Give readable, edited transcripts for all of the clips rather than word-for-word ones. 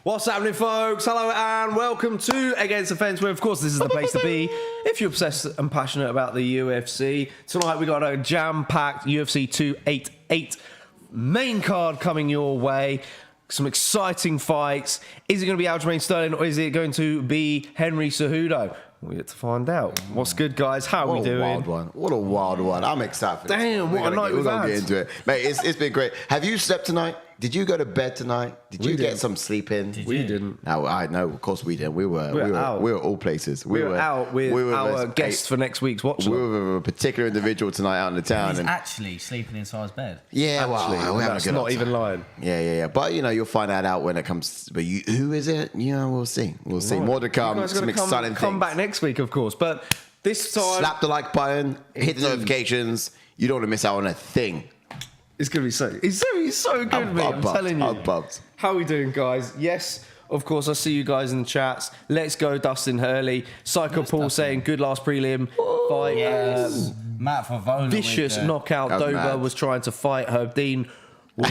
What's happening, folks? Hello and welcome to Against the Fence, where, of course, this is the place to be if you're obsessed and passionate about the UFC. Tonight, we got a jam-packed UFC 288 main card coming your way. Some exciting fights. Is it going to be Aljamain Sterling or is it going to be Henry Cejudo? We get to find out. What's good, guys? How are we doing? What a wild one. I'm excited for this. Damn, what a night we've had. We're going to get into it. Mate, it's been great. Have you slept tonight? Did you go to bed tonight? Did you get some sleep in? We didn't. No, I know. Of course we didn't. We were out. We were all places. We were out with our guests for next week's watch. We were with a particular individual tonight out in the town. He's actually sleeping inside his bed. Yeah, that's not even lying. Yeah. But, you know, you'll find that out when it comes. But who is it? Yeah, we'll see. We'll see. More to come. Some exciting things. Come back next week, of course. But this time... Slap the like button. Hit the notifications. You don't want to miss out on a thing. It's going to be so... He's so good, mate. I'm telling you. I'm pumped. How are we doing, guys? Yes, of course, I see you guys in the chats. Let's go, Dustin Hurley. Psycho Paul saying, good last prelim fight. Yes. Matt Favola. Vicious knockout. Dover was trying to fight her. Dean was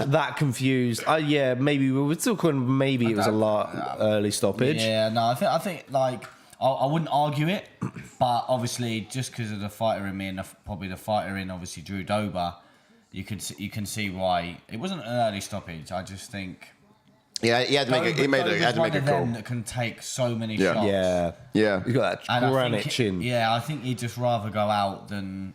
that confused. Yeah, maybe we were still calling maybe it was a lot early stoppage. Yeah, no, I think like... I wouldn't argue it, but obviously just because of the fighter in me and probably the fighter in obviously Drew Dober, you can see why it wasn't an early stoppage. I just think he had to make a call. That can take so many shots. Yeah. You got that granite chin. Yeah, I think he'd just rather go out than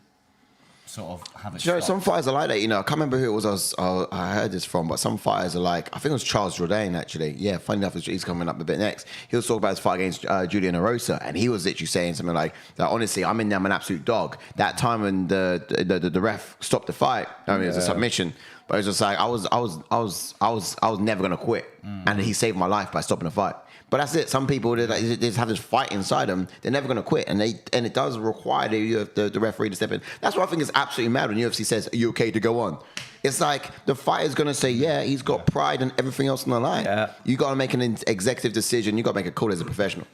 sort of have it. You know, some fighters are like that. You know, I can't remember who it was. I heard this from, but some fighters are like. I think it was Charles Jourdain actually. Yeah, funny enough, he's coming up a bit next. He was talking about his fight against Julian Erosa, and he was literally saying something like, "Honestly, I'm in there. I'm an absolute dog." That time when the ref stopped the fight, I mean, it was a submission. But it was just like I was never gonna quit, and he saved my life by stopping the fight. But that's it. Some people they just have this fight inside them. They're never going to quit, and it does require the referee to step in. That's what I think is absolutely mad when UFC says, "Are you okay to go on?" It's like the fighter's going to say, "Yeah, he's got pride and everything else on the line." Yeah. You got to make an executive decision. You got to make a call as a professional.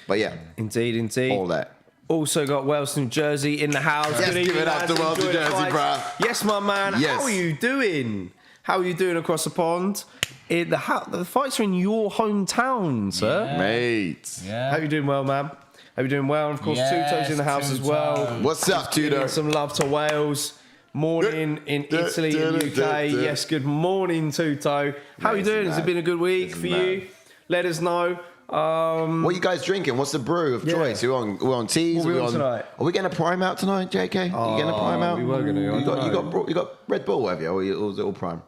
But yeah, indeed, all that. Also got Wales, New Jersey in the house. Yes, give it up to Wales, New Jersey, bro. Yes, my man. Yes. How are you doing? How are you doing across the pond? The fights are in your hometown, sir. Yeah. Mate. Yeah. How you doing well, man? How you doing well? And of course, Tuto's in the house as well. What's up, Tuto? Some love to Wales. Morning in Italy and UK. Yes, good morning, Tuto. How are you doing? Has it been a good week for you? Let us know. What are you guys drinking? What's the brew of choice? We're on teas. What are we on tonight? Are we getting a prime out tonight, JK? Are you getting a prime out? We were going to. You got Red Bull, have you? Or was it all prime?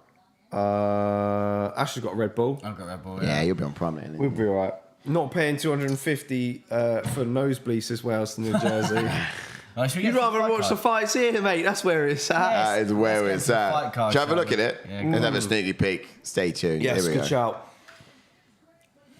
Ash's got Red Bull. I've got Red Bull. Yeah, you'll be on prime. We'll be all right. Not paying 250 for nosebleeds as well as New Jersey. You'd rather watch the fights here, mate. That's where it's at. That is where it's at. Shall I have a look at it? Yeah, let's have a sneaky peek. Stay tuned. Yes, here we good go. shout.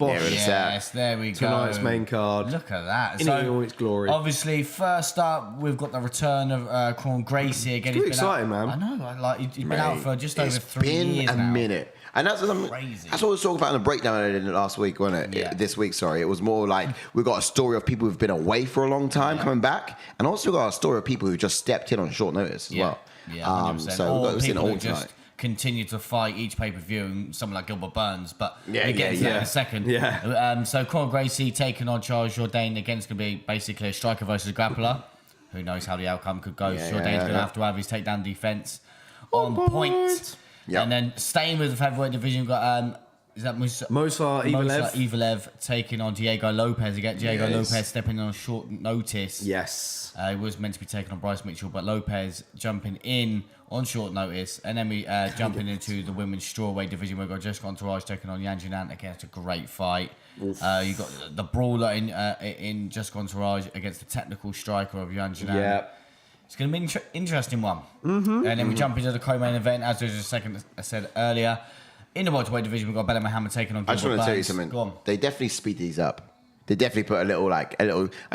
Yes, there we go. Tonight's main card. Look at that. In all its glory. Obviously, first up, we've got the return of Kron Gracie again. It's exciting, man. I know. He's been out for just over 3 years now. It's been a minute. And that's crazy. That's what we was talking about in the breakdown I did last week, wasn't it? Yeah. This week, sorry. It was more like we got a story of people who've been away for a long time coming back, and also got a story of people who just stepped in on short notice as well. Yeah, 100%. So we've seen it all just tonight. Continue to fight each pay-per-view, and someone like Gilbert Burns, but we'll get to that in a second. Yeah. So Conor Gracie taking on Charles Jourdain against going to be basically a striker versus a grappler. Who knows how the outcome could go? Jourdain's going to have his takedown defense on point. Yep. And then staying with the featherweight division, we've got is that Movsar Evloev taking on Diego Lopes again. Diego Lopes stepping on short notice. Yes. He was meant to be taking on Bryce Mitchell, but Lopes jumping in on short notice. And then we jumping into the women's strawweight division. We've got Jéssica Andrade taking on Xiaonan. Again, it's a great fight. You got the brawler in Jéssica Andrade against the technical striker of Xiaonan. Yeah. It's going to be an interesting one. And then we jump into the co-main event, as there's a second I said earlier. In the welterweight division, we've got Belal Muhammad taking on Gilbert. I just want to tell you something. Go on. They definitely speed these up. They definitely put a little. I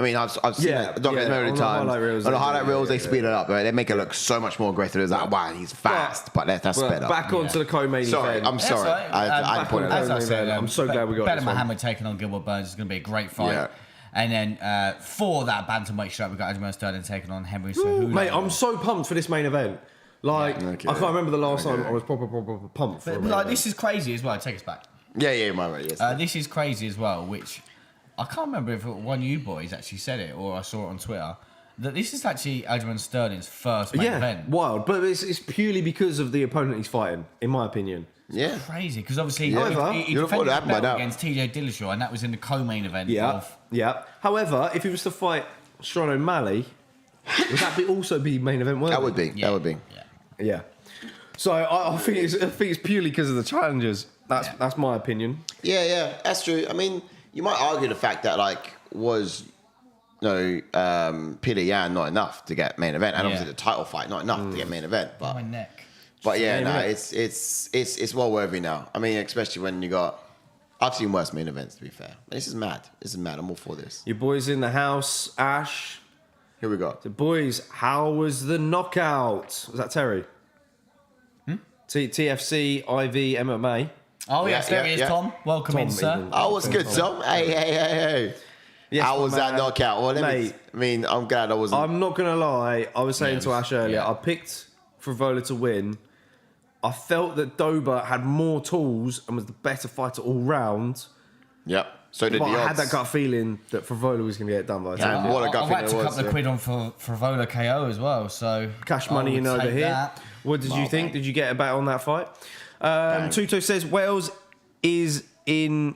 mean, I've seen it many times. On the highlight reels, they speed it up. Right? They make it look so much more aggressive. It's like, wow, he's fast, but that's sped up. Back onto the co-main event. I'm sorry. I pointed as out. I said, I'm so glad we got Belal this Muhammad taking on Gilbert Burns is going to be a great fight. Yeah. And then for that bantamweight strap, we've got Aljamain Sterling taking on Henry Cejudo. Mate, I'm so pumped for this main event. Like, I can't remember the last time I was proper pumped for a main event. This is crazy as well. Take us back. Yeah, my right. Yes. This is crazy as well, which I can't remember if one of you boys actually said it or I saw it on Twitter. That this is actually Aljamain Sterling's first main event. Wild, but it's purely because of the opponent he's fighting, in my opinion. Yeah. Crazy, because obviously he You'd have thought defended it his happened by belt now. against TJ Dillashaw, and that was in the co-main event. Yeah. However, if he was to fight Sean O'Malley, would that also be main event worthy? That would be. Yeah. That would be. Yeah. So I think it's purely because of the challenges. That's my opinion. Yeah, that's true. I mean, you might argue the fact that was Peter Yan not enough to get main event, and obviously the title fight not enough to get main event. But my neck. But yeah, it's well worthy now. I mean, especially when you got. I've seen worse main events, to be fair. This is mad. I'm all for this. Your boys in the house, Ash. Here we go. The boys, how was the knockout? Was that Terry? TFC, IV, MMA. Oh, yes, there he is, Tom. Welcome in, sir. even. Oh, what's good, Tom? Hey. Yes, How was my that man. knockout? Well, Mate, I'm glad I wasn't. I'm not going to lie. I was saying to Ash earlier, I picked Frivola to win. I felt that Dober had more tools and was the better fighter all round. Yep. So did But the I odds. had that gut feeling that Frivola was going to get it done by the Yeah, time. what a gut I feeling whacked it a was. couple of quid on for Frivola KO as well, so Cash I money would in over take here. that. What did you think? mate. Did you get a bet on that fight? Tuto says Wales is in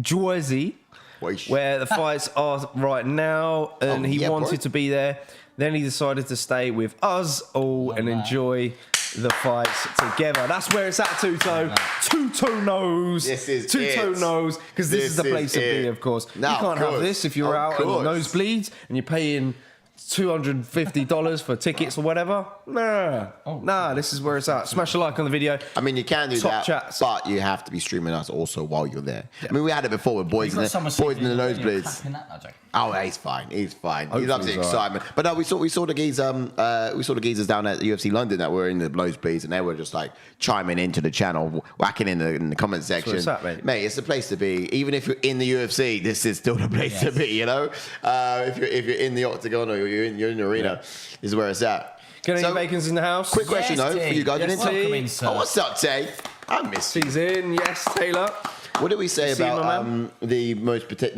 Jersey, Weesh. where the fights are right now, and he yeah, wanted bro. to be there. Then he decided to stay with us all and enjoy the fights together. That's where it's at, Tuto. Tuto knows. This is Tuto it. knows, because this is the place to be, of course. No, you can't of have course. this if you're Of out on the course. nosebleeds and you're paying $250 for tickets or whatever. Nah, this is where it's at. Smash a like on the video. I mean, you can do Top that, chats. but you have to be streaming us also while you're there. I mean, we had it before with boys You've in got someone the nosebleeds. clapping that, Jack. Oh, he's fine. He loves the he's excitement. But no, we saw the geezers down at UFC London that were in the nosebleeds, and they were just like chiming into the channel, whacking in the comment section. it's at, mate. It's the place to be. Even if you're in the UFC, this is still the place to be. You know, if you're in the octagon or you're in the arena, this is where it's at. Can So, any bacon's in the house? quick question though for you guys. Yes, You didn't T. Welcome in, sir. Oh, what's up, Tay? I miss you. He's in. Yes, Taylor. What did we say See, my about man? the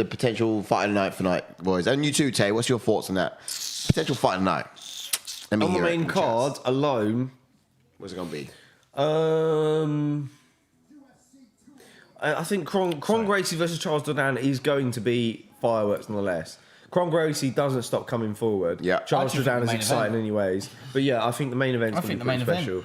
potential fight of the night for night, boys? And you too, Tay. What's your thoughts on that potential fight of the night? Let me On the hear it main from card chats. alone, What's it gonna be? I think Kron Gracie versus Charles Jourdain is going to be fireworks nonetheless. Kron Gracie doesn't stop coming forward. Yeah. Charles I think Jourdain the is main exciting event. anyways. But yeah, I think the main event's I going to think be the main pretty event. special.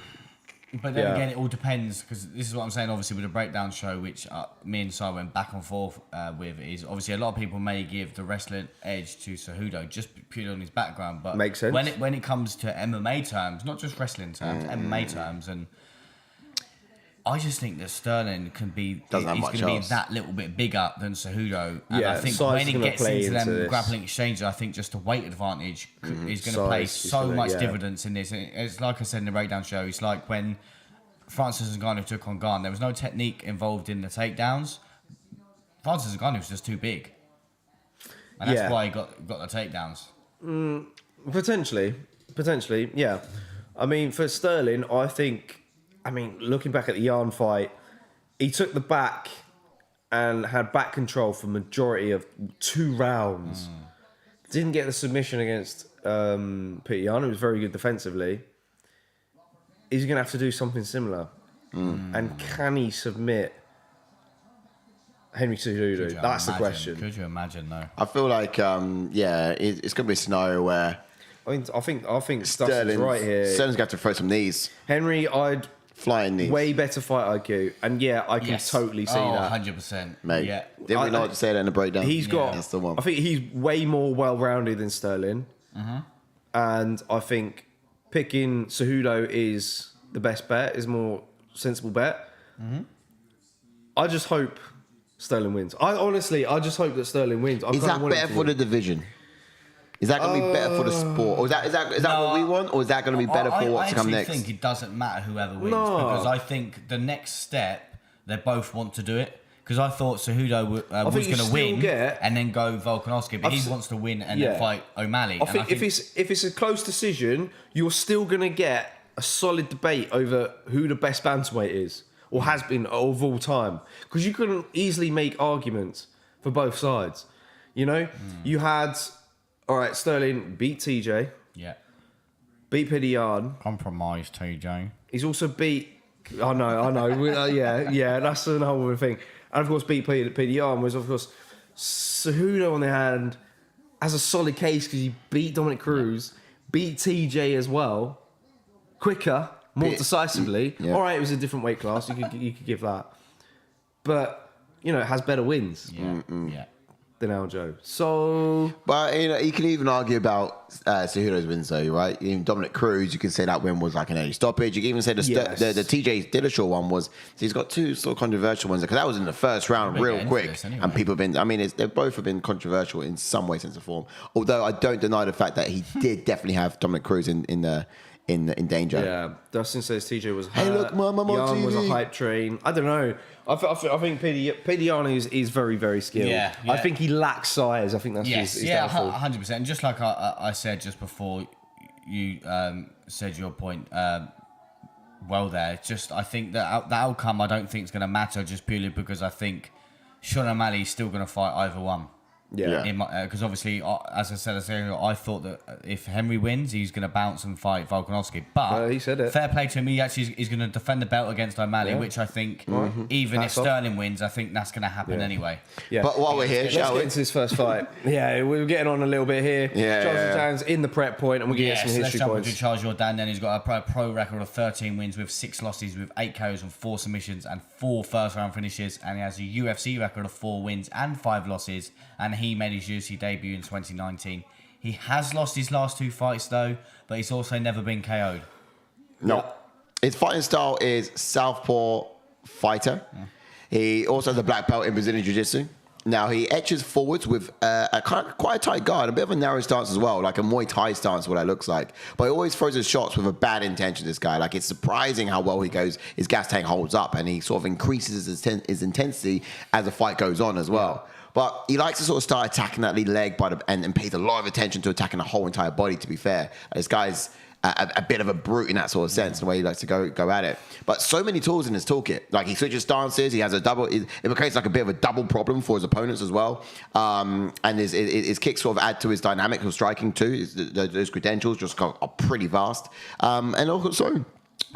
But then Yeah. again, it all depends, because this is what I'm saying, obviously, with the breakdown show, which me and Si went back and forth with, is obviously a lot of people may give the wrestling edge to Cejudo just purely on his background. But Makes sense. when it comes to MMA terms, not just wrestling terms, MMA terms, and I just think that Sterling can be, Doesn't have he's much going to be else. that little bit bigger than Cejudo. And Yeah, I think size when is he gonna gets play into them into this. grappling exchanges, I think just the weight advantage is going to Size play is so gonna- much yeah. dividends in this. And it's like I said in the breakdown show, it's like when Francis Ngannou took on Garn, there was no technique involved in the takedowns. Francis Ngannou was just too big. And that's Yeah. why he got the takedowns. Potentially, yeah. I mean, for Sterling, looking back at the Yarn fight, he took the back and had back control for majority of 2 rounds. Didn't get the submission against Peter Yarn, who was very good defensively. He's going to have to do something similar. And can he submit Henry Cejudo? That's the question. Could you imagine, though? I feel like, it's gonna be a scenario where I think Stuff's right here. Sterling's got to throw some knees, Henry, flying knees. way better fight IQ, and yeah, I can totally see that. 100%. Mate, Yeah. didn't we know what to say that in the breakdown? He's got. That's the one. I think he's way more well-rounded than Sterling, and I think picking Cejudo is the best bet. Is a more sensible bet. I just hope Sterling wins. I just hope that Sterling wins. Is that better for the division? Is that going to be better for the sport? Or is that what we want? Or is that going to be better for what's to come next? I think it doesn't matter whoever wins, No. because I think the next step, they both want to do it. Because I thought Cejudo was think you going to still win get- and then go Volkanovski, but he wants to win and then fight O'Malley. I think if it's a close decision, you're still going to get a solid debate over who the best bantamweight is. or has been of all time, because you couldn't easily make arguments for both sides. You know, you had, all right, Sterling beat TJ, beat Pidian. Compromise, TJ. He's also beat. I know. Yeah, that's another thing. And of course, beat Pidian was, of course, Cejudo on the hand has a solid case because he beat Dominic Cruz, beat TJ as well, quicker, more decisively. Yeah. All right, it was a different weight class. You could give that, but you know, it has better wins than Aljo. So, but you know, you can even argue about Cejudo's wins, though, right? Even Dominic Cruz, you can say that win was like an early stoppage. You can even say the TJ Dillashaw one was. So he's got two sort of controversial ones because that was in the first round, real quick, and people have been. I mean, they both have been controversial in some way, sense, or form. Although I don't deny the fact that he did definitely have Dominic Cruz in danger. Yeah, Dustin says TJ was hurt. Hey, look, Mum, I'm on Young was a TV. hype train. I don't know. I think Pidian is very, very skilled. Yeah. I think he lacks size. I think that's his downfall. 100%. And just like I said just before you said your point, well there, just I think that the outcome I don't think is going to matter just purely because I think Sean O'Malley's still going to fight either one. Yeah. Because obviously, as I said earlier, I thought that if Henry wins, he's going to bounce and fight Volkanovski. But he said it. Fair play to him. He's going to defend the belt against O'Malley, which I think, even if Sterling wins, I think that's going to happen anyway. Yeah. But while we're here, let's shall get we? into this first fight. We're getting on a little bit here. Jourdain's in the prep point, and we're getting some let's history jump points. into Charles Jourdain. Then he's got a pro record of 13 wins with 6 losses, with 8 KOs and 4 submissions and 4 first round finishes, and he has a UFC record of 4 wins and 5 losses. And he made his UFC debut in 2019. He has lost his last 2 fights though, but he's also never been KO'd. No. His fighting style is southpaw fighter. He also has a black belt in Brazilian Jiu-Jitsu. Now, he etches forwards with quite a tight guard, a bit of a narrow stance as well, like a Muay Thai stance, what that looks like. But he always throws his shots with a bad intention, this guy. Like, it's surprising how well he goes, his gas tank holds up, and he sort of increases his intensity as the fight goes on as well. But he likes to sort of start attacking that lead leg and pays a lot of attention to attacking the whole entire body, to be fair. This guy's a bit of a brute in that sort of sense, the way he likes to go at it. But so many tools in his toolkit. Like, he switches stances, he has it creates like a bit of a double problem for his opponents as well. And his kicks sort of add to his dynamic of striking too. Those credentials just are pretty vast. And also...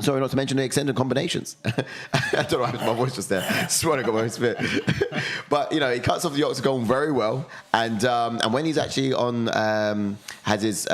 Sorry, not to mention the extended combinations. I don't know how my voice just there. I swear to God, my spit. But you know, he cuts off the octagon very well, and when he's actually on has his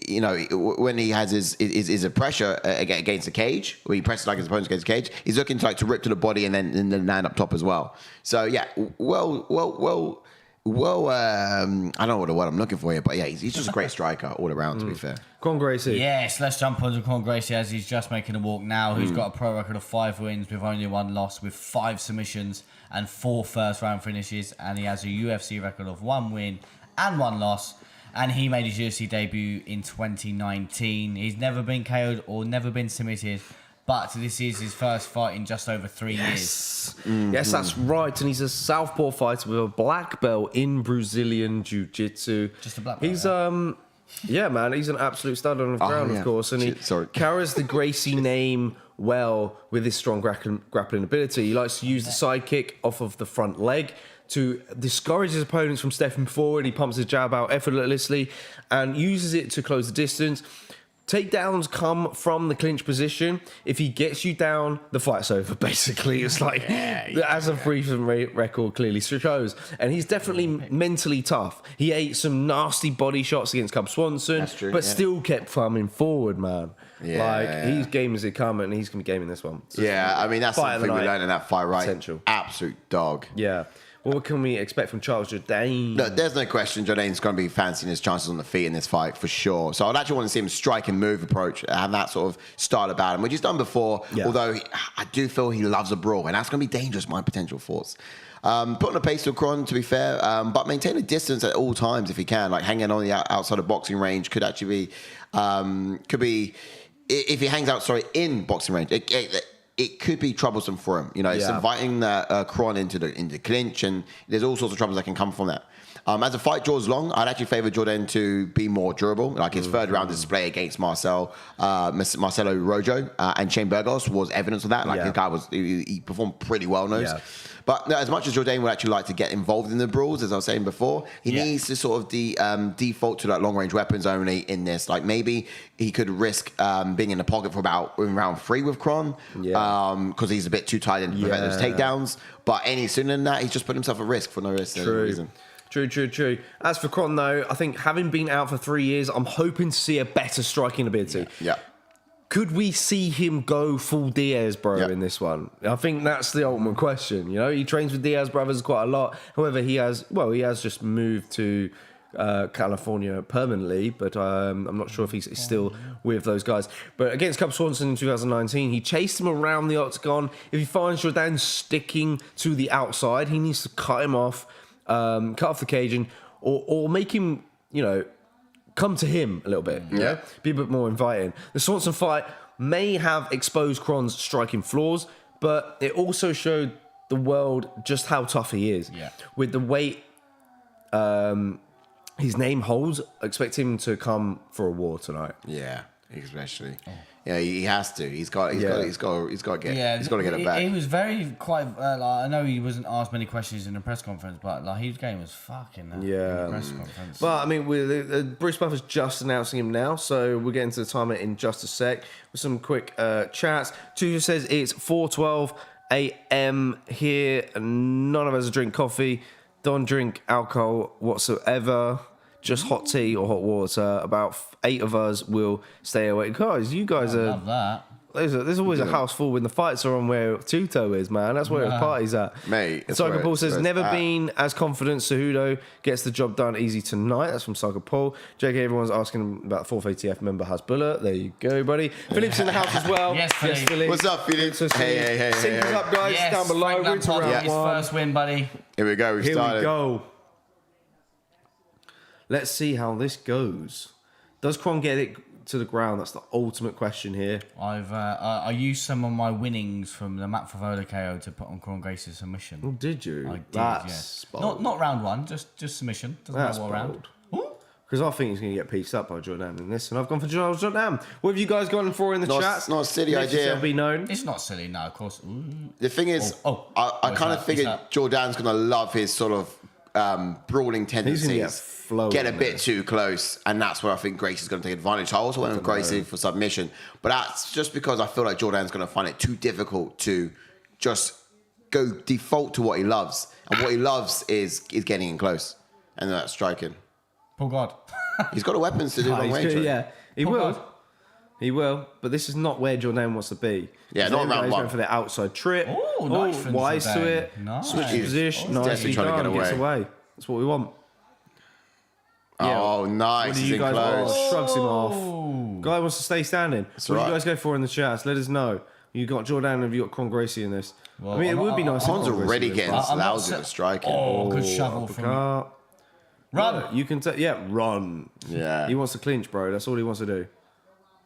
you know, when he has his pressure against the cage, where he presses like his opponent against the cage, he's looking to rip to the body and then land up top as well. So yeah, well. I don't know what the word I'm looking for here, but yeah, he's just a great striker all around, to be fair. Kron Gracie. Yes, let's jump onto Kron Gracie as he's just making a walk now. Who's got a pro record of 5 wins with only 1 loss, with 5 submissions and 4 first round finishes, and he has a UFC record of 1 win and 1 loss. And he made his UFC debut in 2019. He's never been KO'd or never been submitted. But this is his first fight in just over 3 years. Yes, that's right. And he's a southpaw fighter with a black belt in Brazilian Jiu-Jitsu. Just a black belt. He's yeah, man. He's an absolute stud on the ground, of course, and he carries the Gracie name well with his strong grappling ability. He likes to use the side kick off of the front leg to discourage his opponents from stepping forward. He pumps his jab out effortlessly and uses it to close the distance. Takedowns come from the clinch position. If he gets you down, the fight's over, basically. It's like, as a recent record clearly shows. And he's definitely mentally tough. He ate some nasty body shots against Cub Swanson, but still kept coming forward, man. He's game as it come, and he's going to be gaming this one. So I mean, that's something we learned in that fight, right? Potential. Absolute dog. Yeah. What can we expect from Charles Jourdain? No, there's no question Jourdain's going to be fancying his chances on the feet in this fight for sure. So I'd actually want to see him strike and move approach, have that sort of style about him, which he's done before. Although I do feel he loves a brawl, and that's going to be dangerous, my potential thoughts. Putting a pace to Kron, to be fair, but maintain a distance at all times if he can. Like hanging on the outside of boxing range could actually be, if he hangs out, in boxing range, it could be troublesome for him. You know, it's inviting Kron into the clinch, and there's all sorts of troubles that can come from that. As the fight draws long, I'd actually favour Jourdain to be more durable. Like his third round display against Marcelo Rojo and Shane Burgos was evidence of that. Like his guy he performed pretty well in those. Yeah. But no, as much as Jourdain would actually like to get involved in the brawls, as I was saying before, he needs to sort of default to like long range weapons only in this. Like maybe he could risk being in the pocket for about in round 3 with Kron, because he's a bit too tight in to prevent those takedowns. But any sooner than that, he's just put himself at risk for no reason. True. As for Kron, though, I think having been out for 3 years, I'm hoping to see a better striking ability. Yeah. Could we see him go full Diaz, bro, in this one? I think that's the ultimate question. You know, he trains with Diaz brothers quite a lot. However, he has just moved to California permanently, but I'm not sure if he's still with those guys. But against Cub Swanson in 2019, he chased him around the octagon. If he finds Jourdain sticking to the outside, he needs to cut him off, cut off the caging, or make him, come to him a little bit, be a bit more inviting. The Swanson fight may have exposed Kron's striking flaws, but it also showed the world just how tough he is. Yeah. With the weight his name holds, expect him to come for a war tonight. Yeah, especially. Yeah, he has to. He's got to get it back. He was very I know he wasn't asked many questions in the press conference, but like his game was fucking in the press conference. But I mean, Bruce Buffer's just announcing him now, so we'll get into the timer in just a sec with some quick chats. Tuja says it's 4:12 a.m. here, and none of us drink coffee. Don't drink alcohol whatsoever. Just hot tea or hot water. About 8 of us will stay awake. Guys, you guys are... love that. There's always a house full when the fights are on where Tuto is, man. That's where the party's at. Mate. Cycle Paul says, never been as confident. Cejudo gets the job done easy tonight. That's from Cycle Paul. JK, everyone's asking about 4th ATF member Hasbullah. There you go, buddy. Philip's in the house as well. Yes, Philip. What's up, Philip? Hey. Sync us up, guys. Yes, down below. We're into round his 1. first win, buddy. Here we go. Here we go. Let's see how this goes. Does Kron get it to the ground? That's the ultimate question here. I used some of my winnings from the Matt Favola KO to put on Kron Gracie's submission. Oh, did you? I did, That's bold. Not round 1, just submission. Doesn't matter what round. Because I think he's going to get pieced up by Jourdain in this, and I've gone for Jourdain. What have you guys gone for in the chat? It's not a silly idea. Be known. It's not silly, no, of course. Ooh. The thing is, I kind of figured Jourdain's going to love his sort of brawling tendencies. Get a bit too close, and that's where I think Gracie's going to take advantage. I also went with Gracie for submission, but that's just because I feel like Jourdain's going to find it too difficult to just go default to what he loves, and what he loves is getting in close, and that's striking. Poor God. He's got the weapons to do long range. Yeah, he will. He will, but this is not where Jourdain wants to be. Yeah, not round 1. He's going for the outside trip. Oh, nice. Wise to it. Nice. Switch position. Nicely trying to done. get Gets away. That's what we want. Yeah. Oh, nice. What do He's you in guys close. want? Shrugs him off. Guy wants to stay standing. What do you guys go for in the chats? Let us know. You got Jourdain and have you got Kron Gracie in this? Well, I mean, it would be nice. Kron's already getting lousy at striking. Oh, good shovel from... Run. You can run. Yeah. He wants to clinch, bro. That's all he wants to do.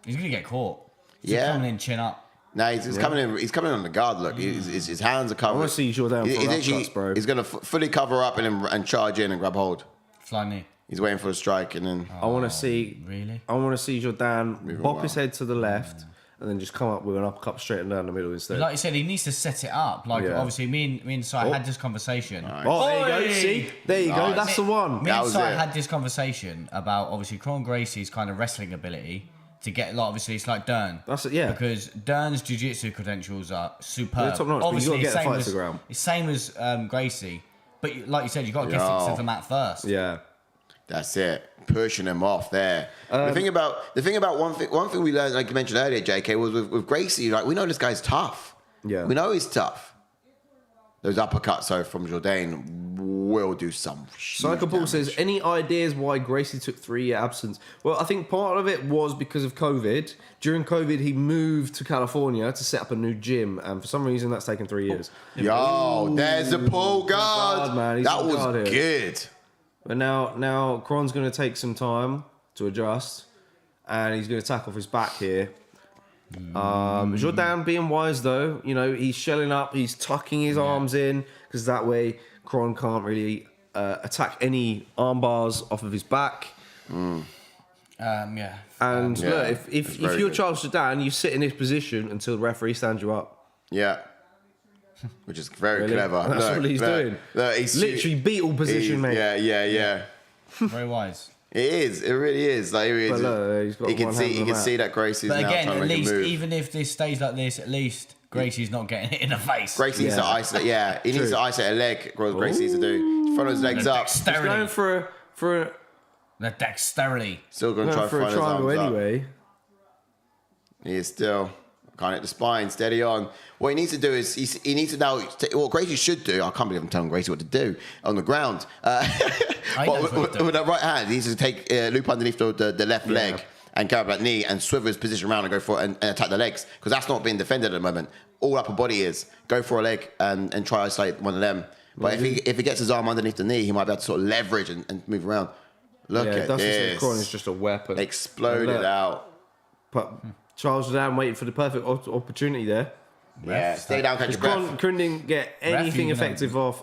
He's going to get caught. He's coming in chin up. No, he's coming in. He's coming on the guard. Look, his hands are covered. I want to see Jourdain for upcuts, bro. He's going to fully cover up and charge in and grab hold. Fly knee. He's waiting for a strike, and then I want to see. Really? I want to see Jourdain bop his head to the left, and then just come up with an uppercut straight and down the middle instead. Like you said, he needs to set it up. Like obviously, me and Sai had this conversation. Nice. Oh, there you go. See, there you go. That's the one. Me and Sai had this conversation about obviously Kron Gracie's kind of wrestling ability to get obviously it's like Dern. That's it, yeah. Because Dern's jiu-jitsu credentials are superb. They're top notch, Obviously, but you got to get the fight to the ground. It's same as Gracie, but like you said, you got to get things to the mat first. Yeah. That's it. Pushing him off there. The thing about one thing we learned, like you mentioned earlier, JK, was with Gracie. Like we know this guy's tough. Yeah. We know he's tough. Those uppercuts, though, from Jourdain will do some. Psycho Paul says, any ideas why Gracie took 3-year absence? Well, I think part of it was because of COVID. During COVID, he moved to California to set up a new gym, and for some reason, that's taken 3 years. Yo, there's the pull guard. Man. That was good. But now Kron's going to take some time to adjust, and he's going to tackle off his back here. Jourdain being wise though, he's shelling up, he's tucking his arms in because that way Kron can't really attack any arm bars off of his back. Yeah. And look, if very you're good. Charles Jourdain, you sit in this position until the referee stands you up. Yeah. Which is very Really? clever. That's what he's doing. Look, he's Literally beetle position, mate. Yeah. Very wise. It is. It really is. Like, But look, he's got he can one see. hand He on can the see map. that Gracie's But now again, trying to at make least, a move. even if this stays like this, at least Gracie's not getting it in the face. Gracie needs to isolate. Yeah, he needs to isolate a leg. Gracie needs to do. Front of his legs up. He's Dexterity. going for The dexterity. Still going to try a to find his triangle arms up. anyway. He is still. Can't hit the spine, steady on. What he needs to do is he needs to now. What Gracie should do, I can't believe I'm telling Gracie what to do on the ground. knows what to do. With that right hand, he needs to take loop underneath the left leg and grab that knee and swivel his position around and go for it and attack the legs because that's not being defended at the moment. All upper body is go for a leg and try to isolate one of them. But if he gets his arm underneath the knee, he might be able to sort of leverage and move around. Look at this. Kron is just a weapon. Exploded And look, out. But Charles Jourdain waiting for the perfect opportunity there. Yeah, stay down, catch your breath. Kron didn't get anything you know. effective off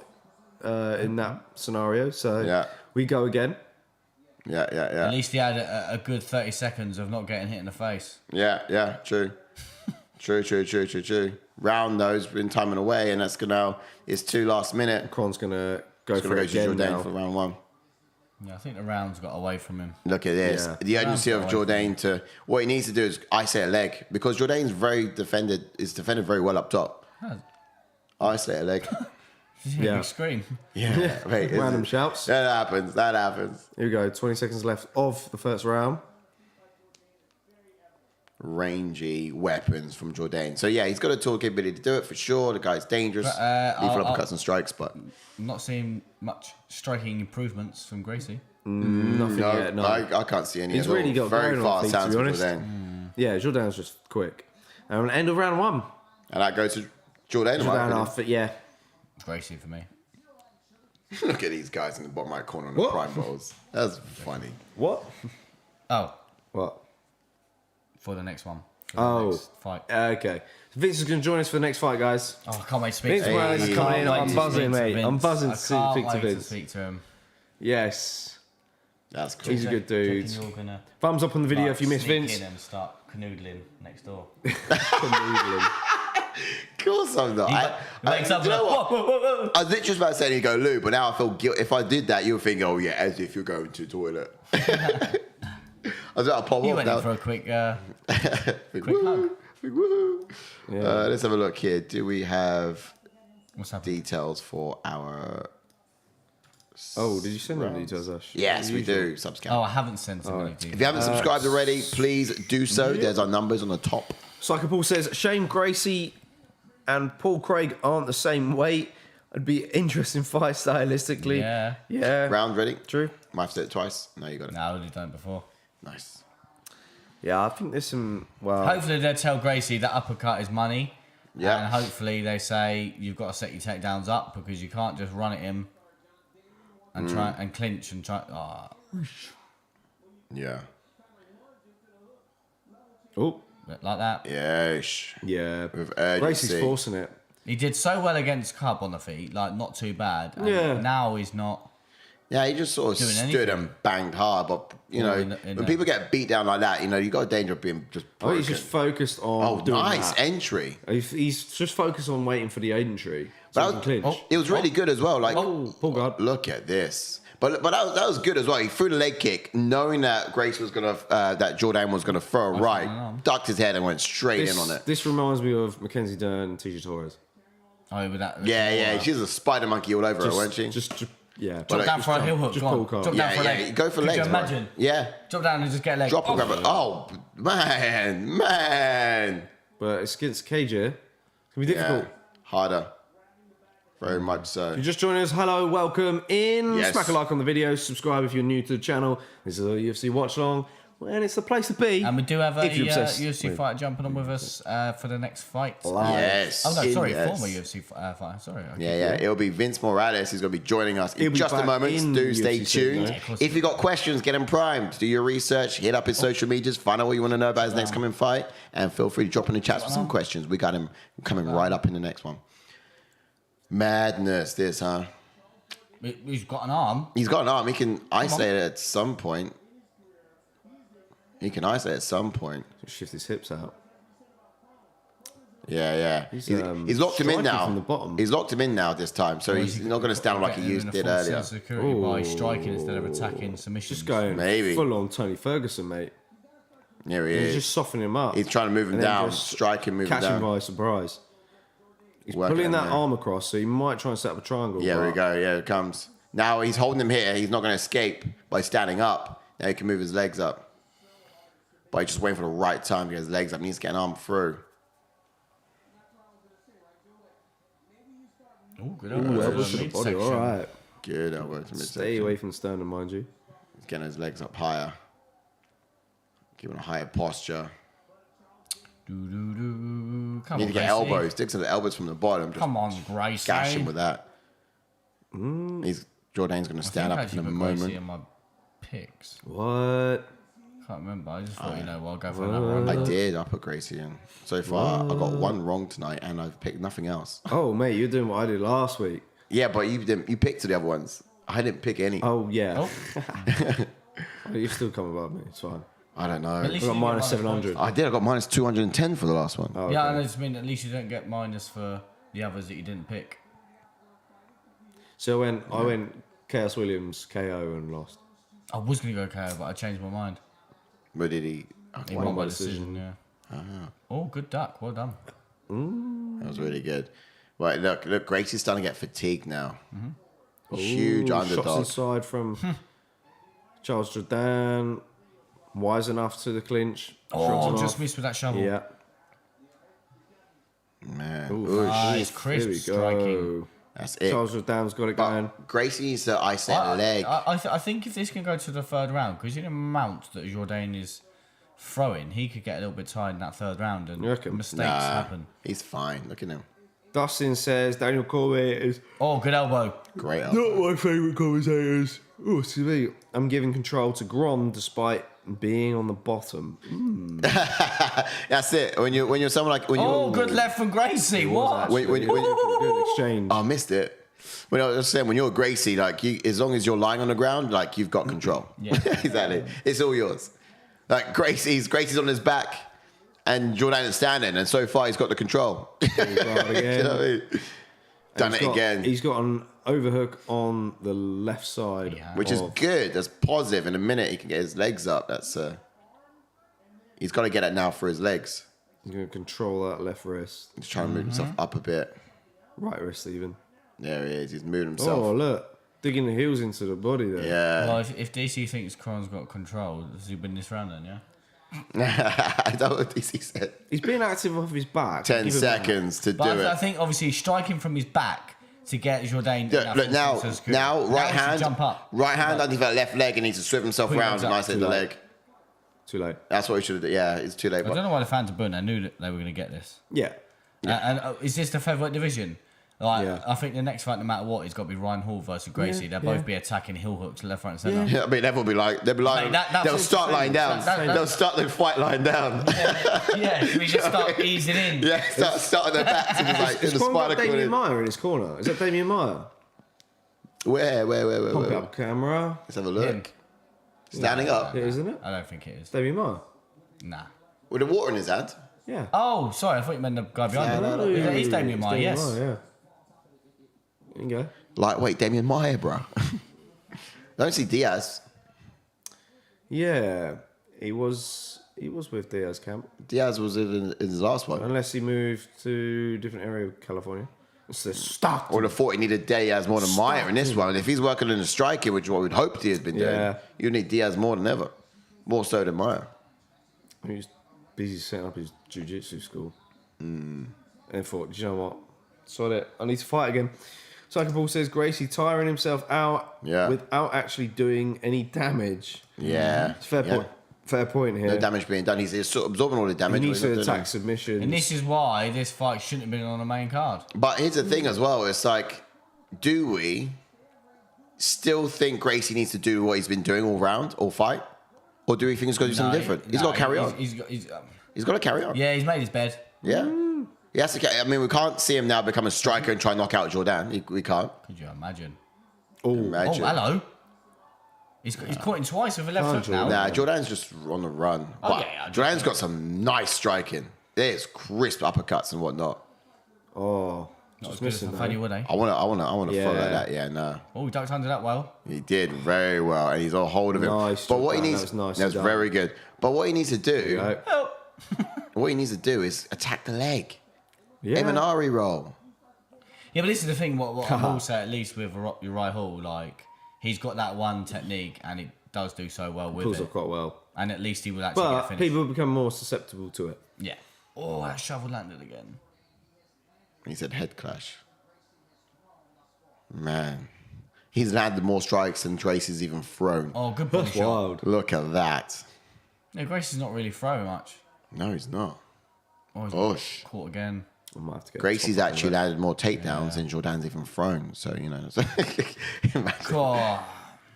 in that scenario. So we go again. Yeah. At least he had a good 30 seconds of not getting hit in the face. Yeah, true. True. Round those, been timing away, and that's gonna. It's 2 last minute. Kron's gonna go It's for gonna it go to again Jourdain now. for round 1. Yeah, I think the rounds got away from him. Look at this. Yeah. The urgency of Round's got away Jourdain to what he needs to do is isolate a leg because Jourdain's defended very well up top. Isolate a leg. Yeah. Big scream. Yeah, wait, Random shouts. That happens. Here we go. 20 seconds left of the first round. Rangy weapons from Jourdain. So yeah, he's got a tool capability to do it for sure. The guy's dangerous. Lethal uppercuts and strikes, but I'm not seeing much striking improvements from Gracie. Nothing yet. No. I can't see any. He's at all. really got very going on fast feet, to hands be from honest. Jourdain. Yeah, Jourdain's just quick. End of round 1. And that goes to Jourdain. in my Jourdain opinion. after, yeah. Gracie for me. Look at these guys in the bottom right corner on the What? prime balls. That's funny. What? Oh, What? for the next one. For the Oh. next fight. Okay. Vince is going to join us for the next fight, guys. Oh, I can't wait to speak Vince to him. Morales is I coming can't in. wait I'm to buzzing, speak to mate. Vince. I'm buzzing I to can't speak to wait Vince. speak to him. Yes. That's cool. He's a good dude. Thinking you're gonna Thumbs up on the video like, if you miss sneak Vince. in and start canoodling next door. Of course I'm not. He wakes up do you know like, what? whoa. I was literally just about to say you go loo, but now I feel guilty. If I did that, you would think, oh yeah, as if you're going to the toilet. I was about to pop You off went now. in for a quick Big quick hug. woo, big woo. Let's have a look here. Do we have What's happening? details for our? Oh, did you send them details, Ash? Yes, we Usual. do. Subscribe. Oh, I haven't sent him any If details. you haven't subscribed already, please do so. There's our numbers on the top. Psycho Paul says Shane Gracie and Paul Craig aren't the same weight. It'd be an interesting fight stylistically. Yeah. Yeah. Round ready? True. Might have to do it twice. No, you got it. No, I already done it before. Nice. Yeah, I think there's some. Well, Hopefully they'll tell Gracie that uppercut is money. Yeah. And hopefully they say you've got to set your takedowns up because you can't just run at him and try and clinch and try. Oh, Yeah. oh, like that. Yeesh. yeah. With Gracie's urgency. forcing it. He did so well against Cub on the feet, like not too bad. And Yeah. now he's not. Yeah, he just sort of Doing stood anything. and banged hard. But, you Or know, in when the- people get beat down like that, you know, you got a danger of being just I broken. think he's just focused on. Oh, doing nice that. entry. He's just focused on waiting for the entry so he But can clinch. it was really good as well. Like, Oh, Paul God. look at this. But that was good as well. He threw the leg kick, knowing that Grace was gonna, that Jourdain was gonna throw a right, ducked his head and went straight in on it. This reminds me of Mackenzie Dern and Tisha Torres. Oh, with that. Yeah. She's a spider monkey all over her, wasn't she? Yeah. Drop down for a heel hook. just Go pull on. card. Drop down for a yeah. leg. Go for Could legs. you bro. imagine? Yeah. Drop down and just get a leg. Drop and grab it. Oh, man. But it's against cage here. It's going to be difficult. Yeah. Harder. Very much so. If you're just joining us, hello, welcome in. Yes. Smack a like on the video, subscribe if you're new to the channel. This is a UFC watch along, and it's the place to be. And we do have a if you're obsessed UFC with- fighter jumping on with us for the next fight. Yes. Oh no, sorry, Yes. former UFC fighter. Sorry. Okay. Yeah. It'll be Vince Morales who's going to be joining us He'll in be just a back moment. in Do stay UFC tuned. soon, of course If you got questions, get them primed. Do your research. Hit up his social medias. Find out what you want to know about his next coming fight. And feel free to drop in the chats for some questions. We got him coming right up in the next one. Madness, this, huh? He's got an arm. He's got an arm. He can isolate it at some point. Shift his hips out. Yeah. He's locked him in striking now. from the bottom. He's locked him in now this time, so he's not going to stand like he did earlier. Security by striking instead of attacking submissions. Just going Maybe. full on Tony Ferguson, mate. Here he He's is. just softening him up. He's trying to move him And then down, just strike him, move him catch him down. by surprise. He's Working pulling him that there. arm across, so he might try and set up a triangle. Yeah, but there we go. Yeah, it comes. Now he's holding him here. He's not going to escape by standing up. Now he can move his legs up. But he's just waiting for the right time to get his legs up. He needs to get an arm through. Oh, good elbow to the body. All right. Good elbow to Stay midsection. away from sternum, mind you. He's getting his legs up higher. Giving a higher posture. Come on, Need to get Gracie. elbows. Sticks to the elbows from the bottom. Just Come on, Gracie. gash him with that. Jourdain's going to stand up in a moment. In my picks. What? Can't remember. I just thought, I'll go for another round. I did. I put Gracie in. So far, I got one wrong tonight, and I've picked nothing else. Oh, mate, you're doing what I did last week. Yeah, but you didn't. You picked the other ones. I didn't pick any. Oh, yeah. Oh, Oh, you still come above me. It's fine. I don't know. at least I got you minus get 700. I did. I got minus 210 for the last one. Oh, Yeah, okay. I just mean at least you don't get minus for the others that you didn't pick. So I went Chaos Williams, KO, and lost. I was going to go KO, but I changed my mind. But did he? He Won won by by decision, yeah. Oh, good duck. Well done. That was really good. Right, look. Gracie's starting to get fatigued now. Huge Ooh, underdog. Shots inside from Charles Jourdain. Wise enough to the clinch. Oh, Shrugs him just off. missed with that shovel. Yeah. Man, Ooh, Nice, crisp Here we striking. go. that's it. Charles Jourdain's got it going. But Gracie needs to isolate the leg. I think if this can go to the third round, because the amount that Jourdain is throwing, he could get a little bit tired in that third round and You reckon? mistakes happen. He's fine. Look at him. Dustin says Daniel Cormier is Oh, good elbow. Great elbow. not my favourite commentators. Oh, excuse me. I'm giving control to Kron despite being on the bottom. That's it. When you're someone like when Oh, you good left from Gracie. What? when- Good exchange. I missed it. When I was saying when you're Gracie, like as long as you're lying on the ground, like you've got control. Yeah. Exactly. It's all yours. Like Gracie's on his back, and Jourdain is standing, and so far he's got the control. Right You again. know what I mean? Done it again, He's got an overhook on the left side. Yeah. which is of- good. That's positive. In a minute, he can get his legs up. That's he's got to get it now for his legs. He's going to control that left wrist. He's trying to move himself up a bit. Right wrist, even. There he is. He's moving himself. Oh, look. Digging the heels into the body there. Yeah. Well, if DC thinks Kron's got control, does he win this round then, yeah? I don't know what DC said. He's being active off his back. 10 Give him that. seconds to do But I it. think obviously striking from his back to get Jourdain. Look, now, right he should hand, jump up. right hand underneath that left leg and needs to swim himself Put your around legs and up. isolate Too the late. leg. Too late. That's what we should have done. Yeah, it's too late. I But don't know why the fans are burning. I knew that they were going to get this. Yeah. And is this the featherweight division? Like, Yeah. I think the next fight, no matter what, it's got to be Ryan Hall versus Gracie. Yeah, They'll yeah. both be attacking heel hooks left, right, and centre. yeah, I mean, they'll be like, Mate, that's they'll what start I'm lying saying. down. They'll start the fight lying down. Yeah, we just start easing in. Yeah, start on their backs and just like in Has the Kron got spider Damien corner. Meyer in his corner? Is that Damien Meyer? Where? Pump it up camera. Let's have a look. Him. Standing up Yeah, isn't it? I don't think it is. Damien Meyer. Nah. with the water in his hand. Yeah. Oh, sorry, I thought you meant the guy behind No, him. no, He's Damien Meyer, yes. Meyer, yeah. There you go. Lightweight Damien Meyer, bro. I don't see Diaz. Yeah, he was with Diaz camp, Diaz was in his last one. unless he moved to a different area of California. It's the stuck. I would have thought he needed Diaz more than Meyer in this one. If he's working in the striking, which is what we'd hoped he has been doing, Yeah. you need Diaz more than ever. More so than Meyer. He was busy setting up his jiu-jitsu school. And thought, do you know what? Sod it. I need to fight again. Psycho Paul says Gracie tiring himself out without actually doing any damage. Yeah. It's fair point. Fair point here. No damage being done. He's sort of absorbing all the He damage. needs but to he's not attack submissions. And this is why this fight shouldn't have been on the main card. But here's the thing as well. It's like, do we still think Gracie needs to do what he's been doing all round, all fight? Or do we think he's got to do something different? He's got to carry on. He's He's got to carry on. yeah, he's made his bed. Yeah. He has to. I mean, we can't see him now become a striker and try and knock out Jourdain. We can't. Could you imagine? Oh, Imagine. hello. He's caught him twice with a left hook now. Nah, Jourdain's just on the run. But yeah, Jourdain's got some nice striking. There's crisp uppercuts and whatnot. Oh, Not as just good as missing Fanny that. Wood, eh? I want to Yeah. follow that. Yeah, no. Oh, he ducked under that well. He did very well, and he's on hold of him. Nice, but what he Jourdain, needs, that was nicely that was done. very good. But what he needs to do, Go. what he needs to do is attack the leg. Yeah. Emanari roll. Yeah, but this is the thing. What I will say, at least with Uriah Hall, like he's got that one technique, and it does do so well with Pulls it. off quite well. And at least he will actually get But finished. people become more susceptible to it. Yeah. Oh, that shovel landed again. He said head clash. Man, he's landed more strikes than Gracie's even thrown. Oh, good body That's shot. wild. Look at that. Yeah, Gracie's not really throwing much. No, he's not. Oh, he's Osh. caught again. I might have to get Gracie's the top actually of it. landed more takedowns than Jourdain's even thrown. So, you know. Imagine. Oh,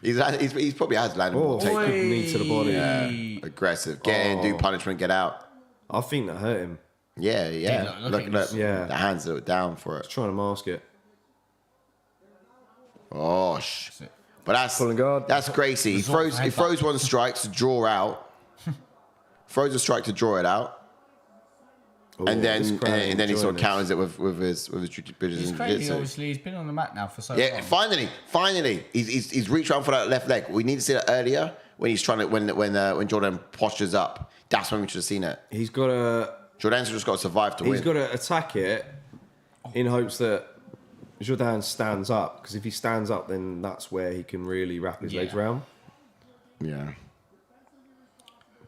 He's probably has landed more Oh, takedowns. good knee to the body. Yeah. Aggressive. Get in, do punishment, get out. I think that hurt him. Yeah. look Look, at look. him. Yeah. The hands are down for it. Trying to mask it. Oh, but Pulling guard. that's Gracie. He Resort for throws one strike to draw out. Throws a strike to draw it out. Oh, And then this crowd he sort of enjoying counters it with his he's jiu-jitsu. crazy. Obviously, he's been on the mat now for so Yeah, long. finally, he's reached around for that left leg. We need to see that earlier when he's trying to when Jourdain postures up. That's when we should have seen it. He's got to. Jourdain's just got to survive to He's win. got to attack it in hopes that Jourdain stands up. Because if he stands up, then that's where he can really wrap his legs Yeah. round. Yeah,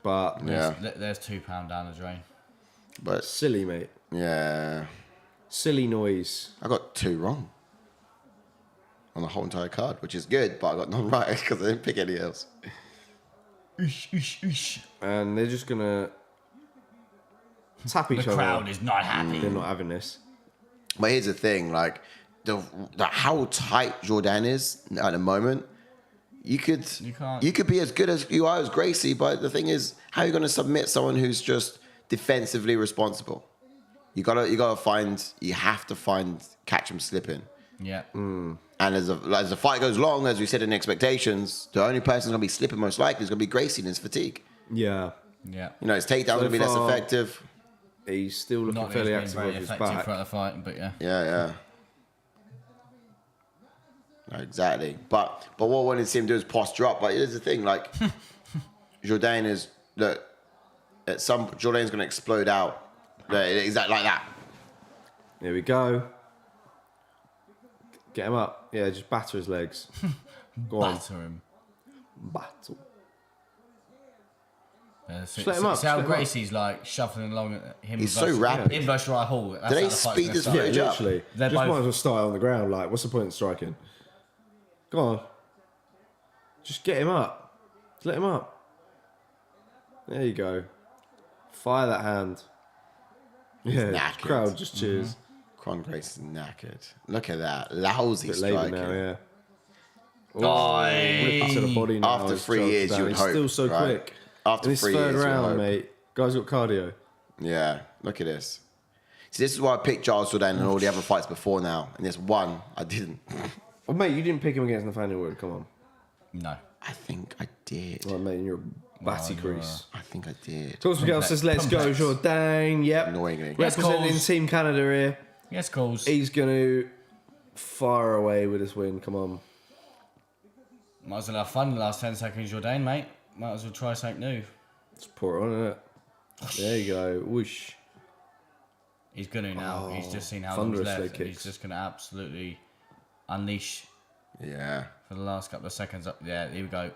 But yeah, There's £2 down the drain. but silly, mate. yeah, Silly noise. I got 2 wrong on the whole entire card, which is good, but I got none right because I didn't pick any else. And they're just going to tap each The other. crowd is not happy. They're not having this. But here's the thing, like the how tight Jourdain is at the moment. You could be as good as you are as Gracie, but the thing is, how are you going to submit someone who's just defensively responsible? You have to catch him slipping. Yeah. And as the fight goes long, as we said in expectations, the only person going to be slipping most likely is going to be Gracie in his fatigue. Yeah. Yeah. You know, his takedown going to be less far, effective. He's still looking Not fairly really active very with his effective back. throughout the fight, but yeah. Yeah. No, exactly. But what I wanted to see him do is posture up. But here's the thing, like Jourdain is that at some Jourdain's going to explode out. Exactly like that. Here we go. Get him up. Yeah, just batter his legs. Go on. Batter him. Battle. See, let him up, see how let him up. Gracie's like shuffling along at him. He's so versus- rapid. Him versus Uriah Hall. That's Do they how the fight's speed gonna this start. Yeah, footage up? literally. They're Just both- might as well start on the ground. Like, what's the point in striking? Go on. Just get him up. Just let him up. There you go. Fire that hand. Yeah, knackered. crowd just cheers. Kron Grace is knackered. Look at that. Lousy Bit later striking. now, yeah. Oi. Ripped to the body now. After He's 3 charged years, down. you would He's hope, still so right? quick. After In his 3 third years, you would round, hope. mate. Guy's got cardio. Yeah, look at this. See, this is why I picked Charles Jourdain and all the other fights before now. And this one, I didn't. Well, mate, you didn't pick him against Nathaniel Wood. Come on. No. I think I did. Well, mate, you're a batty you're crease. I think I did. Talks Miguel says, let's go, Complex. Jourdain. Yep. Annoyingly. Yes, Representing Coles. Team Canada here. Yes, calls. He's going to fire away with this win. Come on. Might as well have fun the last 10 seconds, Jourdain, mate. Might as well try something new. Let's pour it on, innit? There you go. Whoosh. He's gonna now. He's just seen how thunderous long's leg left. And he's kicks. just gonna absolutely unleash Yeah. for the last couple of seconds. Up. Yeah, here we go.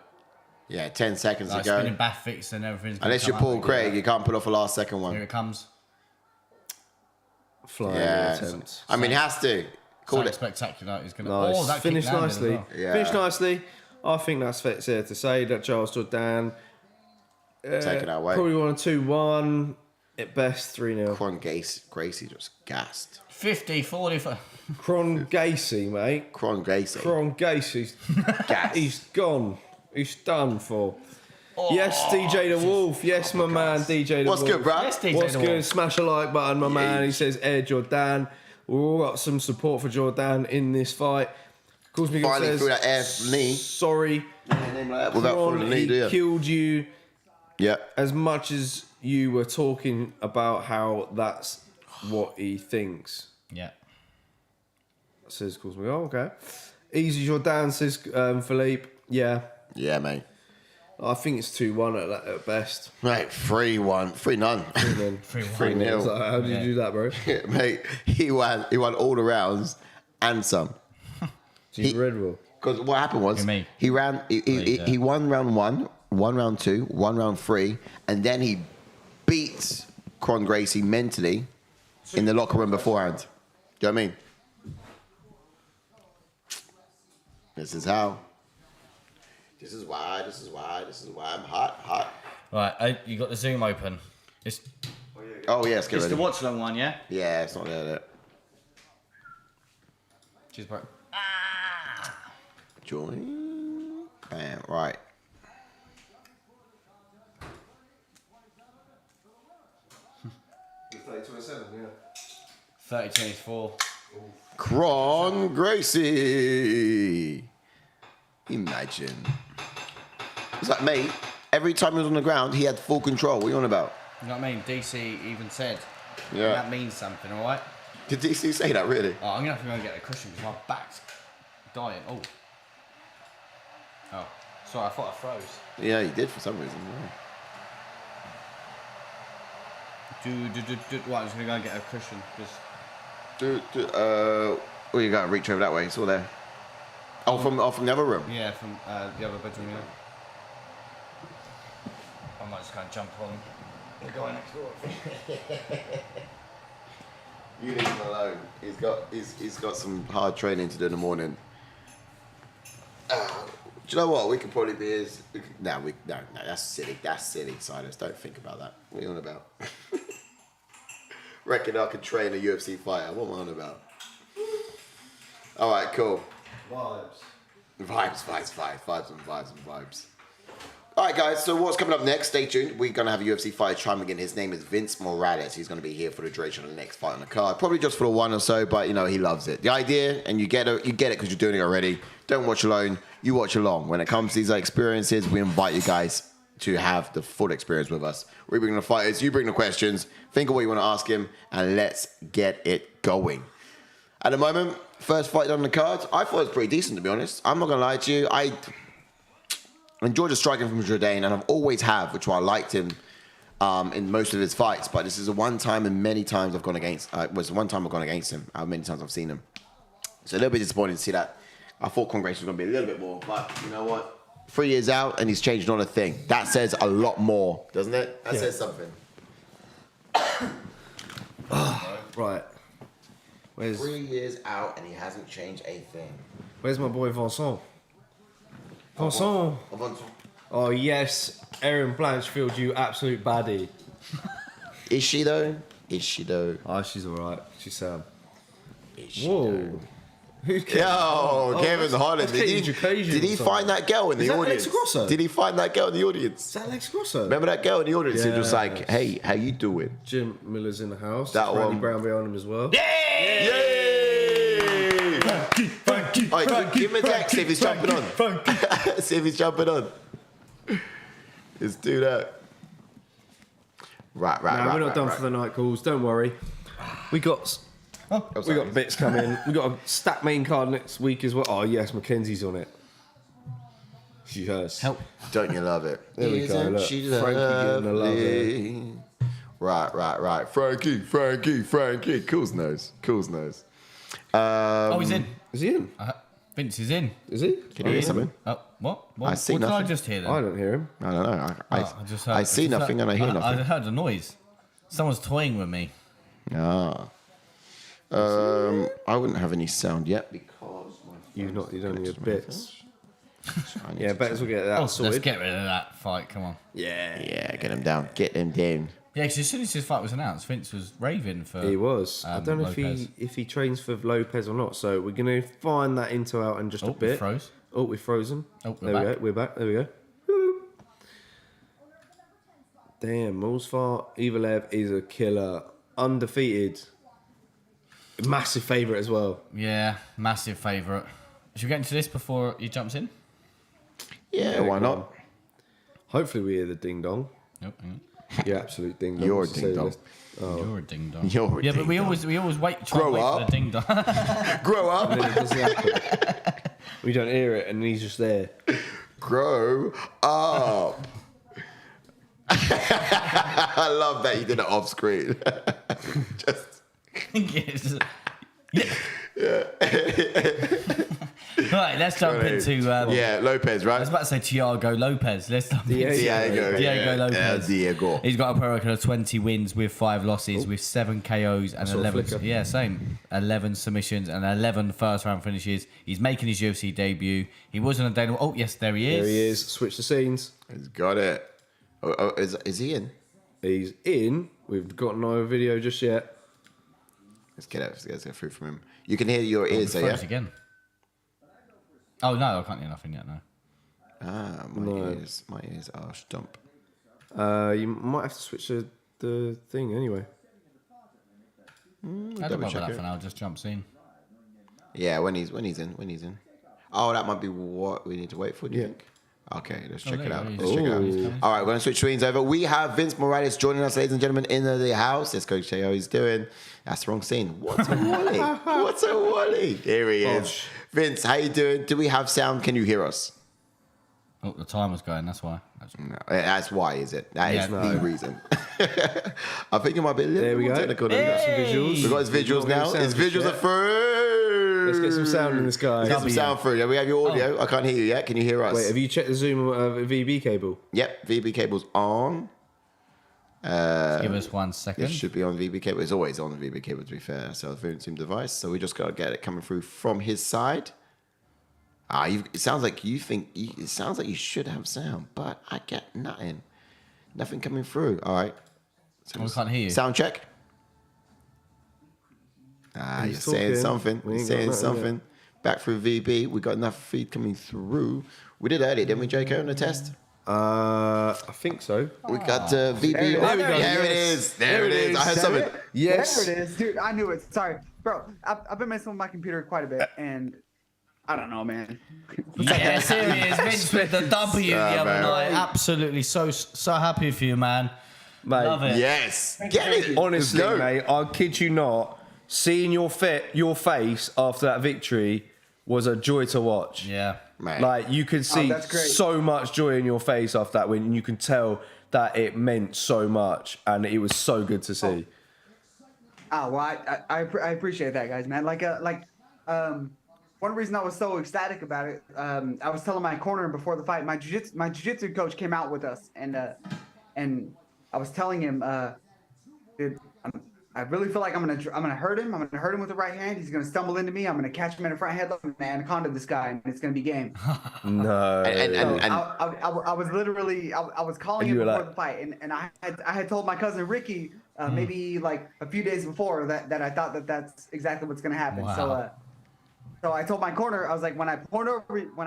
Yeah, 10 seconds Like to go. spinning back fix and everything's. gonna Unless come you're Paul out. Craig, you can't pull off a last second Here one. it comes. Flying Yeah. attempt. I mean, he has to. Call Something it. spectacular. He's gonna. Nice. Oh, that Finished kick landed nicely. as well. Yeah. Finished nicely. I think that's fair to say that Charles Jourdain Taking it away. probably won a 2-1. At best, 3-0. Kron Gracie just gassed. 50, 40. Kron Gracie, mate. Kron Gracie. Kron Gracie's Gas. he's gone. He's done for. Yes, DJ the Wolf. Yes, my man, DJ the What's Wolf. good, bro? Yes, DJ What's the good? Wolf. Smash a like button, my man. He says, Jourdain. We've all got some support for Jourdain in this fight. Of Kuzmikov finally says, threw that air knee. sorry, Without Kron, throwing the knee, do he you? killed you Yeah. as much as you were talking about how that's what he thinks. Yeah. Says Kuzmikov. Oh, okay. Easy Jourdain says Philippe. Yeah. Yeah, mate. I think it's 2-1 at best. Mate, 3-1. 3-0. 3-0. So how did you do that, bro? Mate, he won all the rounds and some. He's Red Bull. Because what happened was Me. he ran. He won round 1, won round 2, won round 3, and then he beat Kron Gracie mentally in the locker room beforehand. Do you know what I mean? This is how. This is why I'm hot. Right, you got the Zoom open. It's Oh yeah, let's get it's ready. the watch along one, yeah? Yeah, it's not there. Cheers, bro. Join. Bam. Right. It's 32-7, yeah. 30-24. Kron Gracie. Imagine. It's like, mate, every time he was on the ground, he had full control. What are you on about? You know what I mean? DC even said. Yeah. That means something, all right? Did DC say that, really? Oh, I'm going to have to go and get a cushion because my back's dying. Oh. Oh. Sorry, I thought I froze. Yeah, he did for some reason. Yeah. Right, I'm just going to go and get a cushion. Just... Oh, you got to reach over that way. It's all there. Oh, from the other room? Yeah, from the other bedroom, yeah. I might just go and jump on the guy next door. You leave him alone. He's got some hard training to do in the morning. Do you know what? We could probably be his. No, that's silly. That's silly, Silas. Don't think about that. What are you on about? Reckon I could train a UFC fighter. What am I on about? All right, cool. Vibes. All right, guys. So what's coming up next? Stay tuned. We're gonna have a UFC fighter chime again. His name is Vince Morales. He's gonna be here for the duration of the next fight on the card. Probably just for the one or so, but you know he loves it. The idea, and you get it because you're doing it already. Don't watch alone. You watch along. When it comes to these experiences, we invite you guys to have the full experience with us. We bring the fighters. You bring the questions. Think of what you want to ask him, and let's get it going. At the moment, first fight on the card, I thought it was pretty decent, to be honest. I'm not going to lie to you. I enjoyed the striking from Jourdain, and I've always have, which is why I liked him in most of his fights. But this is the one time and many times I've gone against him. How many times I've seen him. So a little bit disappointed to see that. I thought Kron Gracie was going to be a little bit more. But you know what? 3 years out, and he's changed not a thing. That says a lot more, doesn't it? That says something. Right. 3 years out, and he hasn't changed a thing. Where's my boy Vincent? Vincent. Oh, yes. Erin Blanchfield, you absolute baddie. Is she, though? Oh, she's all right. She's Sam. Is she, Whoa. though? Who cares? Yo, Kevin Holland. Did he find that girl in the Is that audience? Alexa Grosso? Did he find that girl in the audience? Is that Alex Grosso? Remember that girl in the audience who was Yeah. like, hey, how you doing? Jim Miller's in the house. That Randy one. Brown behind him as well. Yay! Frankie, All right, give him a text, see if he's jumping on. See if he's jumping on. Let's do that. Right. We're not done for the night calls. Don't worry. We got bits coming. We got a stack main card next week as well. Oh yes, Mackenzie's on it. She has. Help. Don't you love it? There we go. Look, She Frankie getting a love lovely? Right. Frankie. Cool's nose. Oh, he's in. Is he in? Vince is in. Is he? Can you hear something? What? I see what did I nothing. just hear then? I don't hear him. I don't know. I see just nothing and I hear I nothing. heard a noise. Someone's toying with me. I wouldn't have any sound yet because You don't hear bits. I need Yeah, to- betters will get that Let's sorted. get rid of that fight. Come on. Yeah. Yeah, get him down. Get him down. Yeah, because as soon as his fight was announced, Vince was raving for. He was. I don't know Lopes. if he trains for Lopes or not. So we're gonna find that info out in just a Oh, bit. we froze. Oh, we're frozen. Oh, there we go. We're back. There we go. Woo. Damn, Movsar Evloev is a killer. Undefeated. Massive favourite as well. Yeah, massive favourite. Should we get into this before he jumps in? Yeah, why not? Hopefully we hear the ding dong. Nope. You absolute ding dong. You're a What's the ding say dong. list? Oh. You're a ding dong. You're a Yeah, but ding we dong. always wait. Try Grow and wait up. for the ding dong. Grow up. And then it doesn't happen. We don't hear it, and he's just there. Grow up. I love that you did it off screen. Just Yes. Yeah. Right, let's jump into. yeah, Lopez, I right? was about to say Thiago Lopez. Let's jump into Diego. Diego Lopez. Diego. He's got a pro record of 20 wins with 5 losses, with 7 KOs and saw a 11. flicker. Yeah, same. 11 submissions and 11 first round finishes. He's making his UFC debut. He wasn't a Dana. Oh yes, there he is. There he is. Switch the scenes. He's got it. Oh, is he in? He's in. We've got no video just yet. Let's get through from him. You can hear your ears, so yeah? Froze again. Oh no, I can't hear nothing yet. No. Ah, my ears are stump. You might have to switch the thing anyway. I don't double bother check that it. for now. Just jumps in. Yeah, when he's in. Oh, that might be what we need to wait for, do you think? Okay, let's check there it you out. go. Let's check it out. He's coming. All right, we're going to switch screens over. We have Vince Morales joining us, ladies and gentlemen, in the house. Let's go see how he's doing. That's the wrong scene. What's a Wally? What's a Wally? Here he is. Gosh. Vince, how you doing? Do we have sound? Can you hear us? Oh, the timer's going. That's why. No, that's why, is it? That is Yeah. the reason. I think it might be a little There we bit more go. technical We than got that. some visuals. We got his visuals We've got now. sound His just visuals yet. are through. Let's get some sound in this guy. Get some sound through. Yeah, we have your audio. Oh. I can't hear you yet. Can you hear us? Wait, have you checked the Zoom VB cable? Yep, VB cable's on. Give us 1 second. It should be on VB cable. It's always on the VB cable, to be fair. So the Zoom device. So we just got to get it coming through from his side. It sounds like you think. It sounds like you should have sound, but I get nothing. Nothing coming through. All right. So We can't hear you. Sound check. You're He's saying talking. something. We You're ain't got saying nothing something. yet. Back through VB. We got enough feed coming through. We did earlier, didn't we, JK, on the test? I think so. We got VB. There we go. There it Yes. is. There it is. I heard something. Yes. There it is, dude. I knew it. Sorry, bro. I've been messing with my computer quite a bit, and I don't know, man. Yeah, serious. Vince with the W the other man. night. Absolutely so happy for you, man. Mate, Love it. Yes. Get it. honestly, Let's go. mate, I kid you not, seeing your face after that victory was a joy to watch. Yeah. Man. Like, you could see that's great. so much joy in your face after that win, and you can tell that it meant so much, and it was so good to see. Oh, well, I appreciate that, guys, man. One reason I was so ecstatic about it, I was telling my corner before the fight, my jiu-jitsu coach came out with us, and I was telling him, dude, I really feel like I'm gonna hurt him. I'm gonna hurt him with the right hand. He's gonna stumble into me. I'm gonna catch him in the front headlock and anaconda this guy, and it's gonna be game. No. And I was literally I was calling And him you were before like- the fight, and I had told my cousin Ricky maybe like a few days before that I thought that's exactly what's gonna happen. Wow. So I told my corner, I was like, when I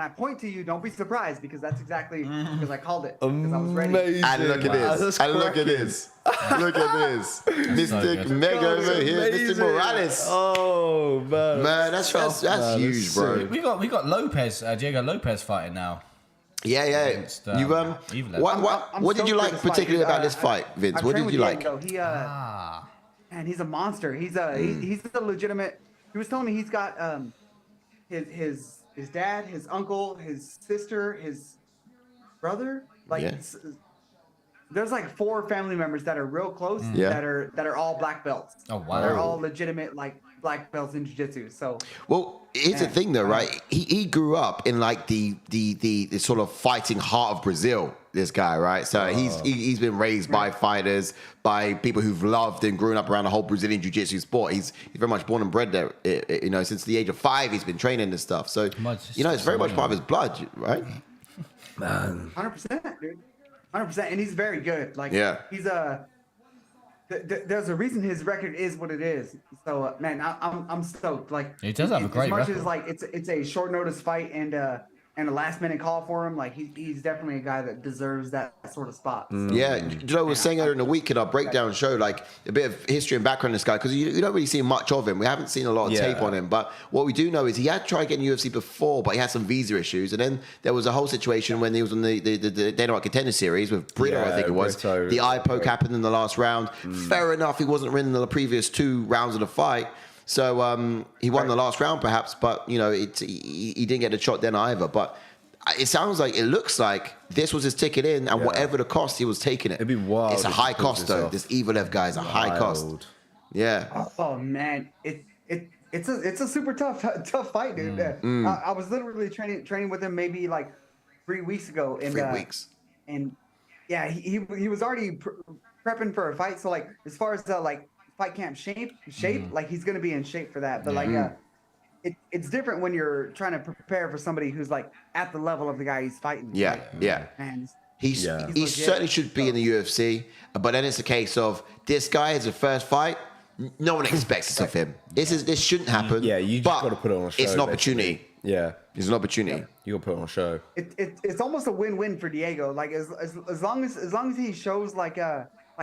point to you, don't be surprised, because that's exactly because I called it, because I was ready. Amazing. And look at Wow, this. that's And look at cracking. this. Look at this. Mr. good. Mega over here. Mr. Amazing. Morales. Oh, man. Man, that's man, huge, that's bro. sick. We got Lopez, Diego Lopez fighting now. Yeah, yeah. Against, You Evloev. what did you stoked for like this fight, particularly dude. about this fight, Vince? I've What trained did you with like? Diego. He man, he's a monster. He's a legitimate. He was telling me he's got his dad, his uncle, his sister, his brother. Like Yeah. there's like 4 family members that are real close. Yeah. That are all black belts. Oh, wow. They're all legitimate like black belts in jiu-jitsu. So Well, here's the thing, though, right? He grew up in like the sort of fighting heart of Brazil. This guy, right? So he's been raised by fighters, by people who've loved and grown up around the whole Brazilian jiu-jitsu sport. He's very much born and bred there. You know, since the age of 5, he's been training this stuff. So you know, it's very much part of his blood, right? 100%, dude. 100%, and he's very good. Like, Yeah. he's there's a reason his record is what it is. So, man, I'm stoked. Like, He does have a great as much record. as like it's a short notice fight, and and a last minute call for him, like he's definitely a guy that deserves that sort of spot. So. Yeah, Joe was saying earlier in the week in our breakdown show, like a bit of history and background on this guy, because you don't really see much of him. We haven't seen a lot of tape on him, but what we do know is he had tried getting UFC before, but he had some visa issues, and then there was a whole situation when he was on the Dana White Contender Series with Brito, I think it was. Brito. The eye poke happened in the last round. Fair enough, he wasn't winning the previous 2 rounds of the fight. So he won the last round, perhaps, but he didn't get the shot then either. But it looks like this was his ticket in, and whatever the cost, he was taking it. It'd be wild. It's a high cost, though. This Evloev guy is a high cost. Yeah. Oh man, it's a super tough fight, dude. I was literally training with him maybe like 3 weeks ago. And, 3 weeks. And yeah, he was already prepping for a fight. So like as far as like fight camp shape, like he's gonna be in shape for that. But like it's different when you're trying to prepare for somebody who's like at the level of the guy he's fighting. Yeah, like, yeah. And He certainly should be in the UFC, but then it's a case of this guy is the first fight. No one expects this of him. This shouldn't happen. Yeah, you just got to put it on a show. It's an opportunity. Basically. Yeah, it's an opportunity. Yeah. You got to put it on a show. It's almost a win-win for Diego. Like as long as he shows like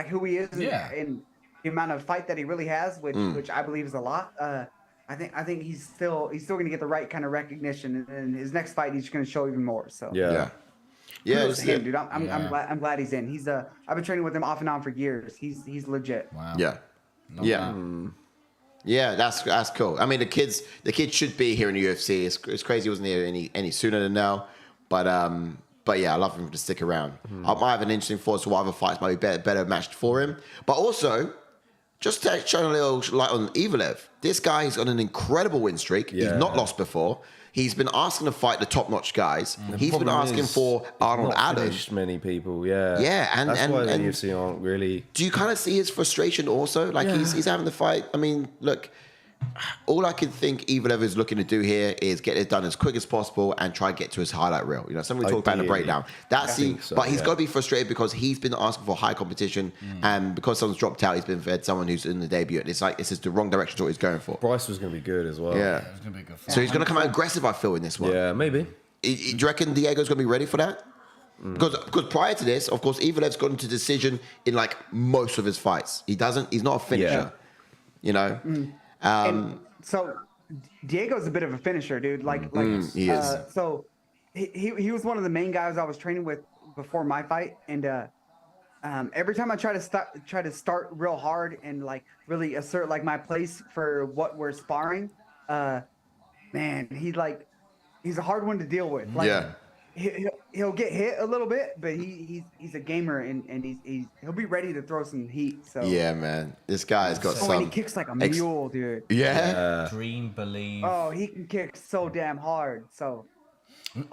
who he is and the amount of fight that he really has, which I believe is a lot. I think he's still going to get the right kind of recognition, and his next fight he's going to show even more. So yeah. Kudos to him, dude. I'm glad he's in. I've been training with him off and on for years. He's legit. Wow. Yeah. Yeah, that's cool. I mean, the kids should be here in the UFC. It's crazy he wasn't here any sooner than now. But yeah, I love him to stick around. I might have an interesting thought to what other fights might be better matched for him. But also, just to shine a little light on Evloev. This guy has got an incredible win streak. Yeah. He's not lost before. He's been asking to fight the top-notch guys. He's been asking for Arnold Allen. Many people, yeah. Yeah, and that's why the UFC aren't really. Do you kind of see his frustration also? Like he's having the fight. I mean, look, all I can think Evloev is looking to do here is get it done as quick as possible and try and get to his highlight reel. Something we talked about in the breakdown. But he's got to be frustrated because he's been asking for high competition, and because someone's dropped out, he's been fed someone who's in the debut. And it's like it's just the wrong direction to what he's going for. Bryce was going to be good as well. Yeah, It was gonna be a good fight. so he's going to come out aggressive, I feel, in this one. Yeah, maybe. Do you reckon Diego's going to be ready for that? Because prior to this, of course, Evloev's gone into decision in like most of his fights. He's not a finisher. So Diego's a bit of a finisher, dude. He is. So he was one of the main guys I was training with before my fight, and every time I try to start real hard and like really assert like my place for what we're sparring, man, he's a hard one to deal with. Like, he'll get hit a little bit, but he's a gamer and he'll be ready to throw some heat. So yeah, man, this guy's got some. And he kicks like a mule, dude. Yeah. Dream, believe. Oh, he can kick so damn hard. So,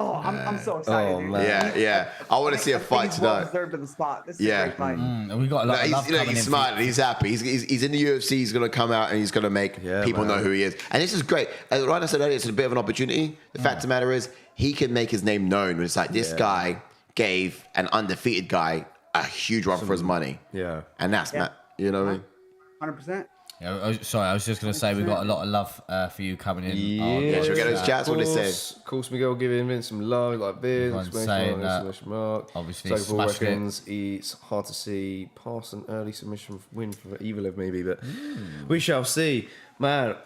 I'm so excited. Dude. Man. Yeah. I want to see a fight he's tonight. well deserved in the spot. This is a great fight. We got a lot of love coming in. He's smiling. He's happy. He's in the UFC. He's going to come out and he's going to make people know who he is. And this is great. Like I said earlier, it's a bit of an opportunity. The fact of the matter is, he can make his name known. It's like this guy gave an undefeated guy a huge run for his money. Yeah. And that's you know what I mean? 100%. Yeah, sorry, I was just going to say we got a lot of love for you coming in. Yeah, should we get those chats? What they say? Of course, Miguel giving Vince some love, like beers. Saying obviously smashed reckons it's hard to see past an early submission win for Evloev maybe, but we shall see. Man,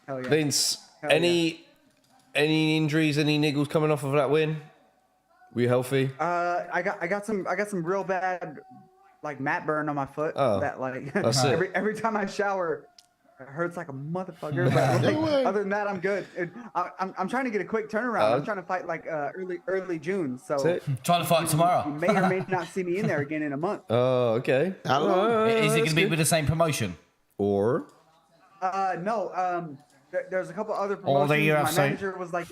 Vince, any injuries, any niggles coming off of that win? Were you healthy? I got some real bad like mat burn on my foot. That like every time I shower, it hurts like a motherfucker. But like, other than that, I'm good. I'm trying to get a quick turnaround. I'm trying to fight like early June. So trying to fight tomorrow. You may or may not see me in there again in a month. Oh, okay. Is it going to be with the same promotion? Or? No. There's a couple other promotions. My manager was like,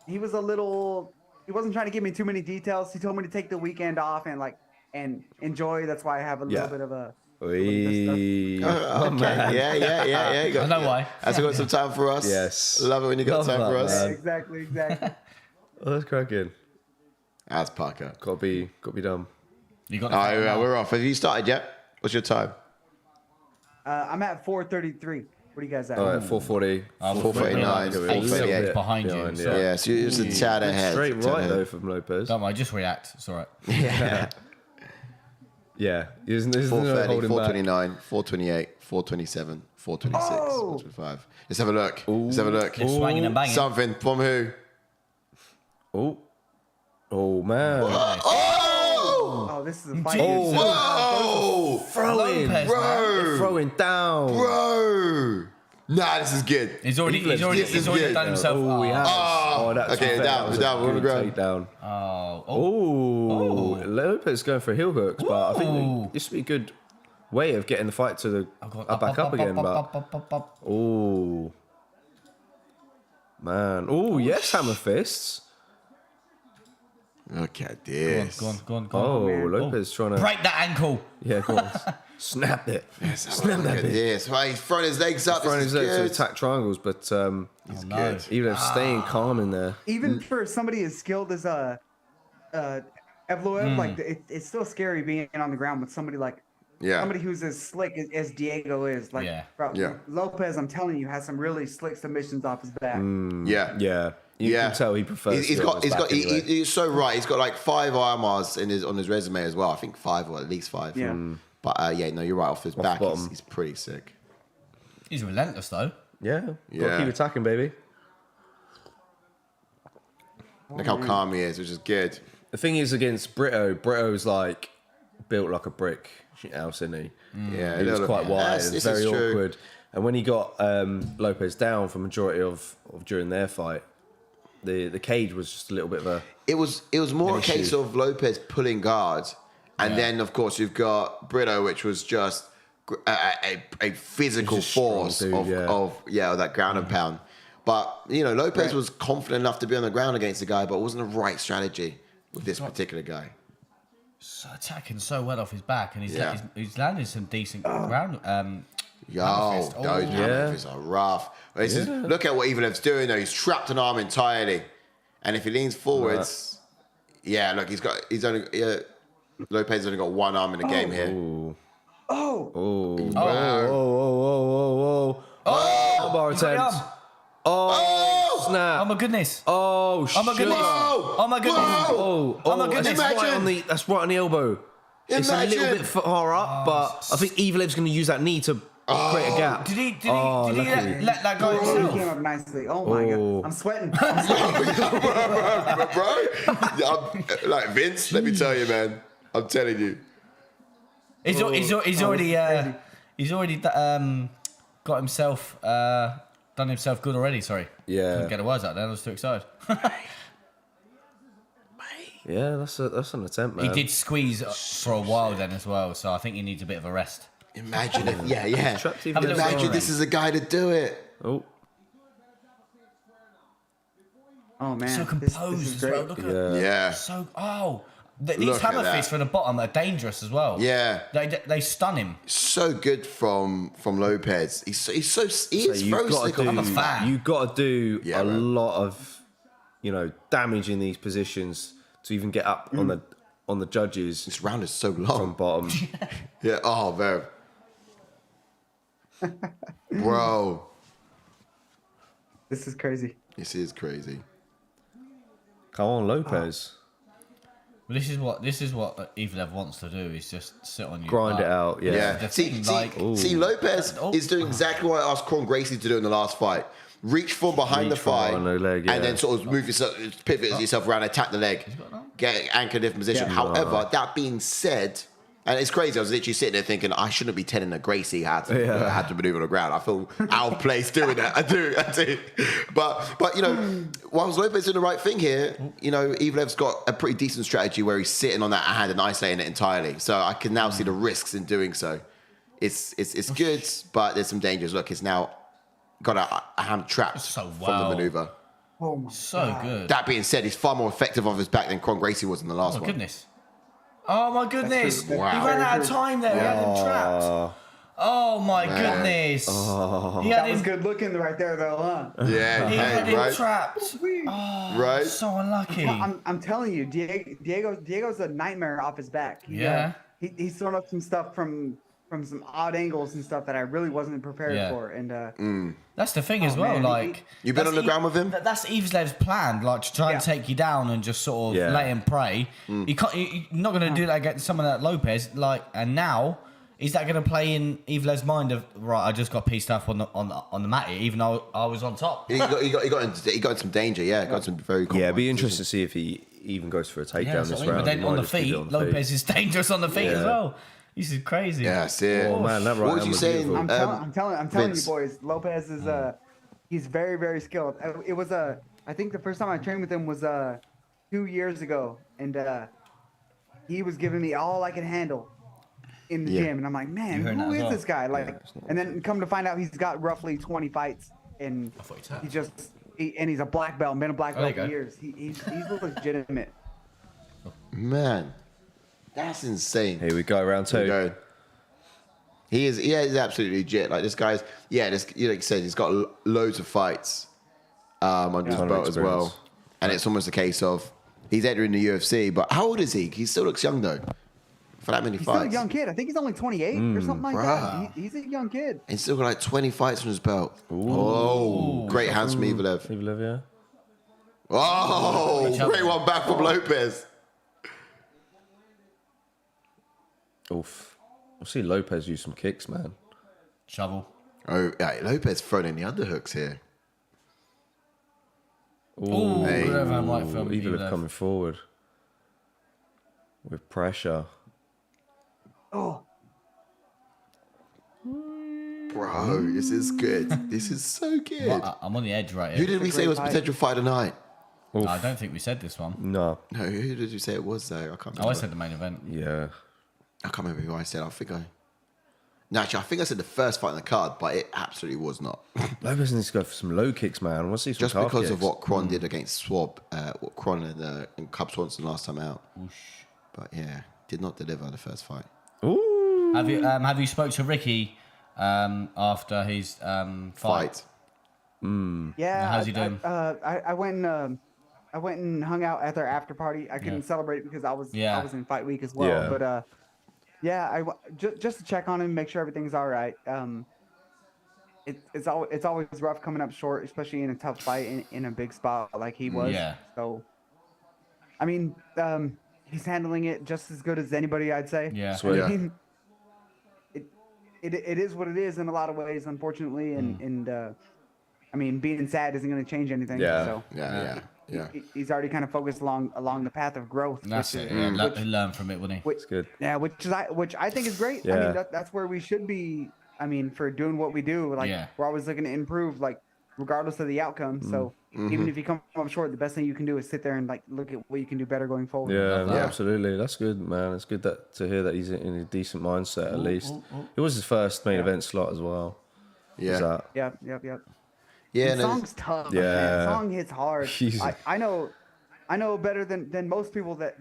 he wasn't trying to give me too many details. He told me to take the weekend off and enjoy. That's why I have a little bit of a. Okay. Yeah. I know why. Has he got some time for us? Yes. Love it when you got time for us. Yeah, exactly. Oh, that's cracking. That's Parker. Got to be done. You got. We're off. Have you started yet? What's your time? I'm at 4:33. What are you guys at? All right, 440. 449, 438. behind you. Behind, So Yeah, so you're just a tad ahead. Straight tad right ahead. though from Lopes. don't worry, just react. It's all right. Yeah. Yeah, isn't no 430, holding back. 429, 428, 427, 426, Oh! 425. Let's have a look. Let's have a look. They're swanging and banging. Something from who? Oh man. Oh, this is a fight. Whoa! Throwing, Lopes, Bro! throwing down. Bro! Nah, this is good. He's already This is good. done himself. Oh, he has. Oh, that's okay, fair. down, That was down, a we're on the good ground. takedown. Oh, Oh, Lopes going for heel hooks, but I think this would be a good way of getting the fight to the back up again. But oh, man, oh yes, hammer fists. Look at this. Go on. Oh, man. Lopes trying to Break that ankle. yeah, go on, snapped it, snap Look that at bit. this. Right, he's throwing his legs up. Throwing This his is legs to good. attack triangles, but He's no. good. even staying calm in there. Even for somebody as skilled as Evloev, like it's still scary being on the ground with somebody like Yeah. somebody who's as slick as Diego is. Like, Yeah. bro, Yeah. Lopes, I'm telling you, has some really slick submissions off his back. Yeah. Yeah, you can tell he prefers. He's to got. be on his back anyway. He's so right. He's got like 5 IMRs on his resume as well. I think 5 or at least 5. Yeah. But yeah, no, you're right. Off his back, bottom. he's pretty sick. He's relentless though. Yeah, gotta Yeah. keep attacking, baby. Look how calm he is, which is good. The thing is against Brito's like built like a brick house, isn't he? Yeah, He was quite wide Yes, and this very is true. awkward. And when he got Lopes down for majority of during their fight, the cage was just a little bit of a It was more a issue. case of Lopes pulling guard, and then of course you've got Brito, which was just a physical He's a strong force dude, of that ground and pound. But you know, Lopes was confident enough to be on the ground against the guy, but it wasn't the right strategy with this particular guy. So attacking so well off his back, and Yeah. he's landed some decent ground. Yo, fist. Oh, those yeah. hammer fists are rough. This is, look at what Evloev's doing though. He's trapped an arm entirely, and if he leans forwards, look, Lopes has only got one arm in the game here. Oh, oh, bar he's got the attempt. arm. Oh, snap. Oh my goodness! Oh, Oh my goodness! Whoa! Oh my goodness! Whoa! Oh my goodness! That's right on the elbow. It's a little Imagine. bit far up, but I think Evloev's going to use that knee to create a gap. Did he luckily. let that go he himself? came up nicely. Oh my Oh. god, I'm sweating. Bro, like Vince, let me tell you, man. I'm telling you. He's already got himself done himself good already. Sorry. Yeah. Couldn't get the words out there. I was too excited. Yeah, that's an attempt, man. He did squeeze for a while then as well, so I think he needs a bit of a rest. Imagine if, yeah. Trapped Evloev's Have a little Imagine rest. this is a guy to do it. Oh, Oh man, So this composed is as great. well. Look at Yeah. these Look at hammer that. fists from the bottom are dangerous as well. Yeah. They stun him. So good from Lopes. He is so very slick on the fan. you got to do Yeah, a man. lot of, damage in these positions to even get up on the judges This round is so from long. bottom. Yeah. Oh, man. Bro, This is crazy. this is crazy. Come on, Lopes. Well, this is what Evloev wants to do. Is just sit on you, Grind it out, yeah. Yeah. The See, thing, see, like- see, Lopes is doing exactly what I asked Kron Gracie to do in the last fight. Reach from behind Reach the from thigh behind the leg, yeah. and then sort of move yourself, pivot yourself around, attack the leg, get anchored in different position. Yeah. However, that being said, and it's crazy, I was literally sitting there thinking, I shouldn't be telling a Gracie how to maneuver on the ground. I feel out of place doing that. I do. But whilst Lopes doing the right thing here, Evloev's got a pretty decent strategy where he's sitting on that hand and isolating it entirely. So I can now see the risks in doing so. It's good, but there's some dangers. Look, it's now got a hand trapped So from well. the maneuver. Oh my So good. That being said, he's far more effective off his back than Kron Gracie was in the last Oh my one. goodness. Oh my goodness. true. Wow. He ran out of time there. He had him trapped. Oh my goodness. He had That was him, good looking right there, though, huh? Yeah, he had hey, him right? trapped. Right? So unlucky. I'm telling you, Diego's a nightmare off his back. Yeah. He's thrown up some stuff from from some odd angles and stuff that I really wasn't prepared for. And that's the thing as well. man, Like You been on the ground with him? That's Evloev's plan, like to try and take you down and just sort of let him prey. You can't. You're not going to do that against someone like Lopes. Like, and now is that going to play in Evloev's mind of right? I just got pieced up on the mat, even though I was on top. He got in some danger. Yeah, got some very. Yeah, it'd be interesting to see if he even goes for a takedown this round. But then He on might the just keep it feet, on the Lopes is dangerous on the feet as well. This is crazy. Yeah, that's it. Oh man, that right. What was you saying? I'm telling Vince. you, boys, Lopes is he's very, very skilled. It was I think the first time I trained with him was 2 years ago, and he was giving me all I could handle in the gym, and I'm like, man, who is this guy? Like, and then come to find out, he's got roughly 20 fights, and he's a black belt, been a black belt for years. He's legitimate. Man, that's insane. Here we go, round 2. He's absolutely legit. Like this guy's, like you said, he's got loads of fights under his belt as well. And it's almost a case of he's entering the UFC, but how old is he? He still looks young though. For that many He's fights. still a young kid. I think he's only 28 or something like that. He's a young kid. And he's still got like 20 fights on his belt. Oh, great hands from Evloev. Evloev, yeah. Oh, great one back from Lopes. Oof. I've seen Lopes use some kicks, man. Shovel. Oh, yeah, Lopes throwing in the underhooks here. Oh, Hey. Evloev coming forward with pressure. Oh, Bro, this is good. This is so good. I'm on the edge right Who here. did we say was potential fight of the night? I don't think we said this one. No. No, who did you say it was though? I can't remember. Oh, I said the main event. Yeah. I can't remember who I said. No, actually, I think I said the first fight on the card, but it absolutely was not. Lopes needs to go for some low kicks, man. What's these Just calf because of kicks? what Kron did against Swab, what Kron and Cub Swanson last time out. But yeah, did not deliver the first fight. Ooh. Have you spoke to Ricky after his fight? yeah. How's he doing? I went and hung out at their after party. I couldn't celebrate because I was in fight week as well. Yeah. But just to check on him, make sure everything's all right. It's always rough coming up short, especially in a tough fight in a big spot like he was. Yeah. So, I mean, he's handling it just as good as anybody, I'd say. Yeah. Sweet. I mean, it is what it is in a lot of ways, unfortunately, and I mean, being sad isn't going to change anything. Yeah. So Yeah. he's already kind of focused along the path of growth. That's which it. is- Yeah, which- learn from it, wouldn't he? It's good. Yeah, which I think is great. I Yeah. mean, that's where we should be. I mean, for doing what we do, like we're always looking to improve, like regardless of the outcome. So even if you come up short, the best thing you can do is sit there and like look at what you can do better going forward. Yeah, that. absolutely. That's good, man. It's good to hear that he's in a decent mindset at least. It was his first main event slot as well. Yeah. Was that? Yep. Yeah, The no, song's tough. Yeah. Man. The song hits hard. Jesus. I know better than most people that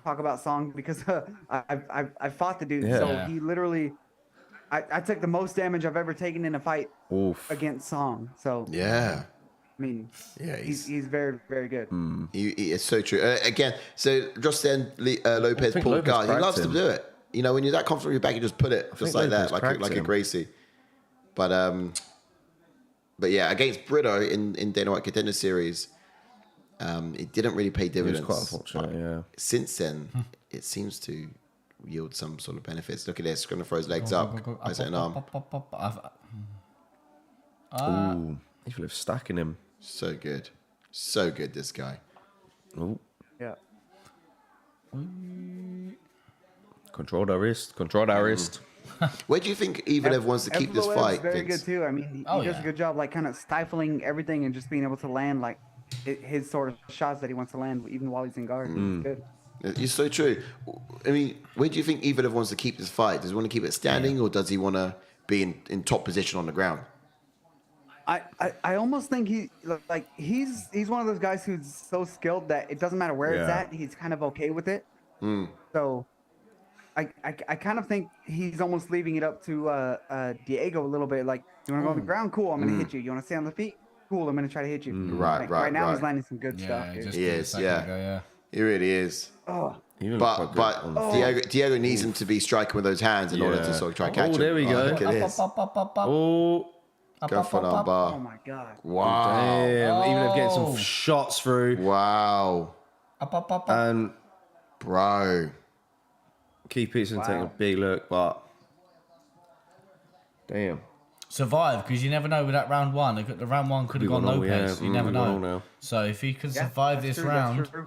talk about song because I've fought the dude. Yeah. So he literally, I took the most damage I've ever taken in a fight Oof. against song. So yeah. I mean, Yeah, he's very, very good. It's so true. Again, so just then Lopes think pulled Lopes guard. He cracked loves to him. do it. You know, when you're that comfortable with your back, you just put it just think like Lopes that, cracked like a him. Gracie. But yeah, against Brito in Dana White Contender Series, it didn't really pay It was dividends. quite unfortunate, yeah. Since then, it seems to yield some sort of benefits. Look at this. Going to throw his legs up. Eyes at an arm. Ooh. Evloev stacking him. So good. So good, this guy. Ooh. Yeah. Control that wrist. Control that wrist. Where do you think Evloev wants to keep this Evloev's fight, very Vince? good too. I mean, he Oh, does yeah. a good job, like kind of stifling everything and just being able to land like his sort of shots that he wants to land, even while he's in guard. It's good. It's so true. I mean, where do you think Evloev wants to keep this fight? Does he want to keep it standing, or does he want to be in top position on the ground? I almost think he's one of those guys who's so skilled that it doesn't matter where it's Yeah. at, he's kind of okay with it. So I kind of think he's almost leaving it up to Diego a little bit. Like, you want to go on the ground? Cool, I'm gonna hit you. You want to stay on the feet? Cool, I'm gonna try to hit you. Right, Right now right. he's landing some good Yeah, stuff. Dude. just He did a is, second yeah. ago, yeah. He really is. Oh, Even looked quite But good on- Diego needs him to be striking with those hands in order to sort of try and catch him. Oh, there we go. Look at this. Oh, Go for an Oh armbar. my god. Wow. damn. Even getting some Oh. shots through. Wow. And Bro. Keith Peterson taking a big look, but damn. Survive, because you never know with that round one. The round one could have gone gone all, Lopes. yeah. You never Could have gone know. all now. So if he can Yeah, survive that's this true, that's round, true.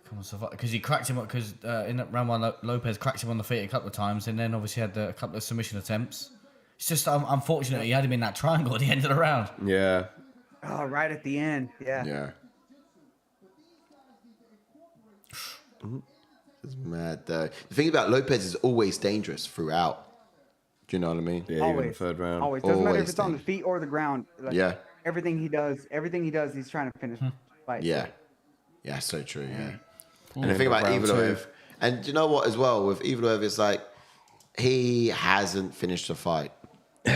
come on, survive. Because he cracked him up. Because in that round one, Lopes cracked him on the feet a couple of times, and then obviously had a couple of submission attempts. It's just unfortunate he had him in that triangle at the end of the round. Yeah. Oh, right at the end. Yeah. Yeah. It's mad though. The thing about Lopes is always dangerous throughout. Do you know what I mean? Yeah, even in the Always. third round. Always. Doesn't matter if Always it's on the dangerous. feet or the ground. Like, Yeah. Everything he does, he's trying to finish fights. Yeah. Yeah, so true, yeah. And And the thing about round Evloev, two. and you know what as well, with Evloev, it's like he hasn't finished the fight. He's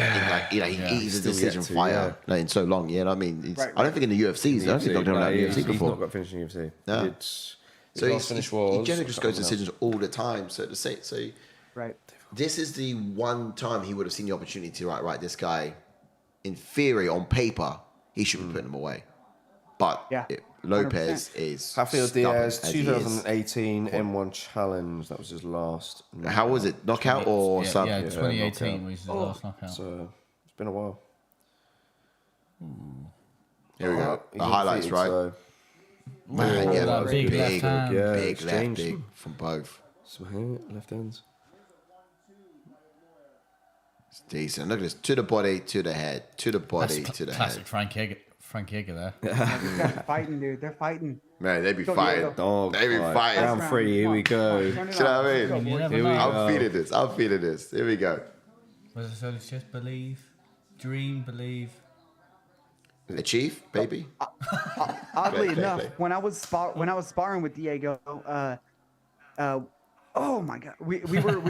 a still decision yet to, fighter like, in so long, you know what I mean? Right, I don't think in the UFC, I don't think they've done that in the UFC He's before. not got finished in UFC. No. It's, So his last finish was... he generally just goes to decisions all the time. So Right. this is the one time he would have seen the opportunity to right, this guy, in theory, on paper, he should be putting him away. But Yeah, Lopes 100%. is Rafael stubborn Diaz, as he is. 2018 M1 challenge. That was his last. How was it? Knockout or Yeah, sub? yeah, knockout. 2018 was his last knockout. So it's been a while. Here we go. He's The highlights, undefeated, right? So Man, yeah, that big left big, hand. Yeah, big left, exchange. big from both. some here, left hands. It's decent. Look at this. To the body, to the head. To the body, That's to the classic head. Frank Yeager there. They're fighting, dude. They're fighting. Man, they be Go, fighting. Diego. Dog They be fight. fighting. Round three, here we go. Turn it You know on. what I Let's mean? go, You boys. never Here we know. go. I'm feeling this. I'm feeling this. Here we go. Was it so it's just believe, dream, believe. Achieve, baby. Oddly Play, enough, play. when I was sparring with Diego, oh my god, we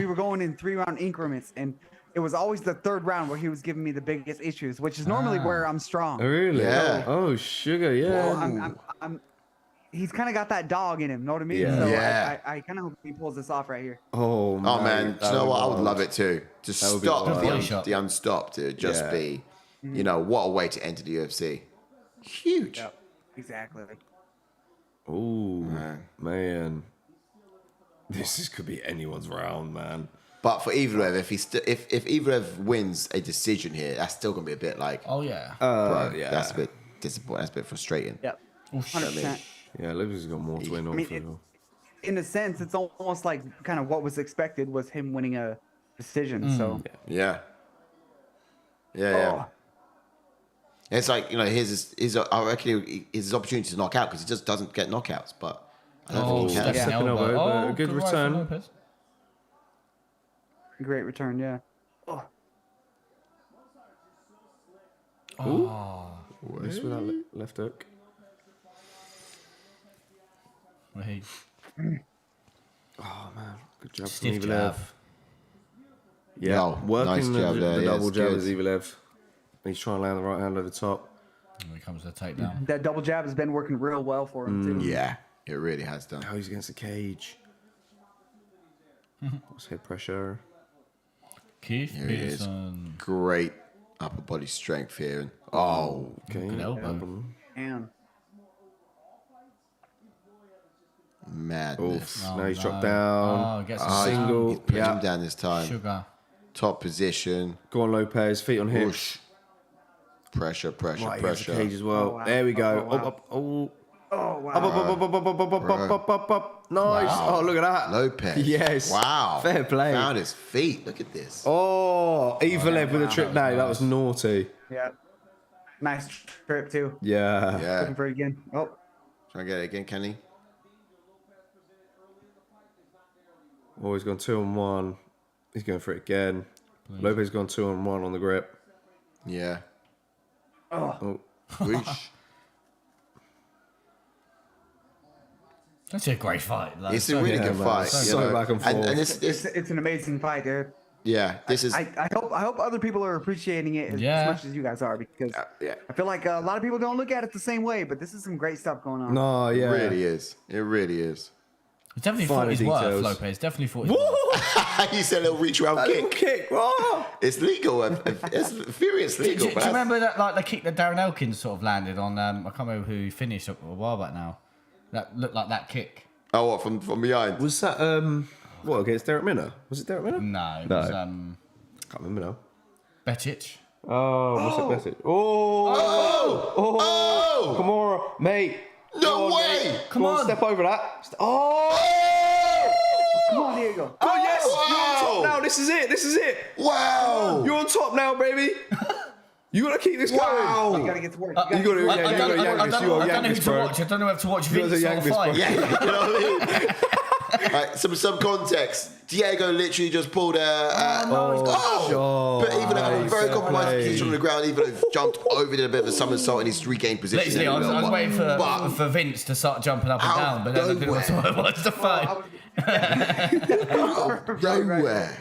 were going in 3-round increments, and it was always the third round where he was giving me the biggest issues, which is normally where I'm strong. Oh, really? Yeah. Oh, sugar, yeah. Well, he's kind of got that dog in him, know what I mean? Yeah. So Yeah. I kind of hope he pulls this off right here. Oh, Oh man, do you know what? I would wild. love it too. To That would be stop wild. Body shot. the unstopped. It would just Yeah. be, you know, what a way to enter the UFC. Huge. Yep, exactly. Oh, Man. man. Could be anyone's round, man. But for Evloev, if Evloev wins a decision here, that's still gonna be a bit like, Oh yeah. bro, yeah. that's a bit disappointing. That's a bit frustrating. Yep, Oh, shit. 100%. Yeah, Lopes has got more to win I on mean, for sure. in a sense, it's almost like kind of what was expected was him winning a decision. So Yeah. Yeah. Oh. It's like, you know, I reckon his opportunity to knock out because he just doesn't get knockouts. But I don't think he stepping can. Stepping elbow. elbow, but a Oh, good right for return. Lopes. Great return, yeah. Oh, This with that left hook. Right. Oh, man. Good job Stiff from Evloev. jab. Yeah, No, working nice the, jab there, the yeah, double it's jab good. is Evloev. He's trying to land the right hand over the top. Here comes the takedown. that double jab has been working real well for him too. Yeah, it really has done. Oh, he's against the cage. What's head pressure? Keith Here he is. Peterson. Great upper body strength here. And, oh, Okay. Good elbow. And madness. Oof. Oh, now he's dropped no. down. Oh, gets a Ah, he's single. putting Yeah. him down this time. Sugar. Top position. Go on, Lopes. Feet on hips. Push. Pressure, pressure, Right against the pressure. cage as well. Oh, wow. There we go. Oh, wow. Up. Oh. oh wow. Up. Nice. Wow. Oh, look at that. Lopes. Yes. Wow. Fair play. Found his feet. Look at this. Oh, Evloev with a trip that was now. That was naughty. Yeah. Nice trip too. Yeah. Yeah. Looking for it again. Oh, Try and get it again, Kenny. Oh, he's gone 2-on-1. He's going for it again. Lopez gone 2-on-1 on the grip. Yeah. Oh. Whoosh. That's a great fight. Like, It's a really yeah, good man. fight. So you know. back and forth. And this, it's an amazing fight, dude. Yeah, this is. I hope other people are appreciating it as much as you guys are, because Yeah. I feel like a lot of people don't look at it the same way. But this is some great stuff going on. No, It yeah. really is. It really is. It's definitely Finer thought his worth, details. Lopez. Definitely thought his worth. You said a little reach around That little kick. kick. Oh. It's legal. It's furious Do legal. you but remember that, like the kick that Darren Elkins sort of landed on? I can't remember who finished a while back now. That looked like that kick. Oh, what, from behind? Was that what, against Derek Minner? Was it Derek Minner? No, it No. was Can't remember now. Betic. Oh, what's that message? Oh, Kimura, mate. No Come on, way! mate. Come on. Step over that. Oh! Come on, Diego. Oh, yes! wow. You're on top now. This is it. This is it. Wow! You're on top now, baby. You gotta keep this going. You gotta get to work. You gotta I don't know who to bro. watch. I don't know if to watch You gotta Vince yank or this, fight. bro. Yeah, you know what I mean? Right, some context. Diego literally just pulled a. Oh, But even though nice. very Fair compromised play. position on the ground, even though jumped over, did a bit of a somersault, and he's regained position. Literally, I was waiting But- for Vince to start jumping up and Out down, but then I didn't nowhere. know what the fuck. Nowhere.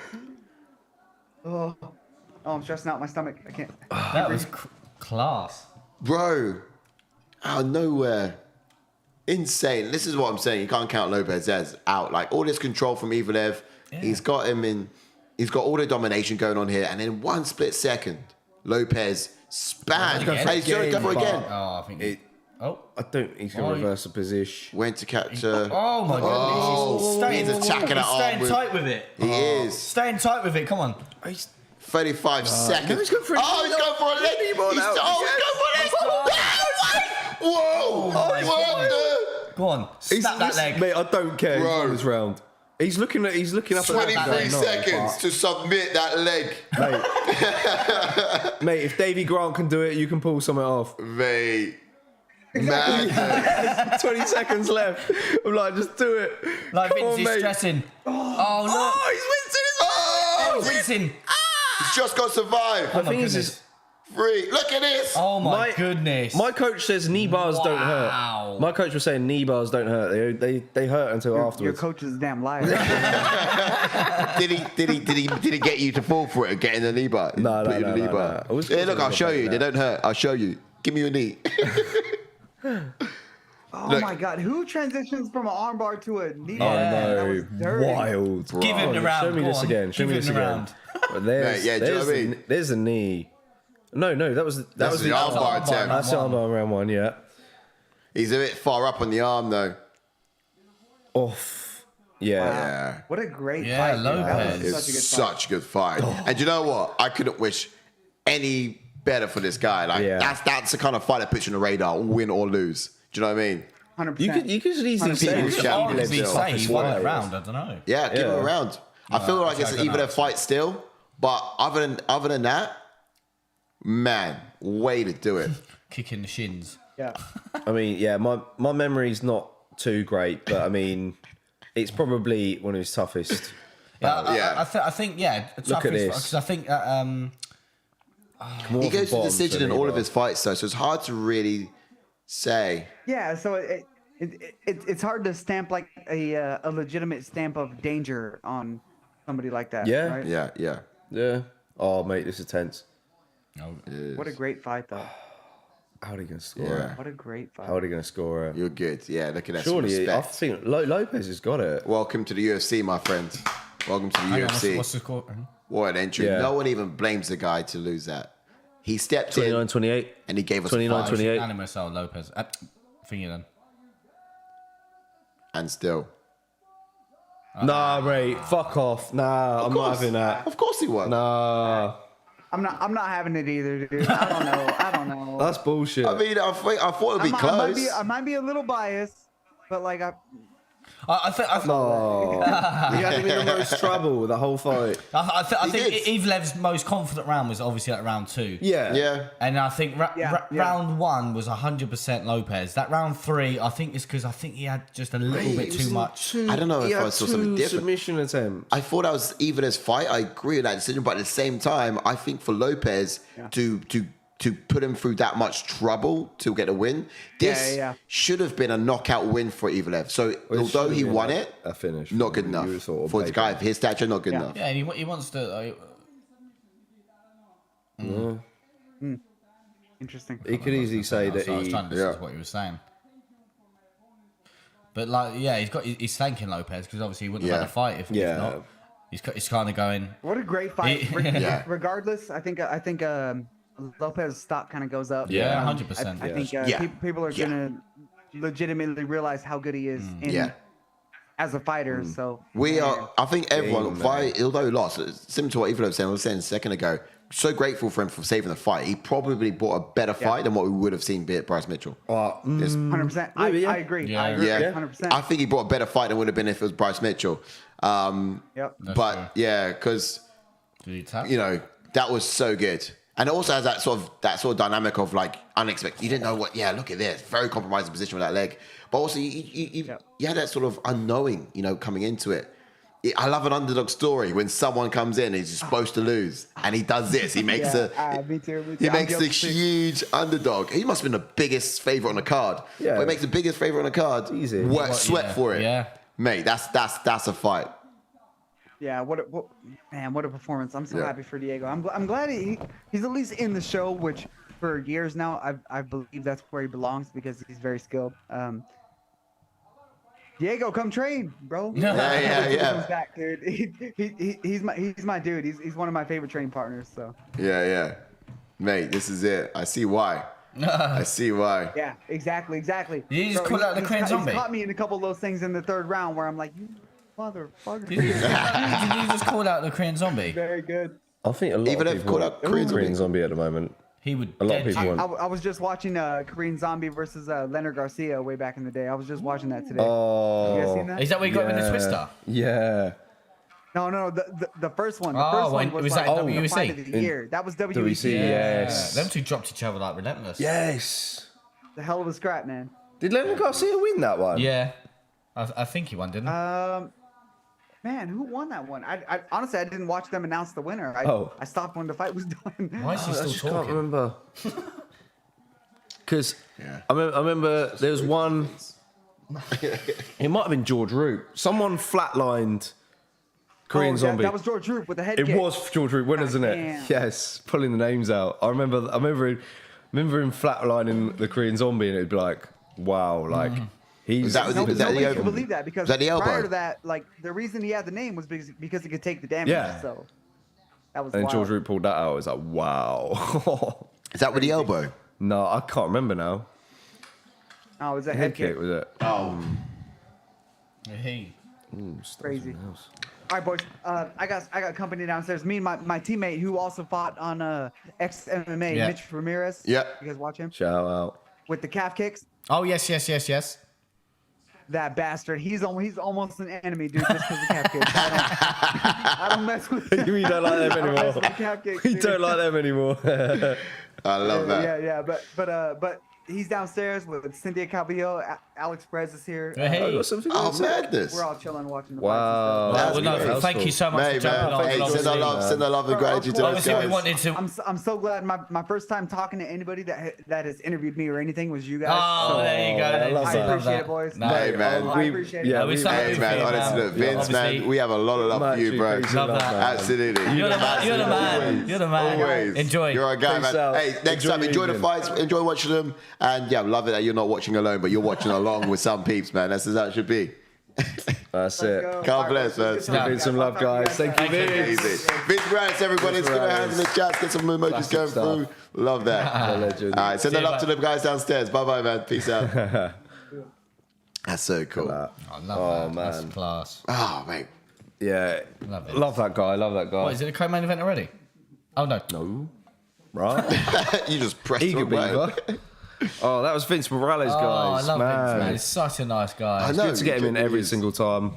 Oh, I'm stressing out my stomach. I can't. That was class. Bro, out of nowhere. Insane. This is what I'm saying. You can't count Lopez as out. Like, all this control from Evloev, he's got him in. He's got all the domination going on here. And in one split second, Lopez span. Go for And he's going to go for it again. Oh, I think. It- Oh. I don't. He's gonna reverse the position. Went to catch. Oh my goodness. he's attacking that arm staying with- tight with it. He is. Staying tight with it. Come on. 35 seconds. no, he's going for a he's going for a leg. knee ball He's now. going for a leg. Whoa! my What the? Go on. Snap that leg. Mate, I don't care. He's Bro. on this round. He's looking up at 23 that. seconds to submit that leg. Mate, if Davy Grant can do it, you can pull something off. Mate. Man. 20 seconds left. I'm like, just do it. Like Come Vince on, is mate. stressing. Oh, look. Oh, he's wincing as well. Wincing. He's just got to survive. The thing is, goodness. Free. Look at this. Oh my goodness. my coach says knee bars don't Wow. hurt. My coach was saying knee bars don't hurt. They hurt until Your afterwards. coach is a damn liar. Did he get you to fall for it and get in the knee bar? No, Put you in no, the knee no, bar. no. I was Yeah, look, gonna I'll show debate you. that. They don't hurt. I'll show you. Give me your knee. Oh Look. my God, who transitions from an armbar to a knee? I bar? That know. was dirty. Wild. Give him the round. Show me Go this on. again. Show Give me him this the again. round. But there's, Mate, yeah, do you know there's, what I mean? there's the knee. No, that was That's the armbar attempt. That's the armbar round one, yeah. He's a bit far up on the arm, though. Off. Yeah. Yeah. What a great Yeah, fight. dude. That Lopez. was It's such a good fight. such a good fight. And you know what? I couldn't wish any better for this guy. Like Yeah. that's the kind of fight that puts you on the radar, win or lose. Do you know what I mean? 100%. You could easily say People's it's champion. Evloev's Arguably say toughest he won fight. that round. I don't know. Yeah, give him Yeah. a round. I feel like it's I an don't even know. a fight still, but other than that, man, way to do it. Kicking the shins. Yeah. I mean, yeah, my memory's not too great, but I mean, it's probably one of his toughest. Yeah, Yeah. I think yeah. Look at this. Because I think that More He of a goes to bomb decision in than all he of his does. fights, though, so it's hard to really say. Yeah, so it's hard to stamp like a legitimate stamp of danger on somebody like that. Yeah. Right? Yeah, yeah. Yeah. Oh, mate, this is tense. What a great fight, though. How are they going to score Yeah. it? What a great fight. How are they going to score it? You're good. Yeah, look at that. Some Surely, I respect. think Lopez has got it. Welcome to the UFC, my friend. Welcome to the hang on, UFC. what's the score? What an entry. Yeah. No one even blames the guy to lose that. He stepped in 29-28. and he gave us a 29-28. fight. Unanimous, Lopez. Thingy then. And still. Nah, mate, fuck off. Nah, I'm not course. having that. Of course he won. Nah, I'm not having it either, dude. I don't know. that's bullshit. I mean, I thought it would be close. I might be a little biased, but like I think Oh, he had him in the most trouble the whole fight. I think did. Evlev's most confident round was obviously at round 2. Yeah. Yeah. And I think Yeah. round 1 was 100% Lopez. That round 3, I think, is because I think he had just a little bit too much. I don't know He if I had saw something two different. submission attempts. I thought that was even his fight. I agree with that decision, but at the same time, I think for Lopez to to put him through that much trouble to get a win. This should have been a knockout win for Evloev. So although he won it, a finish, not good enough for the guy of his stature. Not good enough. Yeah, and he wants to. Interesting. He could easily say that I was he. trying to listen to what he was saying. But like, yeah, he's thanking Lopez because obviously he wouldn't have had a fight if not. He's kind of going. What a great fight! Regardless, I think Lopez's stock kind of goes up. Yeah, 100%. I think people are gonna legitimately realize how good he is as a fighter. So we are. I think everyone, although he lost, similar to what Evloev was saying a second ago. So grateful for him for saving the fight. He probably bought a better fight than what we would have seen be it Bryce Mitchell. 100%. I agree. Yeah. I agree. Yeah, 100%. I think he brought a better fight than would have been if it was Bryce Mitchell. But yeah, because that was so good, and it also has that sort of dynamic of like unexpected. You didn't know what. Yeah, look at this, very compromising position with that leg. But also you had that sort of unknowing, coming into it. I love an underdog story when someone comes in and he's supposed to lose and he does this. He makes me too. He makes this huge underdog. He must have been the biggest favorite on the card. Yeah, but he makes the biggest favorite on the card. Easy. Sweat for it. Yeah, mate, that's a fight. Yeah, what a performance! I'm so happy for Diego. I'm glad he's at least in the show, which for years now I believe that's where he belongs because he's very skilled. Diego, come train, bro. Yeah. Comes back, dude. He's my dude. He's one of my favorite training partners. So. Yeah. Mate, this is it. I see why. I see why. Yeah, exactly. Did you just call out the Korean zombie? He's caught me in a couple of those things in the third round where I'm like, you motherfucker. Did you just call out the Korean zombie? Very good. I think a lot of people call out Korean zombie at the moment. He would. A lot of people. I was just watching Korean Zombie versus Leonard Garcia way back in the day. I was just watching that today. Oh, you guys seen that? Is that where you got him in the twister? Yeah. No, the first one. The first one was that like WEC? the fight of the year. That was WEC. Yes. Them two dropped each other like relentless. Yes. The hell of a scrap, man. Did Leonard Garcia win that one? Yeah. I think he won, didn't he? Man, who won that one? I honestly, I didn't watch them announce the winner. I stopped when the fight was done. Why is he still talking? I can't remember. Because I remember there was one. It might have been George Root. Someone flatlined Korean Zombie. That was George Root with the head kick. It was George Root, wasn't it? Damn. Yes, pulling the names out. I remember him flatlining the Korean Zombie, and it'd be like, wow, like. Nobody could believe that because the elbow? prior to that, like the reason he had the name was because he could take the damage. Yeah. So that was. And wild. George Root pulled that out. It was like, wow. Is that with the elbow? No, I can't remember now. Oh, it was a Head kick, was it? Oh. Crazy. All right, boys. I got company downstairs. Me and my teammate who also fought on ex-MMA, Mitch Ramirez. Yeah. You guys watch him? Shout out. With the calf kicks. Oh yes. That bastard. He's almost an enemy, dude, just because of calf kicks. I don't mess with him. We don't like them anymore. We don't like them anymore. I love that. Yeah. But he's downstairs with Cynthia Cabello. Alex Perez is here. Hey. Madness. We're all chilling watching the Wow. fights and stuff. Well, no, thank you so much for jumping on. Hey, send the love and gratitude to those Obviously, we guys. wanted to. I'm so glad my first time talking to anybody that has interviewed me or anything was you guys. Oh, there you go. I love I that. appreciate it, boys. No, Hey, man. I appreciate it. Yeah, we we, saw Hey, you man, for honestly, look, Vince, obviously. man, we have a lot of love for you, bro. Love that. Absolutely. You're the man. You're the man. Always. Enjoy. You're a guy, Peace man. out. Hey, next time, enjoy the fights, enjoy watching them, and yeah, love it that you're not watching alone, but you're watching along with some peeps, man. That's how it should be. That's it. God bless, man. Give it some love, guys. Thank you, Vince. Easy. Vince Morales, everybody. Let's give a hand in the chat. Get some emojis Classic going stuff. through. Love that. Legend. All right, send the See you, love to the guys downstairs. Bye-bye, man. Peace out. That's so cool. I love that. man. That's class. Oh, mate. Yeah. Love it. Love that guy. Love that guy. What, is it a co-main event already? Oh, no. No. Right. You just pressed Eager the button. Beaver. Oh, that was Vince Morales, Oh, guys. I love man. Vince, man. He's such a nice guy. I know. Good to get him in He every is. single time.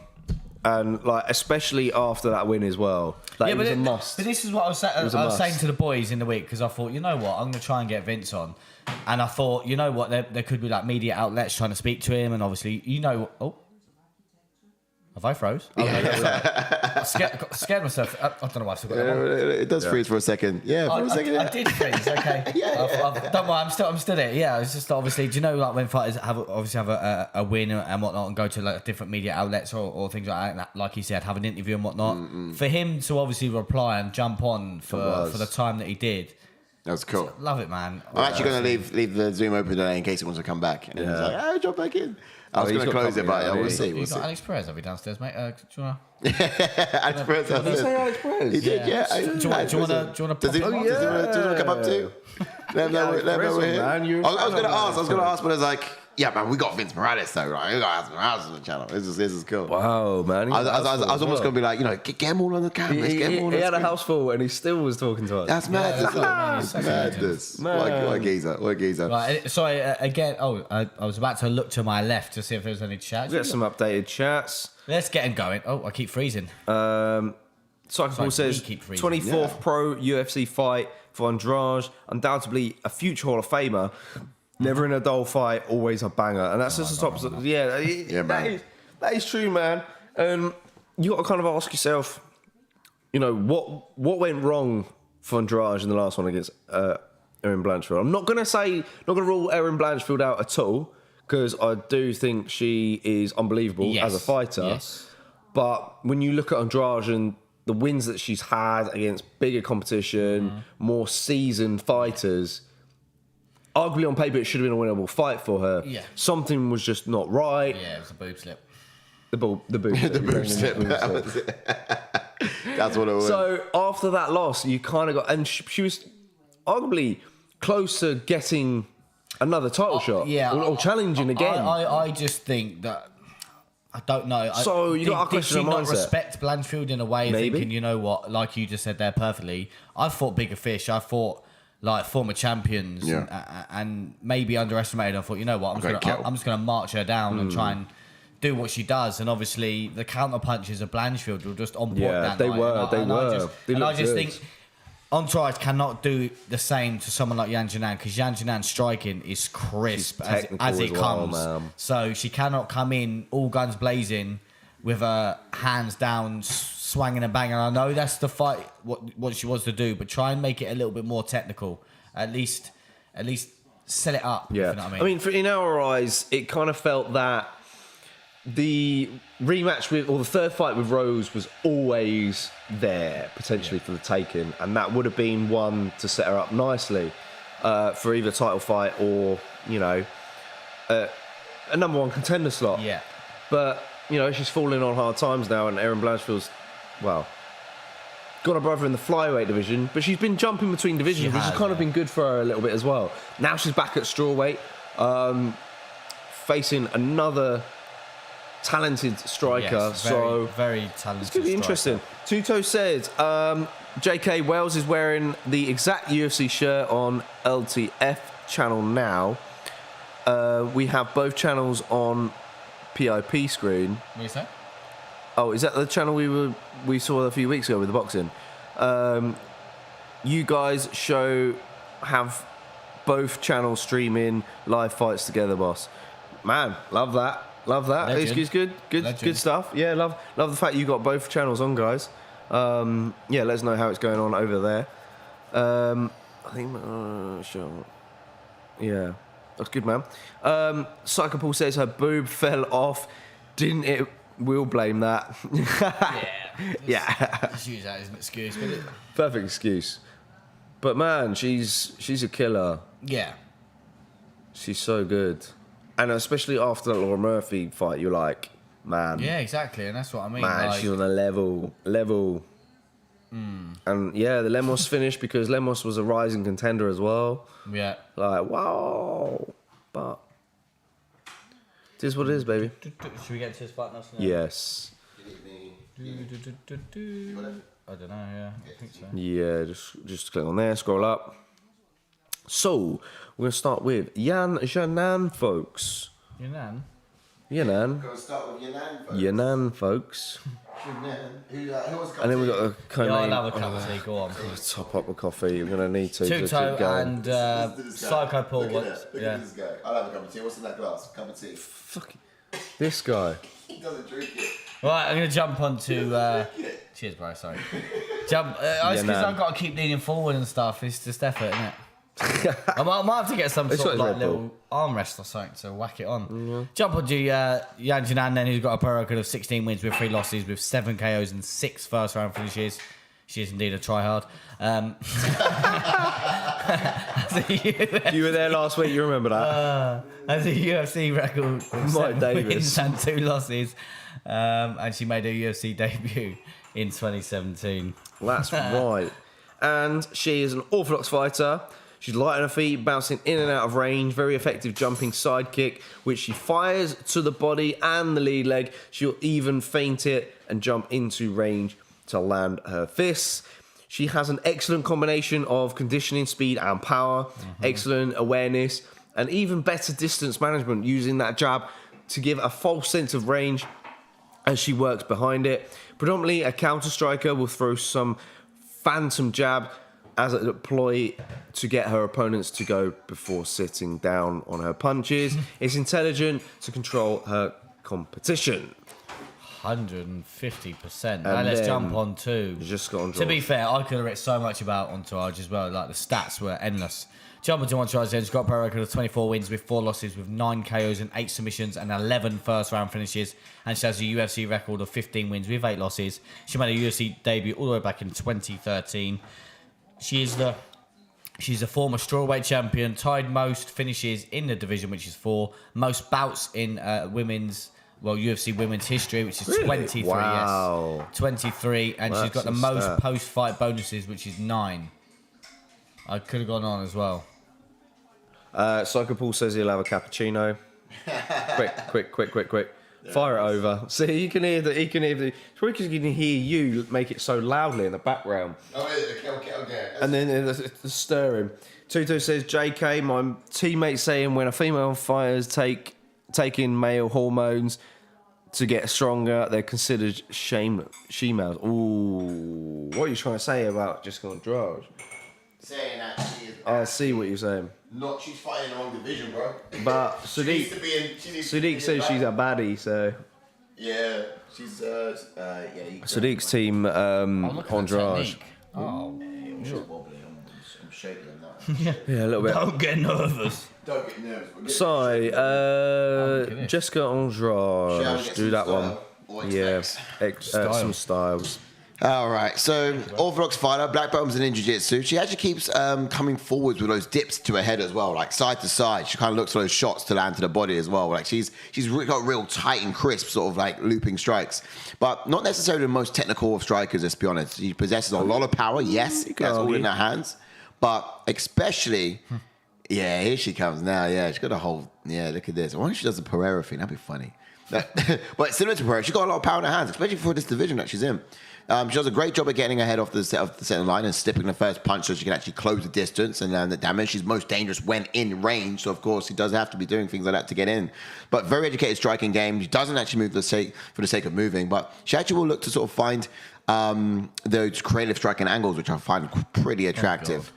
And like, especially after that win as well. Like, it was a must. But this is what I was was saying must. to the boys in the week because I thought, you know what, I'm going to try and get Vince on. And I thought, you know what, there could be like media outlets trying to speak to him. And obviously, you know, Have I froze? Oh, no, I scared myself. I don't know why I still got that on. It does freeze for a second. Yeah, for a second. I did freeze. Okay. Don't worry. I'm still there. Yeah. It's just obviously. Do you know like when fighters have a win and whatnot and go to like different media outlets or things like that? Like he said, have an interview and whatnot. For him to obviously reply and jump on for the time that he did. That's cool. Love it, man. I'm actually going to leave the Zoom open today in case he wants to come back. And he's like, "Oh, jump back in." I was going to close it, but we'll see. You got Alex Perez, I'll be downstairs, mate. Do you want Alex Perez. Did you say Alex Perez? He did, yeah. Do you want to Does he want to come up too? Let him know we're here. I was going to ask, but I was like, yeah, man, we got Vince Morales though, right? We got Vince Morales on the channel. This is cool. Wow, man. I was almost going to be like, get him all on the camera. He had a house full and he still was talking to us. That's madness. Madness. What a geezer. What a geezer. Right, sorry, again, I was about to look to my left to see if there was any chats. We got some updated chats. Let's get him going. Oh, I keep freezing. Cycle says 24th pro UFC fight for Andrade, undoubtedly a future Hall of Famer. Never in a dull fight, always a banger, and that's just the top. Man. That is true, man. You got to kind of ask yourself, what went wrong for Andrade in the last one against Erin Blanchfield. I'm not gonna rule Erin Blanchfield out at all because I do think she is unbelievable as a fighter. Yes. But when you look at Andrade and the wins that she's had against bigger competition, more seasoned fighters, arguably on paper it should have been a winnable fight for her. Yeah. Something was just not right. Yeah, it was a boob slip. The boob slip. The boob slip. That's what it was. So after that loss, you kind of got, and she was arguably close to getting another title shot. Yeah, or challenging again. I just think that. I don't know. So you got a question did she of not mindset? Respect Blanchfield in a way, Maybe. thinking, you know what, like you just said there perfectly. I fought bigger fish. I fought like former champions, and maybe underestimated. I thought, you know what, I'm just gonna march her down and try and do what she does. And obviously, the counter punches of Blanchfield were just on point. Yeah, they were. I just think Andrade cannot do the same to someone like Xiaonan because Xiaonan's striking is crisp as it comes. So she cannot come in all guns blazing with her hands down, swanging and banging. I know that's the fight, what she wants to do, but try and make it a little bit more technical. At least set it up. Yeah, if you know what I mean. In our eyes, it kind of felt that the rematch or the third fight with Rose was always there potentially for the taking, and that would have been one to set her up nicely for either title fight or a number one contender slot. Yeah, but she's falling on hard times now, and Erin Blanchfield's got a brother in the flyweight division, but she's been jumping between divisions, which has kind of been good for her a little bit as well. Now she's back at strawweight, facing another talented striker. Very talented. It's going to be interesting. Tuto said, JK Wells is wearing the exact UFC shirt on LTF channel now. We have both channels on PIP screen. What do you say? Oh, is that the channel we saw a few weeks ago with the boxing? You guys have both channels streaming live fights together, boss. Man, love that. Love that. It's good stuff. Yeah, love the fact you got both channels on, guys. Let us know how it's going on over there. I think sure. Yeah, that's good, man. Psycho Paul says her boob fell off. Didn't it? We'll blame that. Just use that as an excuse. Perfect excuse. But man, she's a killer. Yeah. She's so good. And especially after the Laura Murphy fight, you're like, man. Yeah, exactly. And that's what I mean. Man, she's on a level. And yeah, the Lemos finished because Lemos was a rising contender as well. Yeah. Like, wow. But it is what it is, baby. Should we get to this fight now? Yes. I don't know, yeah. I think so. Yeah, just click on there, scroll up. So, we're going to start with Xiaonan, folks. Xiaonan? Xiaonan. Going to start with Xiaonan, folks. Xiaonan, folks. Who was And then we've got a co-main. I'll have a cup of tea, go on. Top up with coffee. We're going to need to. Tuto and Psycho Paul. Look at this guy. I'll have a cup of tea. What's in that glass? Cup of tea. Fucking this guy. He doesn't drink it. Right, I'm going to jump onto... cheers, bro, sorry. It's because I've got to keep leaning forward and stuff. It's just effort, isn't it? I might have to get some sort of like little armrest or something to whack it on. Mm-hmm. Jump onto Yan Xiaonan then, who's got a pro record of 16 wins with 3 losses with 7 KOs and 6 first round finishes. She is indeed a tryhard. You were there last week, you remember that? Has a UFC record of 7 wins and 2 losses. And she made her UFC debut in 2017. That's right. And she is an orthodox fighter. She's light on her feet, bouncing in and out of range. Very effective jumping side kick, which she fires to the body and the lead leg. She'll even feint it and jump into range to land her fists. She has an excellent combination of conditioning, speed, and power. Mm-hmm. Excellent awareness, and even better distance management, using that jab to give a false sense of range as she works behind it. Predominantly a counter striker, will throw some phantom jab as a ploy to get her opponents to go before sitting down on her punches. It's intelligent to control her competition. 150%. Now let's jump on to... To be fair, I could have read so much about Entourage as well. Like, the stats were endless. Jump into Entourage then. She's got a pro record of 24 wins with 4 losses with 9 KOs and 8 submissions and 11 first round finishes. And she has a UFC record of 15 wins with 8 losses. She made a UFC debut all the way back in 2013. She's a former strawweight champion, tied most finishes in the division, which is 4. Most bouts in UFC women's history, which is 23. Wow. Yes, 23, and she's got the most post-fight bonuses, which is 9. I could have gone on as well. Psycho Paul says he'll have a cappuccino. Quick. Yeah, fire it over. See, you can hear the. It's probably because you can hear you make it so loudly in the background. Oh, okay. And then the stirring. Tuto says, JK, my teammates saying when a female fighters take in male hormones to get stronger, they're considered she-males. Ooh, what are you trying to say about Jéssica Andrade? Saying that she is... I see what you're saying. She's fighting in the wrong division, bro. But Sadiq says she's a baddie, so... Yeah, she's... Sadiq's team, Andrade. Oh, I'm wobbly. I'm shaking on that. Yeah, a little bit. Don't get nervous. Don't get nervous. Sorry, Jéssica Andrade. Do that one. Yeah, some styles. All right, so orthodox fighter, black belt in jiu-jitsu. She actually keeps coming forwards with those dips to her head as well, like side to side. She kind of looks for those shots to land to the body as well. Like she's got real tight and crisp sort of like looping strikes, but not necessarily the most technical of strikers. Let's be honest. She possesses a lot of power. Yes, that's all in her hands, but especially. Yeah, here she comes now. Yeah, she's got a whole. Yeah, look at this. Why don't she does the Pereira thing? That'd be funny. But similar to Pereira, she's got a lot of power in her hands, especially for this division that she's in. She does a great job of getting her head off the center line and slipping the first punch so she can actually close the distance and land the damage. She's most dangerous when in range, so of course she does have to be doing things like that to get in. But very educated striking game. She doesn't actually move for the sake of moving, but she actually will look to sort of find those creative striking angles, which I find pretty attractive.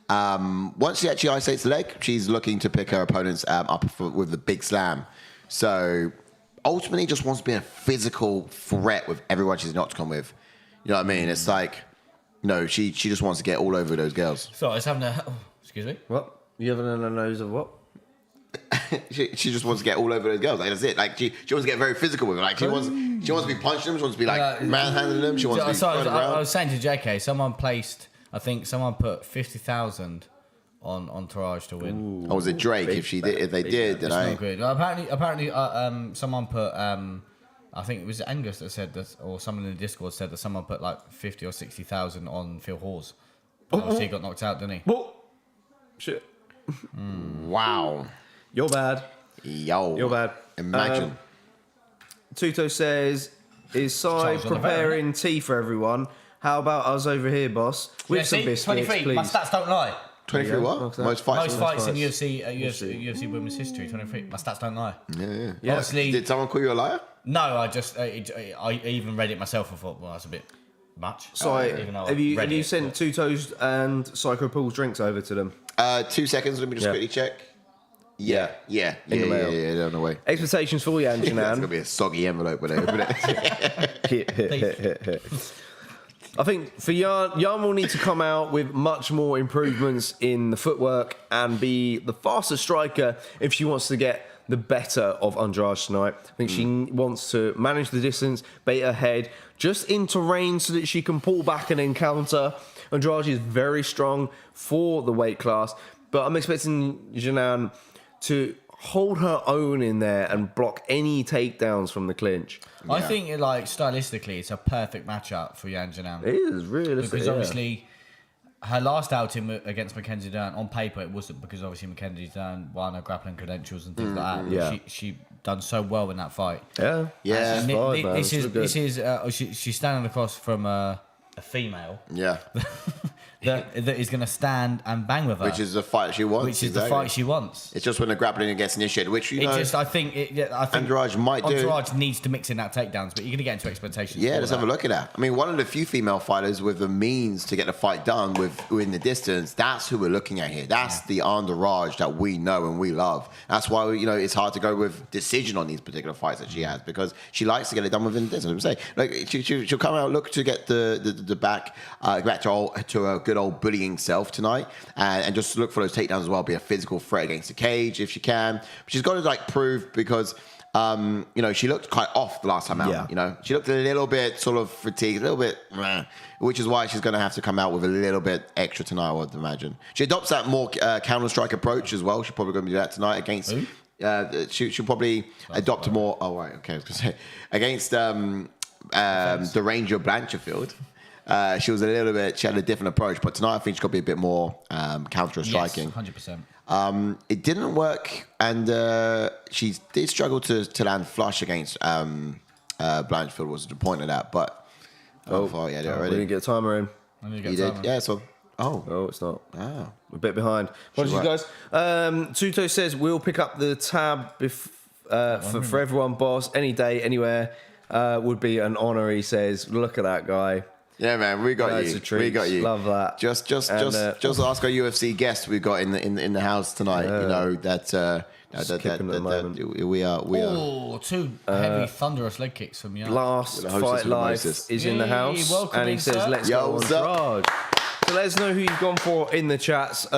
Once she actually isolates the leg, she's looking to pick her opponents up with the big slam. So ultimately just wants to be a physical threat with everyone she's in the octagon with. You know what I mean? It's like, she just wants to get all over those girls. So I was having a... Oh, excuse me? What? You having a nose of what? she just wants to get all over those girls. Like, that's it. Like, she wants to get very physical with them. Like, she wants to be punching them. She wants to be, like, manhandling them. She wants to be throwing around. I was saying to JK, someone put 50,000 on Entourage to win. Ooh. Oh, was it Drake? If they did, then I... Not good. Well, apparently, someone put... I think it was Angus that said that, or someone in the Discord said that someone put like 50 or 60,000 on Phil Hawes. But obviously he got knocked out, didn't he? Whoa. Shit. Wow. You're bad. You're bad. Imagine. Tuto says, is Sai preparing tea for everyone? How about us over here, boss? With some biscuits, 23. please. My stats don't lie. 23 what? Most fights in UFC women's history. 23. My stats don't lie. Yeah. Obviously, did someone call you a liar? No, I even read it myself and thought, well, that's a bit much. So have you sent Tuto's and Psycho Paul's drinks over to them? 2 seconds. Let me just quickly check. Yeah. In the mail. Yeah, on the way. Expectations for Yan That's Xiaonan. gonna be a soggy envelope when they open it. I think for Yan will need to come out with much more improvements in the footwork and be the faster striker if she wants to get the better of Andrade tonight. I think she wants to manage the distance, bait her head, just in terrain so that she can pull back and encounter. Andrade is very strong for the weight class, but I'm expecting Xiaonan to hold her own in there and block any takedowns from the clinch. I think, stylistically, it's a perfect matchup for Yan Xiaonan. It is, really. Because obviously, her last outing against Mackenzie Dern, on paper, it wasn't because obviously Mackenzie Dern won her grappling credentials and things like that. Yeah. She done so well in that fight. Yeah. And Fine, man. this is she's standing across from a female Yeah. that is going to stand and bang with her. Which is the fight she wants. Which is the fight she wants. It's just when the grappling gets initiated, which I think Andrade might do. Andrade needs to mix in that takedowns, but you're going to get into expectations. Yeah, for let's that. have a look at that. I mean, one of the few female fighters with the means to get the fight done within the distance, that's who we're looking at here. That's the Andrade that we know and we love. That's why, it's hard to go with decision on these particular fights that she has, because she likes to get it done within the distance. I'm saying, she'll come out, look to get the back to a good old bullying self tonight, and just look for those takedowns as well, be a physical threat against the cage if she can. But she's got to prove, because she looked quite off the last time out. Yeah. She looked a little bit sort of fatigued, a little bit, which is why she's going to have to come out with a little bit extra tonight, I would imagine. She adopts that more counter-strike approach as well. She's probably going to do that tonight against... she'll probably adopt a more... Oh, right, okay, I was going to say. Against the Ranger Blanchfield. She was she had a different approach, but tonight I think she's got to be a bit more counter-striking. Yes, 100%. It didn't work, and she did struggle to land flush against Blanchfield, was the point of that, but We didn't get a timer in. You did? Yeah, so... Oh, it's not. Oh. We're a bit behind. What did you guys? Tuto says, we'll pick up the tab for everyone, boss. Any day, anywhere would be an honour, he says. Look at that guy. Yeah, man, we got Loads you. of treats. We got you. Love that. Just ask our UFC guest we got in the house tonight. That we are. Oh, two heavy thunderous leg kicks from Yan. Last Fight Life is in the house, welcome and he in, says, sir. "Let's Yo, go what's Andrade." So let us know who you've gone for in the chats. I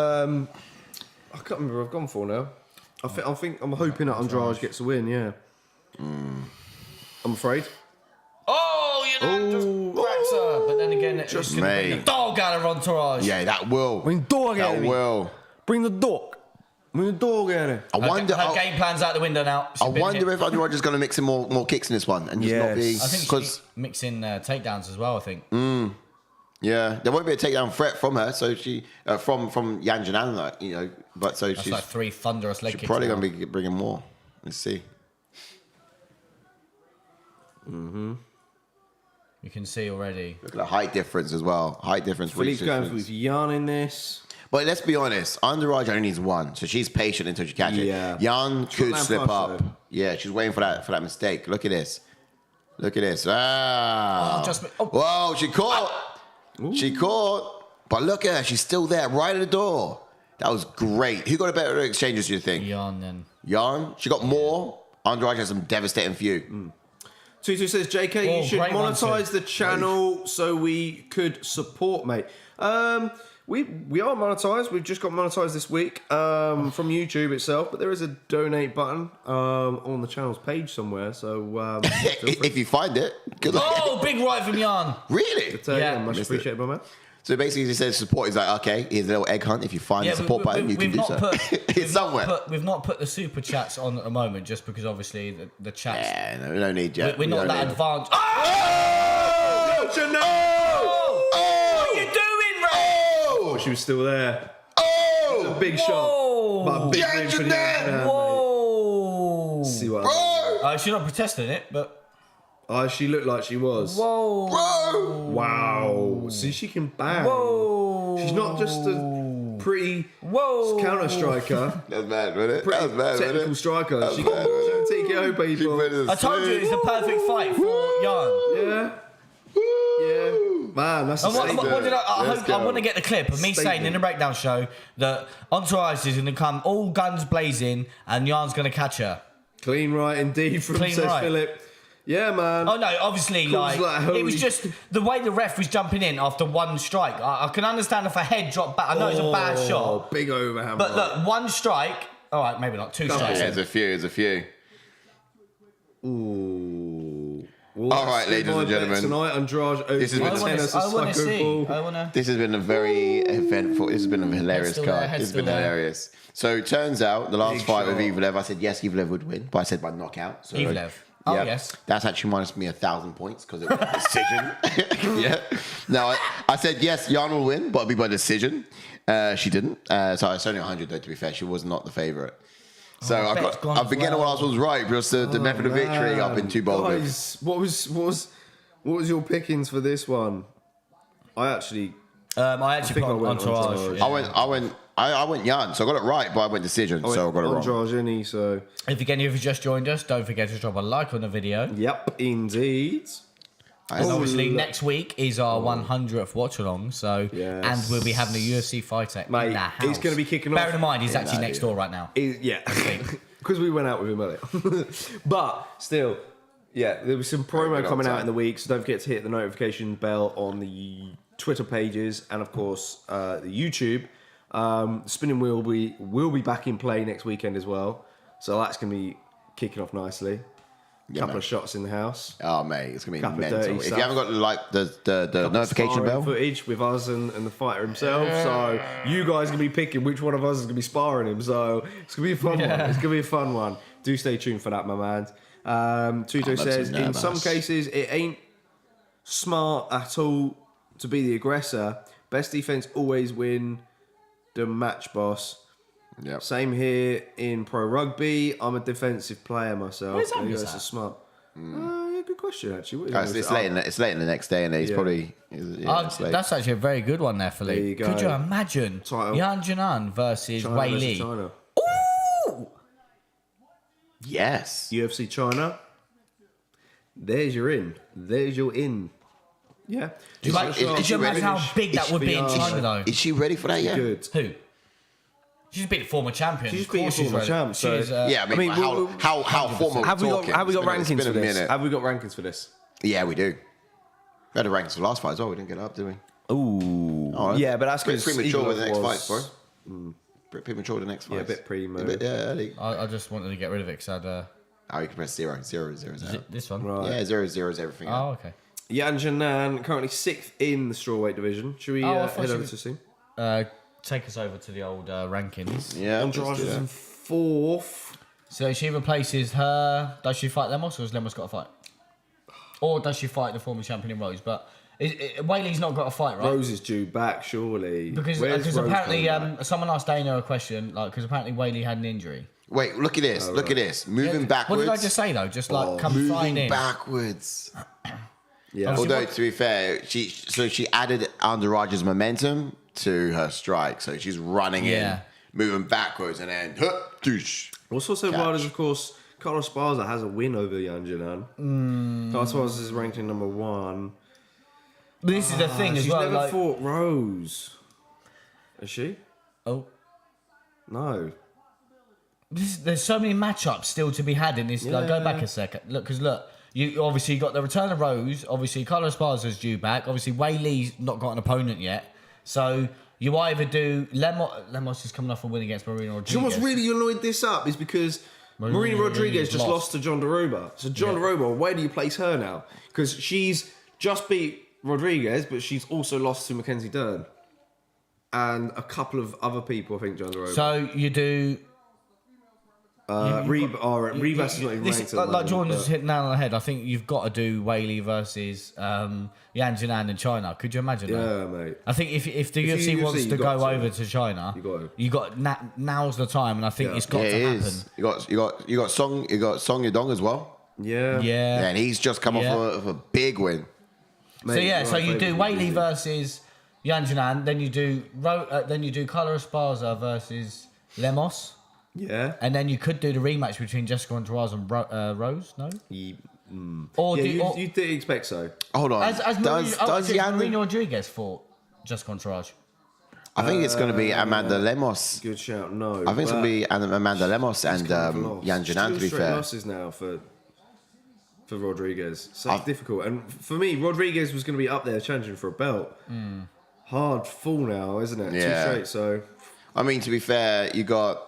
can't remember who I've gone for now. I'm hoping that Andrade gets a win. Yeah. I'm afraid. Oh, just cracks her. But then again, it's Just going to bring the dog out of Entourage. Yeah, that will. Bring the dog out. That will. Bring the dog. Bring the dog out. I wonder. Her game plan's out the window now. I wonder if Andrade is going to mix in more kicks in this one and just not be. I think she's mixing takedowns as well, I think. Yeah, there won't be a takedown threat from her, so she from Yan Xiaonan, but so That's she's like three thunderous leg she's kicks. probably now. going to be bringing more. Let's see. You can see already. Look at the height difference as well. Height difference. Philippe's reach going difference. with Yan in this. But let's be honest, Andrade only needs one, so she's patient until she catches Yeah. it. Yan could land slip fast, up. though. Yeah, she's waiting for that mistake. Look at this. Ah. Whoa, she caught. She caught. But look at her, she's still there, right at the door. That was great. Who got a better exchanges, do you think? Yan then. Yan? She got more. Andrade has some devastating few. Tutu says, JK, you should great one, monetize too. the channel so we could support, mate. We are monetized. We've just got monetized this week from YouTube itself, but there is a donate button on the channel's page somewhere. So If you find it, good luck. Oh, big right from Yan. Really? yeah, Yeah. much Missed it. appreciated, my man. So basically, he says support. He's like, okay, here's a little egg hunt. If you find the support button, you can do so. It's somewhere. We've not put the super chats on at the moment, just because obviously the chats. Yeah, no, we don't need yet. We're not that advanced. Oh! What are you doing, Ray? Oh, she was still there. Oh! Big shot. But a big win for the Jourdain! Whoa! See what She's not protesting it, but. she looked like she was. Whoa! Bro! Wow. See, she can bang. Whoa! She's not just a pretty counter striker. That's bad, wasn't it? Pretty That was bad, wasn't technical it? striker. That was She bad, wasn't can take it over, She people. put it in a I told you sleeve. it's the perfect fight for Yan. Yeah. Yeah. Man, that's a And what statement. did I Let's hope, go. I want to get the clip of me saying in the breakdown show that Entourage is going to come all guns blazing and Jan's going to catch her. Clean right indeed from Clean says right. Philip. Yeah, man. Oh no, obviously, Calls like holy- it was just the way the ref was jumping in after one strike. I can understand if a head dropped back. I know it's a bad shot, Big overhand. but right. look, one strike. All right, maybe not two strikes. Yeah, there's a few. Ooh. All right, ladies and gentlemen. Tonight, Andrade over This has been- I want tennis to and see. psycho ball. I want to. This has been a very eventful. This has been a hilarious still there, card. head's This has been still there. hilarious. So it turns out the last Big fight with shot. Evloev, I said yes, Evloev would win, but I said by knockout. So, Evloev. Oh, yes. That's actually minus me 1,000 points because it was a decision. Yeah. No, I said yes, Jan will win, but it'll be by decision. She didn't. So it's only 100 though. To be fair, she was not the favorite. So bet's gone I've as been getting well. what else was right, because the method of victory I've been too bold with. Guys, what was your pickings for this one? I actually I think put I went Entourage. Entourage. Yeah. I went Jan, so I got it right, but I went decision, so I got it wrong. Andrade, any, so If again you've just joined us, don't forget to drop a like on the video. yep, indeed. And obviously look. next week is our 100th watch along, so Yes. and we'll be having a UFC fighter Mate, in the house. it's gonna be kicking off. Bearing in mind he's actually next door right now. Yeah, because we went out with him earlier. But still, yeah, there was some promo good coming old out time. in the week, so don't forget to hit the notification bell on the Twitter pages and of course the YouTube. Spinning wheel will be back in play next weekend as well, so that's gonna be kicking off nicely. Couple man. of shots in the house. Oh mate, it's gonna be Couple of mental. dirty If stuff. you haven't got the notification Sparring bell, footage with us and the fighter himself. So you guys are gonna be picking which one of us is gonna be sparring him. So it's gonna be a fun one. It's gonna be a fun one. Do stay tuned for that, my man. Tuto I'm says absolutely in some nervous. cases it ain't smart at all to be the aggressor. Best defense always win the match, boss. Yep. Same here in pro rugby. I'm a defensive player myself. Where's that There you go, miss it's a at? smart. Yeah, good question actually. What Guys, it's late in the next day, and he's Yeah. probably it's late. That's actually a very good one there, Philippe. There you go. Could you imagine Title. Yan Jinan versus China Wei versus Li? China. Ooh! Yes. UFC China. There's your in. There's your in. Yeah. Could you imagine how big that would be in China, though? Is she ready for that yet? Good. Who? She's beat the former champion. She's Of beat course the former ready. champ, so- She's, Yeah, I mean, how formal Have we got talking? rankings It's for been a this? minute. Have we got rankings for this? Yeah, we do. We had the rankings for last fight as well. We didn't get it up, did we? Ooh. Oh, Yeah, but that's bit because premature with the next fight, bro. Bit premature with the next fight. Yeah, a bit primo. A bit early. I just wanted to get rid of it because I'd. Oh, you can press 0. 0 is out. This one. Right. Yeah, 0 is everything. Oh, out. okay. Yan Jinan, currently 6th in the strawweight division. Should we I thought head she over was- to see? Take us over to the old rankings. Yeah, let's Andrade do is that. in 4th. So she replaces her. Does she fight Lemos or has Lemos got a fight? Or does she fight the former champion in Rose? But Wei Li's not got a fight, right? Rose is due back, surely. Because Where's Rose apparently coming back? someone asked Dana a question, like because apparently Wei Li had an injury. Wait, look at this. Look at this. Moving backwards. What did I just say though? Just like come flying Moving in. backwards. Yeah. Although, to be fair, she added Andrade's momentum to her strike. So she's running Yeah. in, moving backwards, and then, doosh. What's also Catch. wild is, of course, Carlos Esparza has a win over Yan Jinan. Carlos Esparza is ranked in number 1. But this is the thing as She's well. never Like, fought Rose. Is she? oh, No. there's so many matchups still to be had in this. Like, go Yeah. back a second. Look, because look, you obviously got the return of Rose. Obviously, Carlos Esparza's due back. Obviously, Wei Li's not got an opponent yet. So you either do Lemos is coming off a win against Marina Rodriguez. Do you know what's really annoyed this up is because Marina Rodriguez just lost to John Doroba. So John Doroba, where do you place her now? Because she's just beat Rodriguez, but she's also lost to Mackenzie Dern. And a couple of other people, I think, John Doroba. So you do. Rivas is not even This, ranked. at the like moment, Jordan but- just hit the nail on the head. I think you've got to do Wei Li versus Yan Jinan in China. Could you imagine that? Yeah, mate. I think if the If UFC you wants UFC, to you got go to. over to China, You got to. now's the time, and I think Yeah. it's got Yeah, to it happen. is. You got Song Yadong as well. Yeah. Yeah. And he's just come Yeah. off of a big win. So Mate, yeah, right so you do favourite Wei Li division. versus Yan Jinan, then you do Carlos Esparza versus Lemos, Yeah. and then you could do the rematch between Jessica Andrade and Rose. No, Or Yeah, do, you, or, you did expect so. Hold on. as does Jan? Marina Rodriguez fought just Entourage? I think it's going to be Amanda Lemos. Good shout. No, I think it's going to be Amanda Lemos and Yan Janan, to be fair. losses now for Rodriguez. So difficult. And for me, Rodriguez was going to be up there challenging for a belt. Hard fall now, isn't it? Yeah. 2 straight. So I mean, to be fair, you got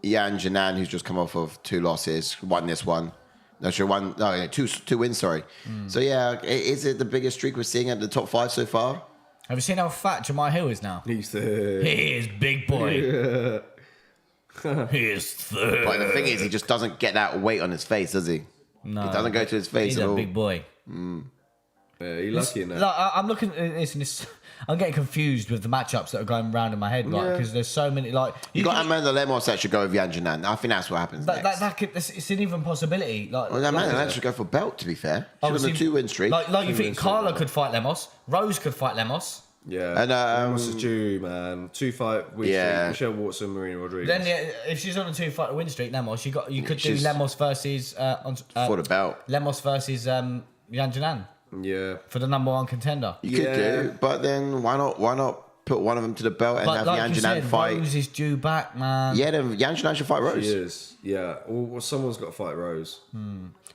Yan Janan, who's just come off of 2 losses, won this one. No, she won. No, yeah, two wins. Sorry. So yeah, is it the biggest streak we're seeing at the top 5 so far? Have you seen how fat Jamai Hill is now? he's the He is big boy. He is third. But the thing is, he just doesn't get that weight on his face, does he? No. It doesn't go to his face He's at a all. big boy. you're lucky in that. Like, I'm looking at this and this. I'm getting confused with the matchups that are going round in my head, like because there's so many. Like You got can- Amanda Lemos that should go with Yan Janan. I think that's what happens next. it's an even possibility. Like, Well, Amanda Lemos should go for belt, to be fair. She's on a obviously, 2-win streak. Like you think Carla could fight Lemos, Rose could fight Lemos. Yeah. And, Ramos is due, man. 2-fight win Yeah. streak. Michelle Watson, Marina Rodriguez. Then if she's on a 2-fight win streak, Lemos, you could do She's- Lemos versus for the belt. Lemos versus Yan Janan yeah. for the number 1 contender. You could do, but then why not put one of them to the belt and But have like Yan you Janan said, fight? Rose is due back, man. Yeah, then Yan Janan should fight Rose. She is. Yeah. Well, someone's got to fight Rose.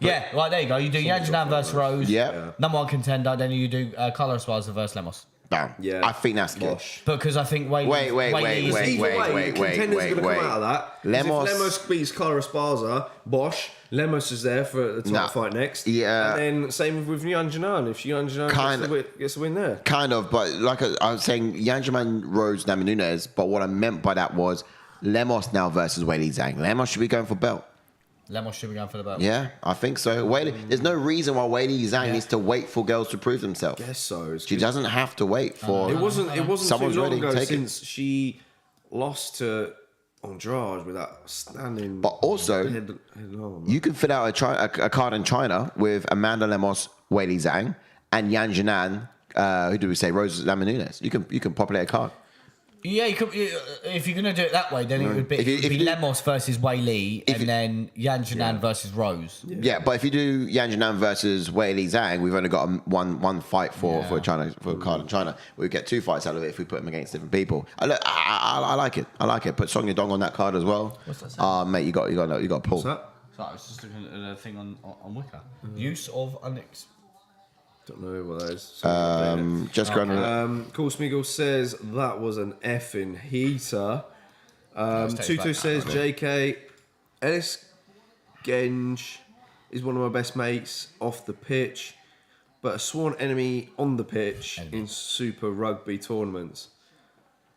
Yeah, right, there you go. You do Yan Janan versus Rose. Yeah. Number 1 contender, then you do Carla Esparza versus Lemos. Bam. Yeah. I think that's good. Bosh. Because I think Wait. Either way, contenders going to come out of that. 'Cause Lemos- If Lemos beats Carla Esparza, Bosch, Lemos is there for the title fight next. Yeah. And then same with Yan Janan. If Yan Janan gets the win there. Kind of, but like I was saying, Yan Janan Rose Namajunas, but what I meant by that was Lemos now versus Weili Zhang. Lemos should be going for belt. Lemos should be going for the belt. Yeah, I think so. There's no reason why Weili Zhang needs to wait for girls to prove themselves. Guess so. She doesn't have to wait for. It wasn't Someone's too long ready to ago take it. since she lost to Andrade with that standing. But also, head on. you can fit out a card in China with Amanda Lemos, Weili Zhang, and Yan Janan. Who do we say? Rose Namajunas. You can populate a card. Yeah, you could, if you're going to do it that way, then it would be, If you do- Lemos versus Weili and then Yan Janan versus Rose. Yeah, but if you do Yan Janan versus Weili Zhang, we've only got one fight for China for a card in China. We get 2 fights out of it if we put them against different people. I like it. I like it. Put Song Yadong on that card as well. What's that say? Mate, you got to pull. What's that? So I was just looking at a thing on Wicca. Use of Don't know what that is. Just going Cool Smeagol says that was an effing heater. Tutu says JK Ellis Genge is one of my best mates off the pitch, but a sworn enemy on the pitch in Super Rugby tournaments.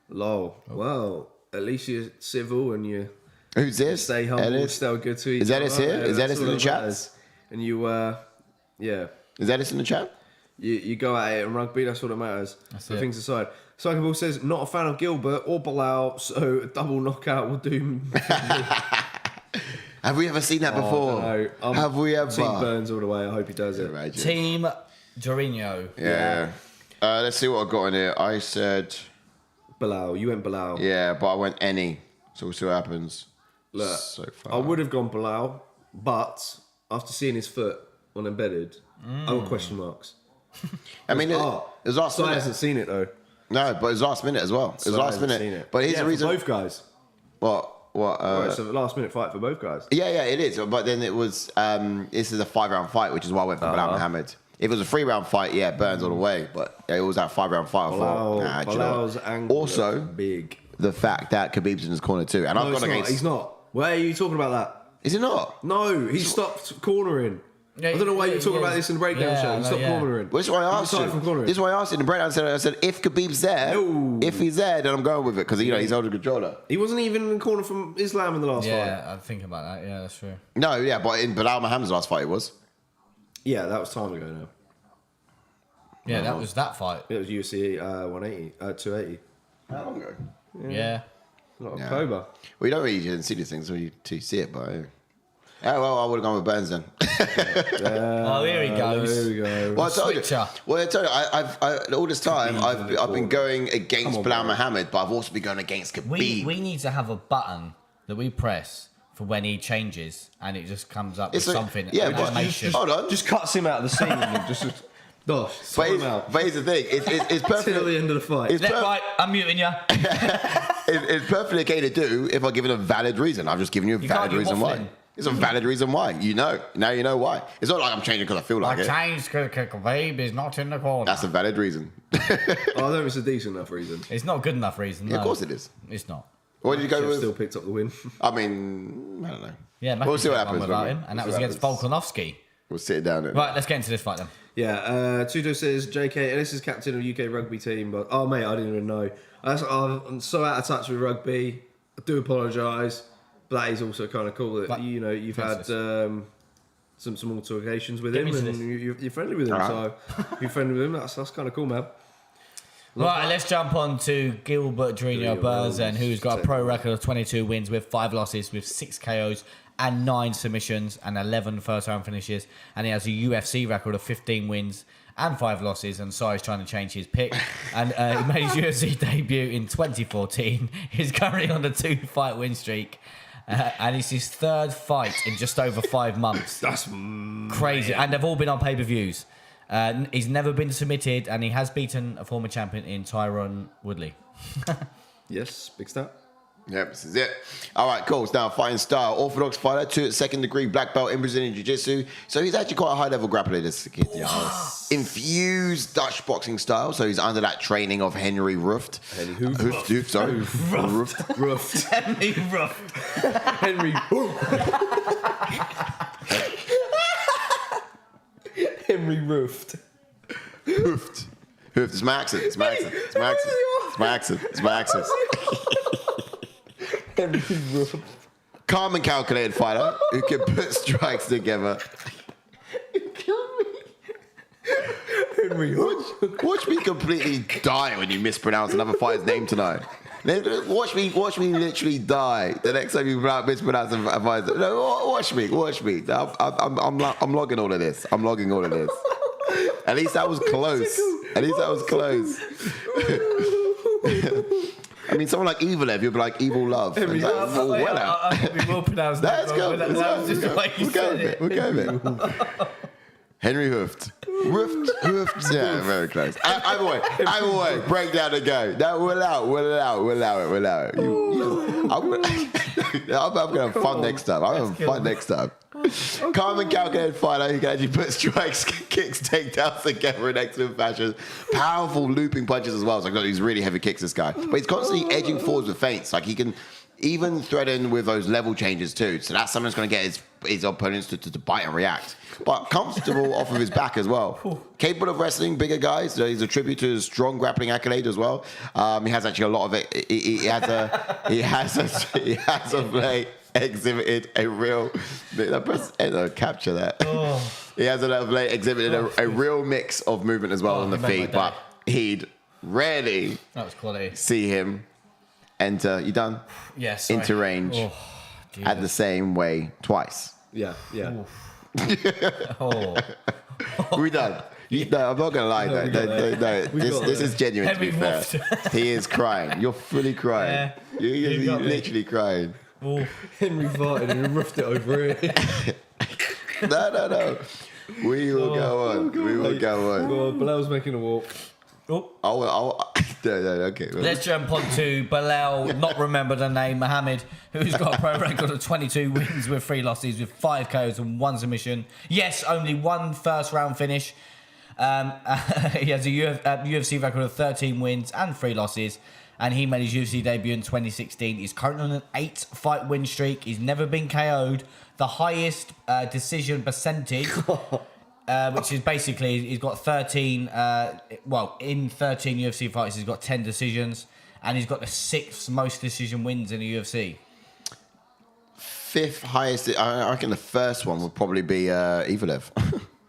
Lol. Well, at least you're civil and you Who's this? stay humble, Ellis? stay good to each Is Ellis other. here? Is that's Ellis in all the that chat? matters. And you, yeah. Is Ellis in the chat? You go at it in rugby, that's what it matters. That's Put it. things aside. Psychoball says, not a fan of Gilbert or Belal, so a double knockout will do. Have we ever seen that before? No, Have we ever? Team Burns all the way. I hope he does it. Imagine. Team Jorginho. Yeah. Let's see what I got in here. I said, Belal, you went Belal. yeah, but I went any. So we'll see what happens. Look, So far. I would have gone Belal, but after seeing his foot on embedded, I got question marks. I mean, it Oh, was last Sai minute. hasn't seen it though. No, but it was last minute as well. It was Sai last hasn't minute. seen it. But here's yeah, the reason. for both guys. What? Right, so the last minute fight for both guys. Yeah, it is. But then it was. This is a 5-round fight, which is why I went for Belal Muhammad. If it was a 3-round fight, yeah, Burns all the way. But it was that 5-round fight. I thought, nah, do you know Belal's what? angle Also, looked big. the fact that Khabib's in his corner too, and No, I've he's gone not. against. He's not. Why are you talking about that? Is he not? No, he stopped cornering. Yeah, I don't know why you're talking yeah. about this in the breakdown Yeah, show. I He know, stopped yeah. cornering. Well, this is why I He asked started from you. cornering. This is why I asked you in the breakdown. I said if Khabib's there, No. if he's there, then I'm going with it because he's holding the controller. He wasn't even in the corner from Islam in the last fight. Yeah, I'm thinking about that. Yeah, that's true. No, yeah, but in Belal Muhammad's last fight, it was. Yeah, that was time ago now. Yeah, that was that fight. It was UFC 280. How long ago? Yeah. Not Yeah. October. Well, you don't really didn't see these things when you see it, but. Yeah, well, I would have gone with Burns then. Oh, here he goes. There we go. Well, I told Switcher. you. Well, I told you. I've all this time I've been going against Come on, Belal bro. Muhammad, but I've also been going against Khabib. We need to have a button that we press for when he changes, and it just comes up with It's a- something. yeah, an but- animation. Hold on. Just cuts him out of the scene and just But sort him out. here's the thing. It's perfect. Till the end of the fight. It's Left, right, I'm muting you. It's perfectly okay to do if I give it a valid reason. I've just given you a valid can't be reason why. waffling. It's a valid reason why. Now you know why. It's not like I'm changing because I feel like it. Changed because babe is not in the corner. That's a valid reason. I don't think it's a decent enough reason. It's not good enough reason. Yeah, of no. course it is. It's not. What did you go Jeff with? still picked up the win. I mean, I don't know. Yeah, We'll see what Matthew happens. without won't we? him, and that We'll was see what against happens. Volkanovski. We'll sit down. Right, let's get into this fight then. Yeah, Cejudo says, JK, Ellis is captain of UK rugby team, but oh mate, I didn't even know. I'm so out of touch with rugby. I do apologise, but that is also kind of cool that But- you've had some altercations with Get him me to and this. you're friendly with him. Alright. So you're friendly with him. That's kind of cool, man. Right, let's jump on to Gilbert Jourdain Burzen, who's got a pro record of 22 wins with 5 losses, with 6 KOs and 9 submissions and 11 first-round finishes. And he has a UFC record of 15 wins and 5 losses. And Sai's trying to change his pick. And he made his UFC debut in 2014. He's currently on a 2-fight win streak. And it's his 3rd fight in just over 5 months. That's Crazy. And they've all been on pay-per-views. He's never been submitted, and he has beaten a former champion in Tyron Woodley. yes, big stat. Yep, this is it. All right, cool. So now, fighting style. Orthodox fighter, 2 at 2nd degree, black belt in Brazilian Jiu-Jitsu. So he's actually quite a high-level grappler, this kid. Infused Dutch boxing style. So he's under that training of Henry Ruft. Hooft, sorry. Ruft. Ruffed. Henry Ruff. Henry. Henry Ruffed. Hoofed. Hoofed. It's my accent. It's my accent. It's my accent. It's my accent. It's my accent. Henry Ruffed. Calm and calculated fighter who can put strikes together. Henry Ruffed. Watch me completely die when you mispronounce another fighter's name tonight. Watch me literally die the next time you mispronounce a fighter's. No, watch me. I'm logging all of this. I'm logging all of this. At least that was close. At least that was close. I mean, someone like Evloev, you'll be like evil love. Henry It's like, Love. well, well out. I think we will pronounce that. Let's go. That was just the way you We'll go said with it. it. We'll go with it. Henry Hooft. Hoofed. Yeah, very close. Either way, break down and go. No, we'll allow it. I'm gonna have fun next time. I'm having fun next time. Calm and calculated fighter who can actually put strikes, kicks, takedowns together in excellent fashion. Powerful looping punches as well. It's like, got these really heavy kicks, this guy. But he's constantly edging forwards with feints. Like, he can even threaten with those level changes too. So that's something that's going to get his opponents to bite and react. But comfortable off of his back as well. Capable of wrestling bigger guys. So he's a tribute to his strong grappling accolade as well. He has actually a lot of it. He has of late exhibited a real. Capture that. Oh. He has of late exhibited a real mix of movement as well on the feet, but he'd rarely That was quality. see him enter. You done? Yes. Into range at the same way twice. Yeah. Oh. We done. No, I'm not gonna lie. No, this is genuine. To be Henry fair, he is crying. You're fully crying. Yeah. You're literally crying. Oh. Henry farted and he roughed it over here. No. We will go on. We will go on. Well, Belal's making a walk. Oh. No, okay. Well, Let's jump on to Belal, not remember the name, Mohammed, who's got a pro record of 22 wins with 3 losses, with 5 KOs and 1 submission. Yes, only 1 first round finish. He has a UFC record of 13 wins and 3 losses, and he made his UFC debut in 2016. He's currently on an 8-fight win streak. He's never been KO'd. The highest decision percentage, which is basically, he's got 13, in 13 UFC fights, he's got 10 decisions, and he's got the 6th most decision wins in the UFC. 5th highest. I reckon the first one would probably be Evloev.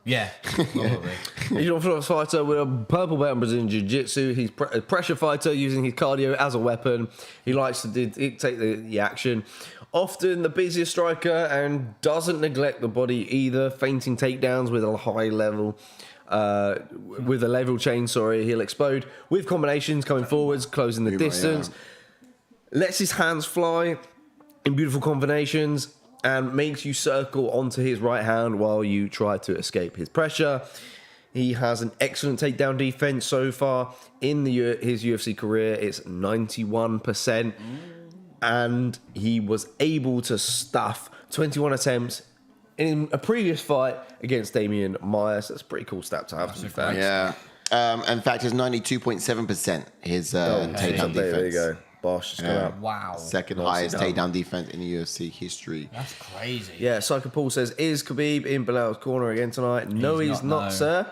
Yeah, probably. He's an orthodox fighter with a purple belt in Brazilian Jiu-Jitsu. He's a pressure fighter using his cardio as a weapon. He likes to dictate the action. Often the busiest striker and doesn't neglect the body either. Feinting takedowns with a high level, with a level chain, he'll explode with combinations coming forwards, closing the distance. Lets his hands fly. in beautiful combinations and makes you circle onto his right hand while you try to escape his pressure. He has an excellent takedown defense so far in his UFC career. It's 91%. And he was able to stuff 21 attempts in a previous fight against Damian Maia. That's a pretty cool stat to have, to be fair. Yeah. In fact, it's 92.7% his takedown defense. There you go. Bosh, just come out. Wow. Second highest takedown defense in the UFC history. That's crazy. Yeah, Psycho Paul says, is Khabib in Belal's corner again tonight? No, he's not, no. sir.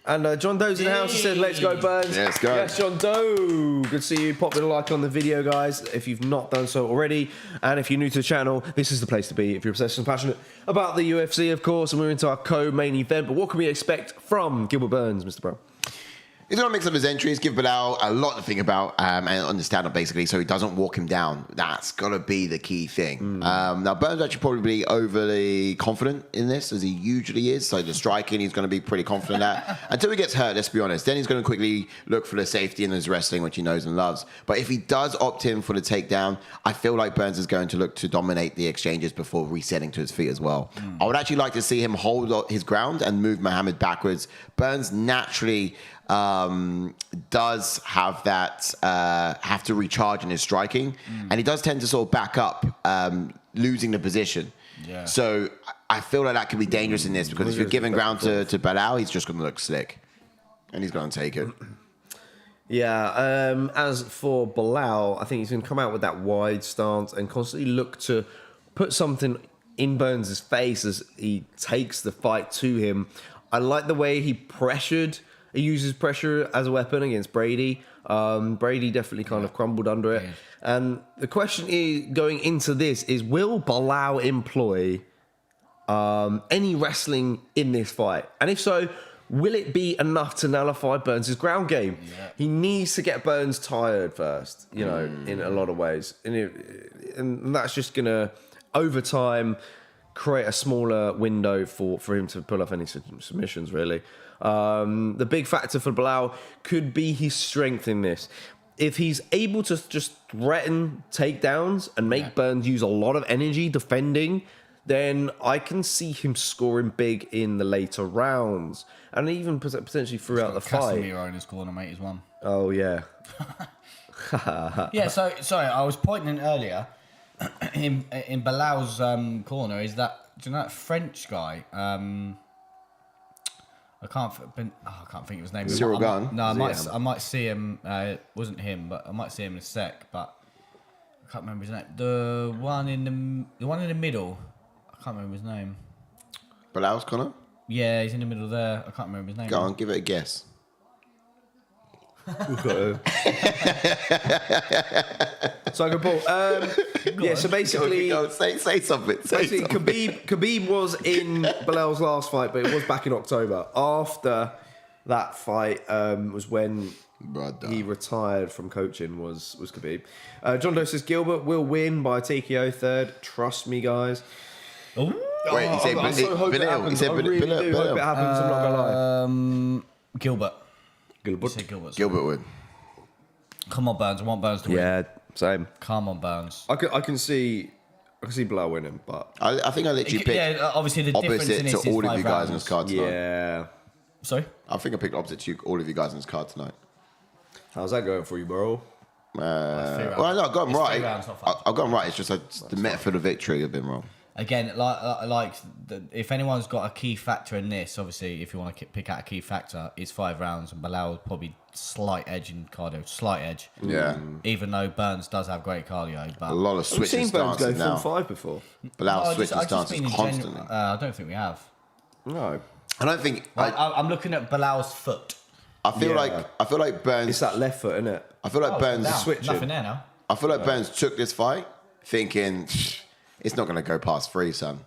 And John Doe's in the house. He said, let's go, Burns. Let's go. Yes, John Doe. Good to see you. Pop a like on the video, guys, if you've not done so already. And if you're new to the channel, this is the place to be if you're obsessed and passionate about the UFC, of course. And we're into our co-main event. But what can we expect from Gilbert Burns, Mr. Brown? He's going to mix up his entries, give Belal a lot to think about and understand it, basically, so he doesn't walk him down. That's got to be the key thing. Now, Burns actually probably overly confident in this, as he usually is. So the striking, he's going to be pretty confident at. Until he gets hurt, let's be honest. Then he's going to quickly look for the safety in his wrestling, which he knows and loves. But if he does opt in for the takedown, I feel like Burns is going to look to dominate the exchanges before resetting to his feet as well. I would actually like to see him hold his ground and move Muhammad backwards. Burns naturally does have that have to recharge in his striking, and he does tend to sort of back up, losing the position. Yeah. So I feel like that could be dangerous in this, because if you're giving ground to Belal, he's just going to look slick, and he's going to take it. Yeah, as for Belal, I think he's going to come out with that wide stance and constantly look to put something in Burns' face as he takes the fight to him. I like the way he uses pressure as a weapon against Brady. Brady definitely kind of crumbled under it. And the question is, going into this, is will Belal employ any wrestling in this fight? And if so, will it be enough to nullify Burns' ground game? Yeah. He needs to get Burns tired first, in a lot of ways. And that's just going to, over time, create a smaller window for him to pull off any submissions, really. The big factor for Belal could be his strength in this. If he's able to just threaten takedowns and make Burns use a lot of energy defending, then I can see him scoring big in the later rounds, and even potentially throughout the fight. Casemiro in his corner, mate, is one. Oh, yeah. Yeah, so, sorry, I was pointing earlier, in Belal's corner, is that, do you know that French guy? I can't think of his name. Cyril Gunn? No, I might see him. It wasn't him, but I might see him in a sec. But I can't remember his name. The one in the middle. I can't remember his name. Belal's corner? Yeah, he's in the middle there. I can't remember his name. Go on, give it a guess. Psycho Paul. So basically, say something. Khabib was in Belal's last fight, but it was back in October. After that fight was when he retired from coaching. Was Khabib. John Doe says Gilbert will win by TKO third. Trust me, guys. Ooh. Wait, he said Belal. He said I really do hope it happens. I'm not gonna lie. Gilbert. Gilbert. You said Gilbert. Gilbert would. Come on, Burns. I want Burns to win. Yeah, same. Come on, Burns. I can see Belal winning, but I think I literally picked obviously the difference in opposite this to all is of you 5 guys in rounds. this card tonight. yeah. Sorry? I think I picked opposite to all of you guys in this card tonight. How's that going for you, bro? Well, no, I got them It's 3 right. rounds, not 5. I got them right. It's just the method of victory have been wrong. Again, if anyone's got a key factor in this, obviously, if you want to pick out a key factor, it's 5 rounds, and Belal probably slight edge in cardio, slight edge. Yeah. Even though Burns does have great cardio, but A lot of We've switching seen Burns go stances full now. 5 before. Belal I switching just stances mean in constantly. general, I don't think we have. No. I don't think. I'm looking at Belal's foot. I feel like Burns. It's that left foot, isn't it? I feel like Burns. Down. switching. Nothing there now. I feel like Burns took this fight thinking it's not going to go past 3, son.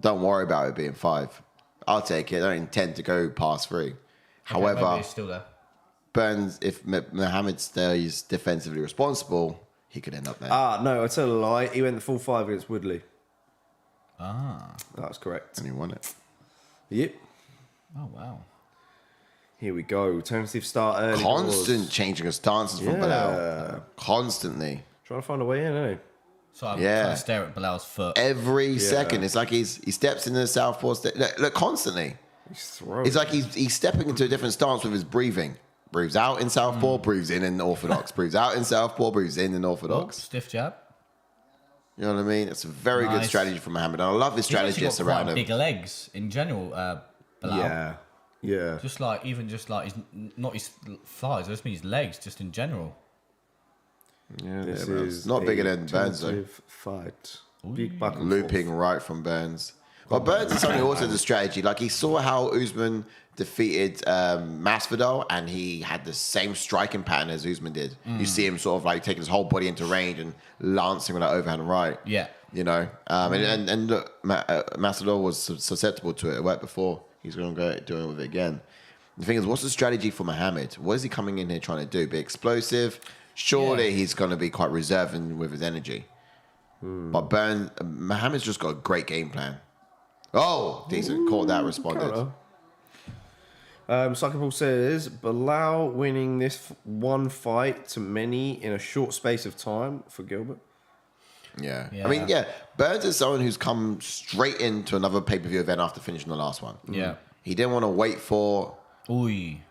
Don't worry about it being 5. I'll take it. I don't intend to go past 3. Maybe However, he's still there. Burns, if Muhammad stays defensively responsible, he could end up there. No, I tell a lie. He went the full 5 against Woodley. Ah. That's correct. And he won it. Yep. Oh, wow. Here we go. Tentative start early. Constant changing of stances from Yeah. Belal. Constantly. Trying to find a way in, eh? So I'm Yeah. trying to stare at Belal's foot. Every second, it's like he steps into the southpaw. Look, constantly. It's like he's stepping into a different stance with his breathing. Breathes out in southpaw, breathes in orthodox. Breathes out in southpaw, breathes in Oh, orthodox. stiff jab. You know what I mean? It's a very good Nice. strategy from Muhammad. And I love his He's actually strategists got around quite him. big legs in general, Belal. Yeah. Just like not his thighs, I just mean his legs, just in general. Yeah, This bro. is Not bigger a than Burns, though. tentative fight. Big back and Looping right from Burns. But Burns is something also the strategy. Like he saw how Usman defeated Masvidal, and he had the same striking pattern as Usman did. You see him sort of like taking his whole body into range and lancing with that overhand right. Yeah. You know, and look, Masvidal was susceptible to it. It worked before. He's going to go doing it with it again. The thing is, what's the strategy for Muhammad? What is he coming in here trying to do? Be explosive? Surely he's going to be quite reserving with his energy. But Muhammad's just got a great game plan. Oh, decent. Caught that, responded. Psychopal says, Belal winning this one fight to many in a short space of time for Gilbert. Yeah. Yeah. I mean, Burns is someone who's come straight into another pay-per-view event after finishing the last one. Yeah. He didn't want to wait for Ooh.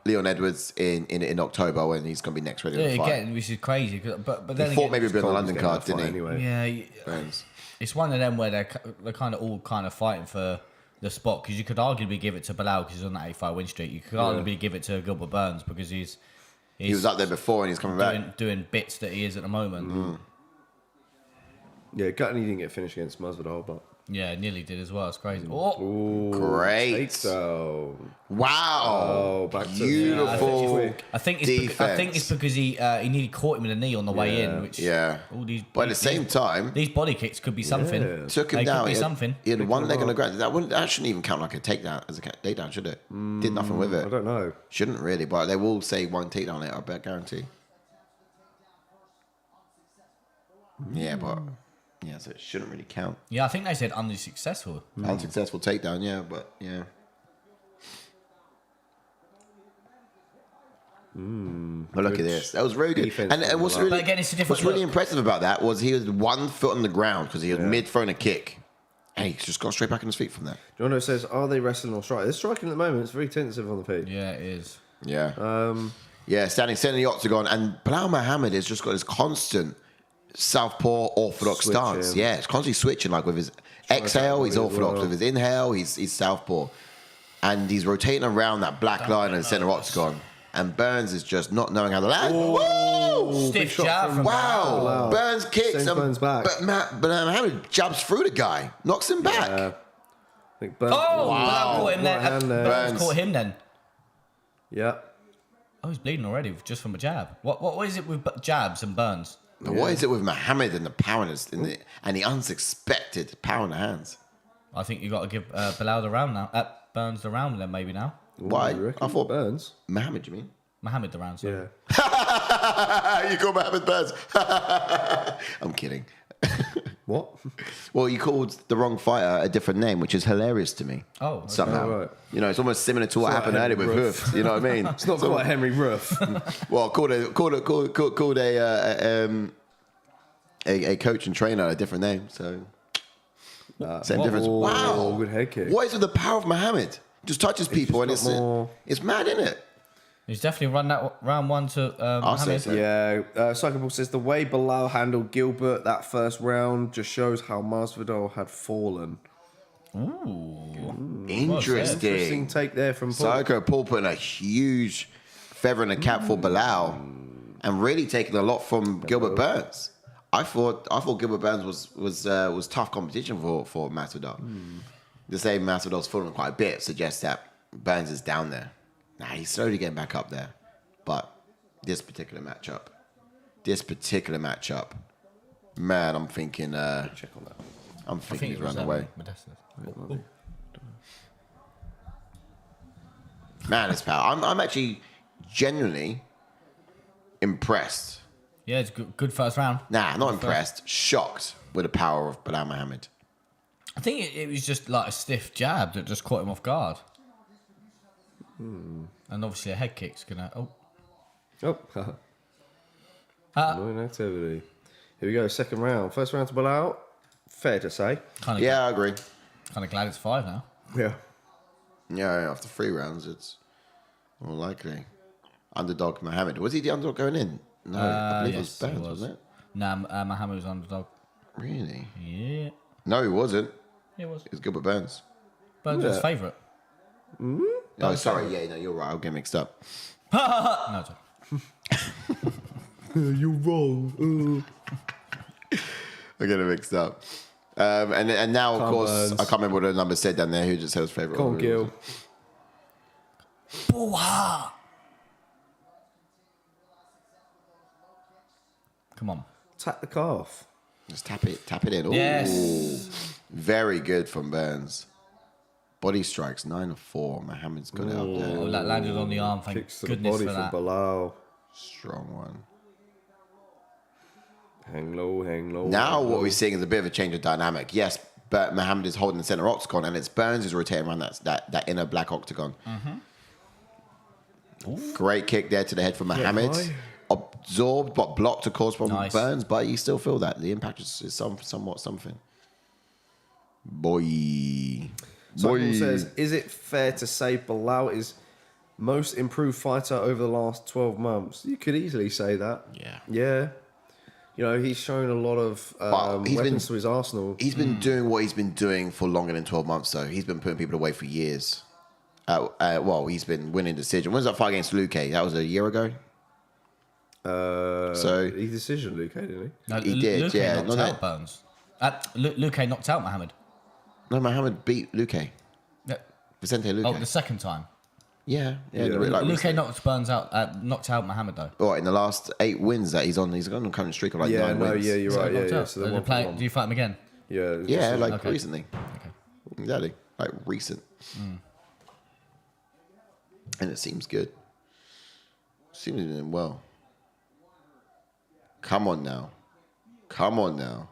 Leon Edwards in October when he's going to be next ready to fight. Again, which is crazy. But then He thought again, maybe it'd be on the He's London getting card, that didn't fight he? Anyway. Burns. it's one of them where they're kind of all kind of fighting for the spot, because you could arguably give it to Belal because he's on that 85 win streak. You could arguably give it to Gilbert Burns because He was up there before and he's coming back. doing bits that he is at the moment. Yeah, gutting he didn't get finished against Masvidal, but... Yeah, nearly did as well. It's crazy. Oh, Ooh, Great. takedown. Wow. back to- Beautiful. Yeah, I think it's because he nearly caught him in the knee on the way in. Which all these, But at the same time, these body kicks could be something. Yeah. took him They down. Could be He had, something. he had one leg on the ground. That shouldn't even count like a takedown as a takedown, should it? Did nothing with it. I don't know. Shouldn't really, but they will say one takedown later, I bet, guarantee. Yeah, but so it shouldn't really count. Yeah, I think they said unsuccessful. Unsuccessful takedown, yeah, but yeah. But look at this. That was very good. defense And from what's Belal. really, But again, it's a different what's really look. impressive about that was he was 1 foot on the ground because he was mid throwing a kick. And he just got straight back on his feet from there. Jono says, are they wrestling or striking? They're striking at the moment. It's very tentative on the page. Yeah, it is. Yeah. Standing center in the octagon. And Belal Muhammad has just got this constant southpaw orthodox Switching. stance. Yeah, it's constantly switching. Like with his exhale, he's as orthodox. well. With his inhale, he's southpaw. And he's rotating around that black line in the center octagon. And Burns is just not knowing how to land. Woo! Stiff shot jab from from Wow. Belal. Burns kicks Sends him. Burns back. But Muhammad jabs through the guy. Knocks him back. I think Burns. Oh, Belal caught him Right hand then. there. Burns Burns. caught him then. Yeah. Oh, he's bleeding already just from a jab. What is it with jabs and Burns? But what is it with Muhammad and the power and the unsuspected power in the hands? I think you got to give Belal the round now. Burns the round then maybe now. Why? You reckon? I thought Burns. Muhammad, you mean? Mohammed the round. Sorry. Yeah. You call Muhammad Burns. I'm kidding. What? Well, you called the wrong fighter a different name, which is hilarious to me. Oh, okay. Somehow. Oh, right. You know, it's almost similar to what like happened earlier Henry with Ruff. Hoof. You know what I mean? It's not quite Henry Ruff. Well, called a coach and trainer a different name. So same difference. Oh, Wow. good head kick. What is with the power of Muhammad? Just touches people and just got more- it's mad, isn't it? He's definitely run that round one to I'll say Mohammed. so. Yeah, Psychopal says the way Belal handled Gilbert that first round just shows how Masvidal had fallen. Ooh. Interesting. Interesting take there from Paul. Psycho Paul putting a huge feather in the cap for Belal and really taking a lot from Gilbert Burns. I thought Gilbert Burns was tough competition for Masvidal. The same Masvidal's fallen quite a bit suggests that Burns is down there. Nah, he's slowly getting back up there. But this particular matchup, man, I'm thinking Check on that. I'm thinking he's running away. Man, it's power. I'm actually genuinely impressed. Yeah, it's good first round. Nah, not impressed. Shocked with the power of Belal Muhammad. I think it was just like a stiff jab that just caught him off guard. And obviously a head kick's gonna. Oh, annoying activity. Here we go. Second round. First round to Belal. Fair to say. Yeah, I agree. Kind of glad it's 5 now. Yeah. Yeah, after 3 rounds, it's more likely. Underdog Muhammad. Was he the underdog going in? No, I believe yes, it was he Burns, was. wasn't it? Nah, Muhammad was underdog. Really? Yeah. No, he wasn't. He was. It was Gilbert Burns. Burns was favourite. Oh, sorry. Yeah, no, you're right. I'll get mixed up. No, You're wrong. I get it mixed up. And now, of course, Burns. I can't remember what the number said down there. Who just said his favourite? Come on, Gil. Come on. Tap the calf. Just tap it in. Ooh. Yes. Very good from Burns. Body strikes 9 of 4. Muhammad's got it up Oh, there. that landed on the arm. Thank Kicks to the goodness body for from that. Belal. Strong one. Hang low, hang low. Now hang what low. we're seeing is a bit of a change of dynamic. Yes, but Muhammad is holding the center octagon, and it's Burns who's rotating around that inner black octagon. Great kick there to the head from Muhammad. high. Absorbed, but blocked, of course, from Nice. Burns, but you still feel that. The impact is somewhat something. Boy. Someone says, is it fair to say Belal is most improved fighter over the last 12 months? You could easily say that. Yeah. Yeah. You know, he's shown a lot of He's weapons been- to his arsenal. He's been doing what he's been doing for longer than 12 months, though. He's been putting people away for years. Well, he's been winning decision. When was that fight against Luke? That was a year ago? So He decision Luke, didn't he? No, He did, Luke yeah, knocked not out that- Burns. Luke knocked out Muhammad. no, Muhammad beat Luke. Yeah. Vicente Luque. Oh, the second time. Yeah. Yeah. Luke knocked Burns out. Knocked out Muhammad though. Or in the last 8 wins that he's on a current streak of like 9 wins. Yeah, you're right. Knocked Yeah. out. So the Do one for one. do you fight him again? Yeah. Yeah, decision. like Okay. recently. Exactly. Like recent. And it seems good. Seems to be doing well. Come on now. Come on now.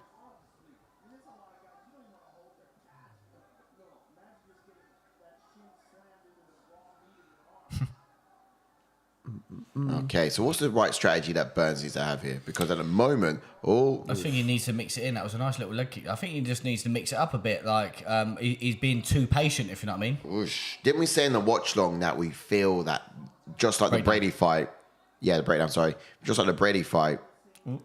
Okay, so what's the right strategy that Burns needs to have here? Because at the moment, I think he needs to mix it in. That was a nice little leg kick. I think he just needs to mix it up a bit. Like he's being too patient, if you know what I mean. whoosh. Didn't we say in the watch long that we feel that just like the Breakdown. Brady fight, the breakdown, sorry, just like the Brady fight,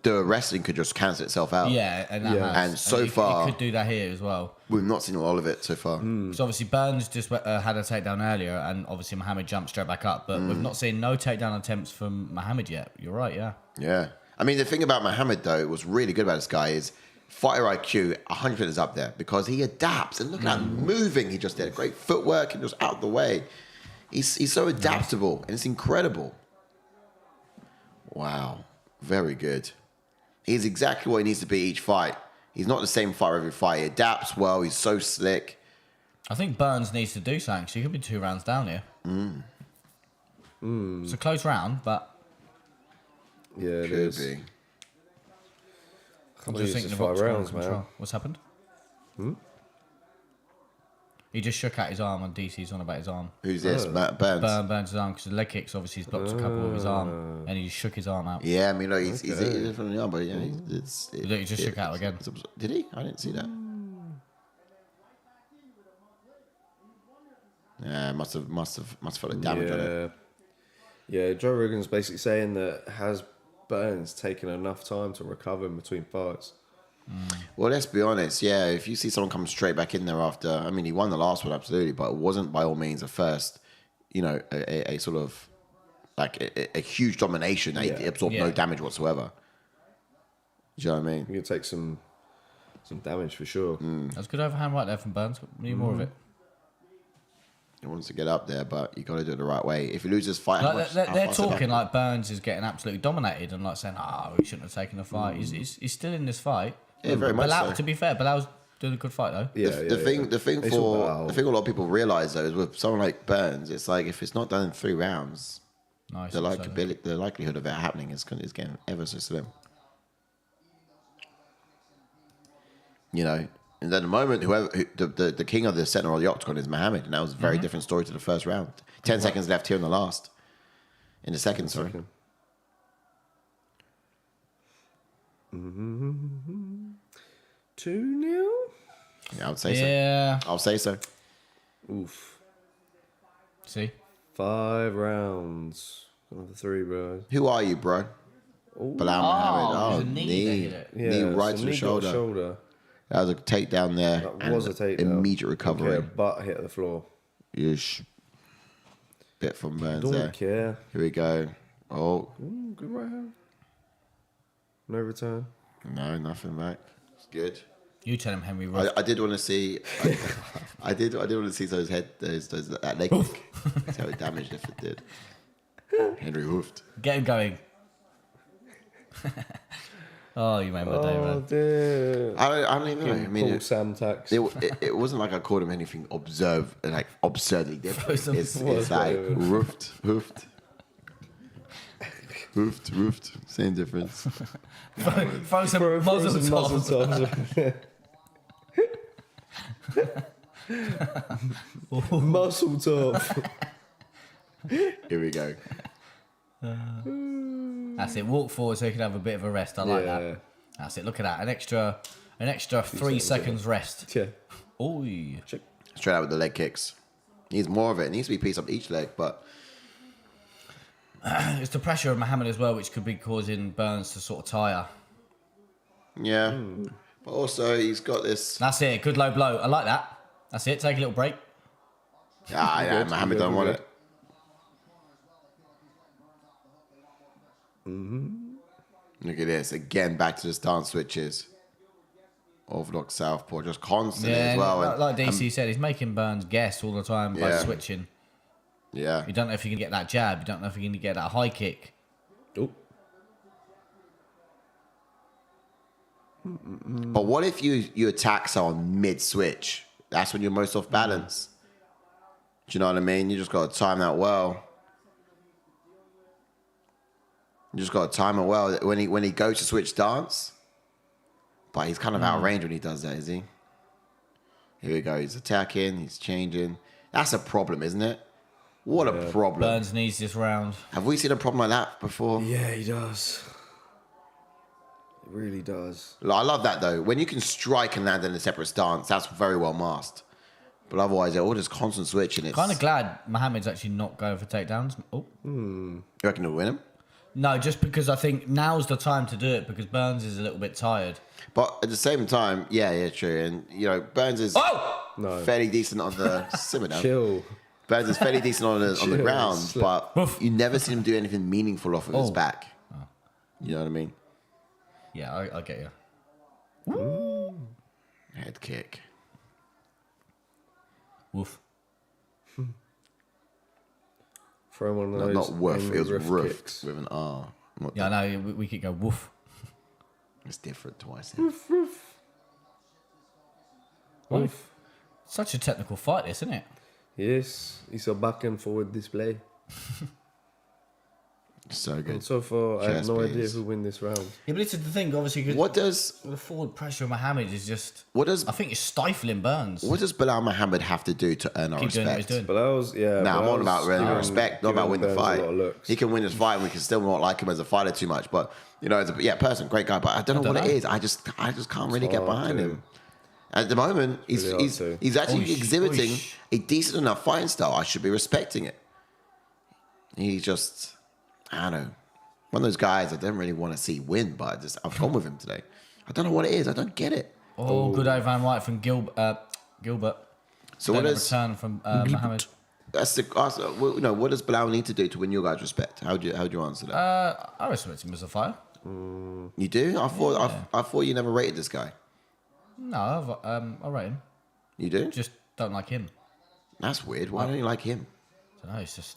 the wrestling could just cancel itself out. Yeah, and that has. And so he far- could do that here as well. We've not seen all of it so far. So obviously Burns just had a takedown earlier, and obviously Muhammad jumped straight back up. But we've not seen no takedown attempts from Muhammad yet. You're right, yeah. Yeah. I mean, the thing about Muhammad, though, what's really good about this guy is fighter IQ 100% is up there because he adapts. And look at that moving he just did. Great footwork and just out the way. He's so adaptable and it's incredible. Wow. Very good. He's exactly what he needs to be each fight. He's not the same fighter every fight. He adapts well. He's so slick. I think Burns needs to do something. So he could be 2 rounds down here. It's a close round, but Yeah, it Could is. be. I I'm can't believe just it's thinking just of 5 rounds, man. control. What's happened? He just shook out his arm on DC's on about his arm. Who's this? Matt Burns. Burns his arm because the leg kicks obviously he's blocked a couple of his arm, and he shook his arm out. Yeah, I mean, look, he's from the arm, but yeah, it's... Look, he just shook out again. Did he? I didn't see that. Yeah, must have felt a damage on it. Yeah, Joe Rogan's basically saying that has Burns taken enough time to recover in between fights? Well, let's be honest. Yeah, if you see someone come straight back in there after, I mean, he won the last one absolutely, but it wasn't by all means a first. You know, a sort of like a huge domination. That He absorbed no Yeah. damage whatsoever. Do you know what I mean? You can take some damage for sure. That's good overhand right there from Burns. We need more of it. He wants to get up there, but you got to do it the right way. If he loses fight, how Like, much- they're how they're fast it talking happens? like Burns is getting absolutely dominated and like saying, he shouldn't have taken the fight. He's still in this fight. Yeah, very much Belal, so. to be fair, Belal's doing a good fight though. Yeah, The thing It's all about- a lot of people realize though is with someone like Burns, it's like if it's not done in 3 rounds, Nice. the likelihood of it happening is getting ever so slim. You know, and at the moment, the king of the center of the octagon is Muhammad, and that was a very different story to the first round. 10 seconds left here in the second, sorry. 2-0? Yeah, I would say Yeah. so. I'll say so. Oof. See? 5 rounds. Another 3, bro. Who are you, bro? Belal Muhammad. it was Oh, a knee knee. that hit it. Knee right to the shoulder. That was a takedown there. That was a takedown. Immediate recovery. Okay, butt hit the floor. Yeesh. Bit from Burns Don't there. care. Here we go. Oh, Good right hand. No return. no, nothing back. It's good. You tell him Henry Ruff. I did want to see. I did want to see those that leg kick. See how damaged if it did. Henry hoofed. Get him going. Oh, you made my day, Oh, man. dear. I don't even know. I mean, Paul Sam tax. it wasn't like I called him anything absurdly different. It's like hoofed. Hoofed. Same difference. Throw some muzzle tops. Muscle top. Here we go. That's it. Walk forward so you can have a bit of a rest. I like Yeah. that. That's it. Look at that. An extra 3 seconds rest. Yeah. Oi. Straight out with the leg kicks. Needs more of it. Needs to be pieced up each leg, but It's the pressure of Muhammad as well, which could be causing Burns to sort of tire. yeah. But also he's got this. That's it. Good low blow. I like that. That's it. Take a little break. Yeah, Muhammad don't want it. Look at this again. Back to the stance switches. Orthodox southpaw, just constantly as well. Like DC said, he's making Burns guess all the time by Yeah. switching. Yeah. You don't know if you can get that jab. You don't know if you can get that high kick. Oh. But what if you attack someone mid switch? That's when you're most off balance. Do you know what I mean? You just got to time that well. You just got to time it well when he goes to switch stance. But he's kind of out of range when he does that, is he? Here we go. He's attacking. He's changing. That's a problem, isn't it? What a problem. Burns needs this round. Have we seen a problem like that before? Yeah, he does. It really does. I love that, though. When you can strike and land in a separate stance, that's very well masked. But otherwise, they're all just constant switching. It's Kind of glad Muhammad's actually not going for takedowns. Oh. You reckon he'll win him? No, just because I think now's the time to do it because Burns is a little bit tired. But at the same time, yeah, true. And, Burns is Oh! fairly decent on the... simmer down. Chill. Burns is fairly decent on the Chill, ground, slip. but Woof. you never see him do anything meaningful off of his Oh. back. You know what I mean? Yeah, I get you. Head kick. Woof. Throw one of No, those. not woof. angry It was roof roof kicks. with an R. Not Yeah, I know. We could go woof. It's different twice. Woof. Such a technical fight, this, isn't it? Yes, it's a back and forward display. So good. And so far, I have Chest no idea beats. who win this round. Yeah, but this is the thing, obviously, because What does the forward pressure of Muhammad is just... what does I think it's stifling Burns. Belal Muhammad have to do to earn our Keep doing what he's respect? doing. But I was, yeah. Now I'm but on I about was earning our giving- respect, not about giving winning the Burns a fight. lot of looks. He can win his fight, and we can still not like him as a fighter too much. But as a person, great guy. But I don't know what it is. I just can't really get hard behind to. him. At the moment, he's Really hard to. actually Oish, exhibiting oish. a decent enough fighting style. I should be respecting it. He's just, I don't know, one of those guys I don't really want to see win, but I've gone with him today. I don't know what it is. I don't get it. Oh, good overhand right from Gilbert. So Don't what have does return from Muhammad. what does Belal need to do to win your guys' respect? How do you answer that? I respect him as a fighter. You do? I thought you never rated this guy. No, I rate him. You do? Just don't like him. That's weird. Why don't you like him? I don't know, it's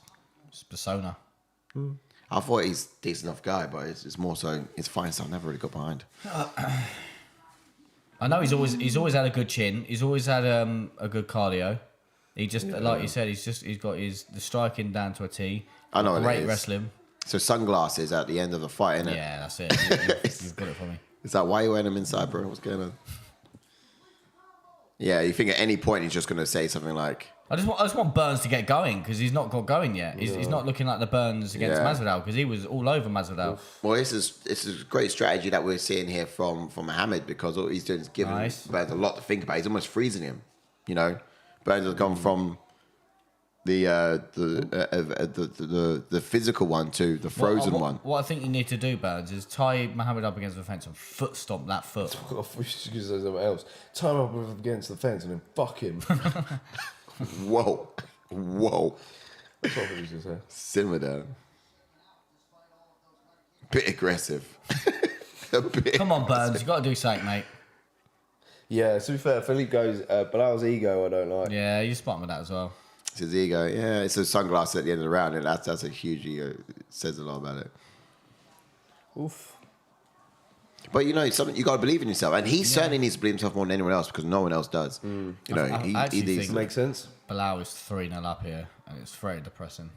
persona. I thought he's a decent enough guy, but it's more so his fighting style never really got behind. I know he's always had a good chin. He's always had a good cardio. He just like you said, he's got the striking down to a T. I know what it Great is. wrestling. So sunglasses at the end of the fight, innit? Yeah, that's it. You've got it for me. It's like, why are you wearing them inside, bro? What's going on? Yeah, you think at any point he's just going to say something like, I just want Burns to get going because he's not got going yet. He's not looking like the Burns against Masvidal because he was all over Masvidal. Well, this is a great strategy that we're seeing here from Muhammad because all he's doing is giving Burns a lot to think about. He's almost freezing him. You know, Burns has gone from the physical one to the frozen one. What I think you need to do, Burns, is tie Muhammad up against the fence and foot stomp that foot. I thought you should say something else. Tie him up against the fence and then fuck him. Whoa. That's what I was just saying. Simmer down. Bit aggressive. Come on, Burns, you got to do something, mate. Yeah, to be fair, Philippe goes, Belal's ego I don't like. Yeah, you're spot on with that as well. It's his ego. Yeah, it's his sunglasses at the end of the round, and that's a huge ego. It says a lot about it. Oof. But you know, something you got to believe in yourself, and he certainly needs to believe himself more than anyone else because no one else does. You know, I he actually needs. think- Makes sense. Bilal is 3-0 up here, and it's very depressing.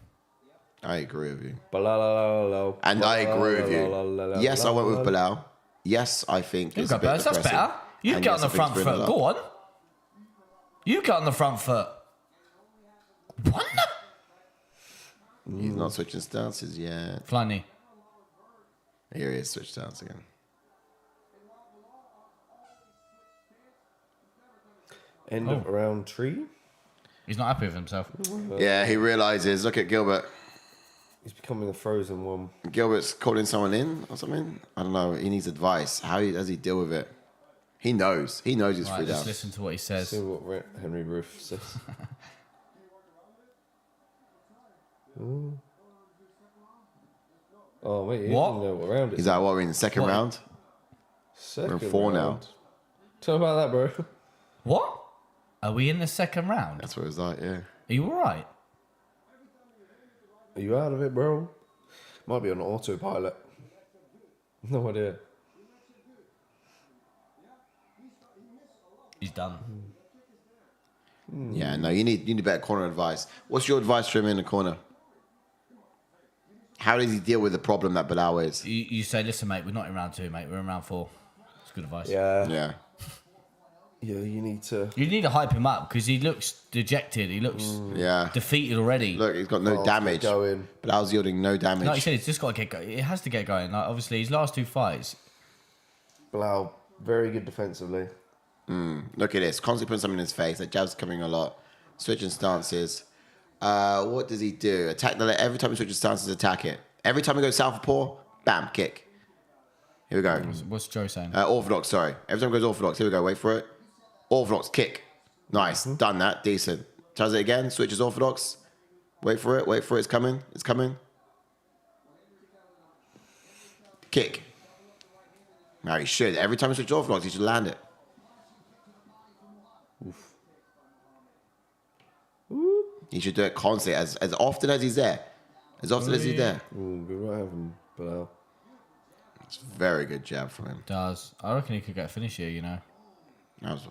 I agree with you, Balal. and I agree with you. Yes, I went with Belal. Yes, I think You it's a go, bit Burns, that's depressing. better. You And get yes, on I the think front it's foot. been a Go lot. on. You get on the front foot. What? He's not switching stances yet. Flying knee. Here he is, switch stance again. End of round 3. He's not happy with himself. Yeah, he realizes. Look at Gilbert. He's becoming the frozen one. Gilbert's calling someone in or something. I don't know. He needs advice. How does he deal with it? He knows. He knows he's Right, free just down. listen to what he says. See what Henry Ruff says. Ooh. Oh, mate, he What? doesn't know what round it He's is. like, what, we're in the second What? round? Second we're in 4 now. round. Tell me about that, bro. What? Are we in the second round? That's what it's like, yeah. Are you all right? Are you out of it, bro? Might be on autopilot. No idea. He's done. Yeah, no, you need better corner advice. What's your advice for him in the corner? How does he deal with the problem that Belal is? You say, listen, mate, we're not in round 2, mate. We're in round 4. It's good advice. Yeah. Yeah. Yeah, you need to... You need to hype him up because he looks dejected. He looks Yeah. defeated already. Look, he's got no damage. Going. Belal's yielding no damage. Like you said, it's just got to get going. It has to get going. Like, obviously, his last 2 fights. Belal, very good defensively. Look at this. Constantly putting something in his face. That jab's coming a lot. Switching stances. What does he do? Attack the leg. Every time he switches stances, attack it. Every time he goes southpaw, bam, kick. Here we go. What's Joe saying? Orthodox, sorry. Every time he goes orthodox, here we go. Wait for it. Orthodox, kick. Nice. Done that. Decent. Tries it again. Switches orthodox. Wait for it. Wait for it. It's coming. It's coming. Kick. Now he should. Every time he switches orthodox, he should land it. He should do it constantly, as often as he's there. As often as he's there. Ooh, good right having Belal. It's a very good jab from him. Does. I reckon he could get a finish here, you know. That was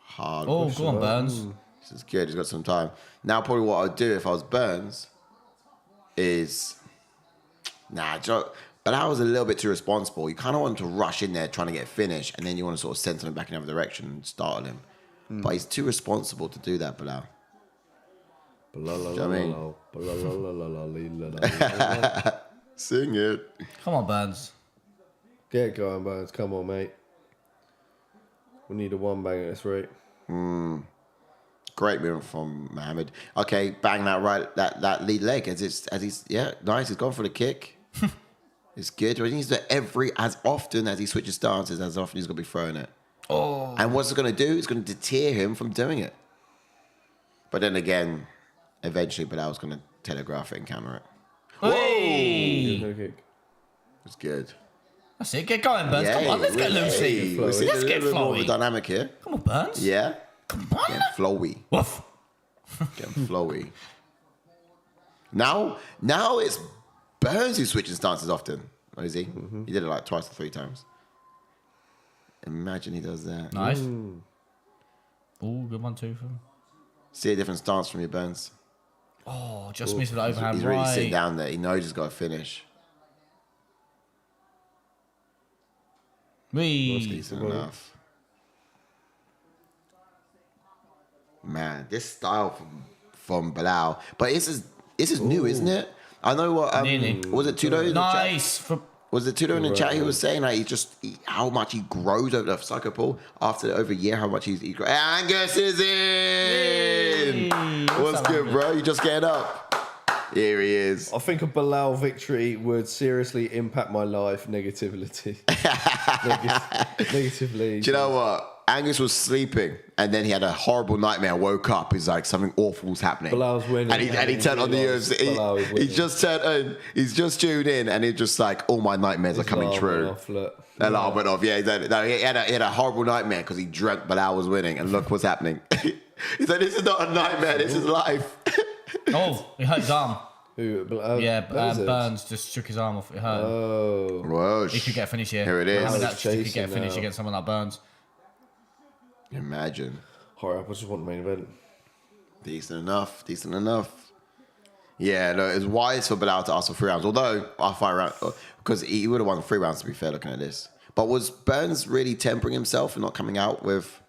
hard. Oh, go on, Burns. This is good. He's got some time. Now, probably what I'd do if I was Burns is... But I was a little bit too responsible. You kind of want him to rush in there trying to get a finish, and then you want to sort of send something back in the other direction and startle him. But he's too responsible to do that, Belal. Sing it. Come on, Burns. Get going, Burns. Come on, mate. We need a one bang at this rate. Great movement from Mohammed. Okay, bang that lead leg as he's nice. He's gone for the kick. It's good. But he needs to as often as he switches stances, as often he's gonna be throwing it. Oh. And what's it gonna do? It's gonna deter him from doing it. But then again, eventually Belal's gonna telegraph it and counter it. Hey. No kick. It's good. That's it. Get going, Burns. Come on, let's get loosey. We're seeing Let's a get little bit more of a flowy. dynamic here. Come on, Burns. Yeah. Come on. Getting flowy. Woof. Getting flowy. Now it's Burns who's switching stances often. What is he? He did it like twice or 3 times. Imagine he does that. Nice. Oh, good one, too. From. See a different stance from you, Burns. Oh, just missed with the overhand He's really right. sitting down there. He knows he's got to finish. Wee. Decent enough. Man, this style from Belal. But this is new, isn't it? I know what. Nearly. Was it Tudo? Nice. Was it Tudo in the chat? He was saying like how much he grows over the psycho pool after over a year. How much he grows. Angus is in. Hey, What's up, good, Angus? bro? You just getting up. Here he is. I think a Belal victory would seriously impact my life negatively. Negatively. Do you know what? Angus was sleeping, and then he had a horrible nightmare. Woke up, he's like something awful's happening. Bilal's winning, and he turned on the realised Bilal is UFC. He winning. just turned on. He's just tuned in, and it's just like all my nightmares are coming true. Alarm went off. Yeah, he had a horrible nightmare because he dreamt Belal was winning, and look what's happening. He's like, this is not a nightmare. This is life. Oh, he hurt his arm. Who? Burns just shook his arm off. It hurt. Oh. Whoa. He could get a finish here. Here it is. Mohamed He's actually could get a chasing finish now. against someone like Burns. Imagine. Hurry up! I just want the main event. Decent enough. Yeah, no, it's wise for Belal to ask for 3 rounds. Although, our 5 round, because he would have won 3 rounds to be fair looking at this. But was Burns really tempering himself and not coming out with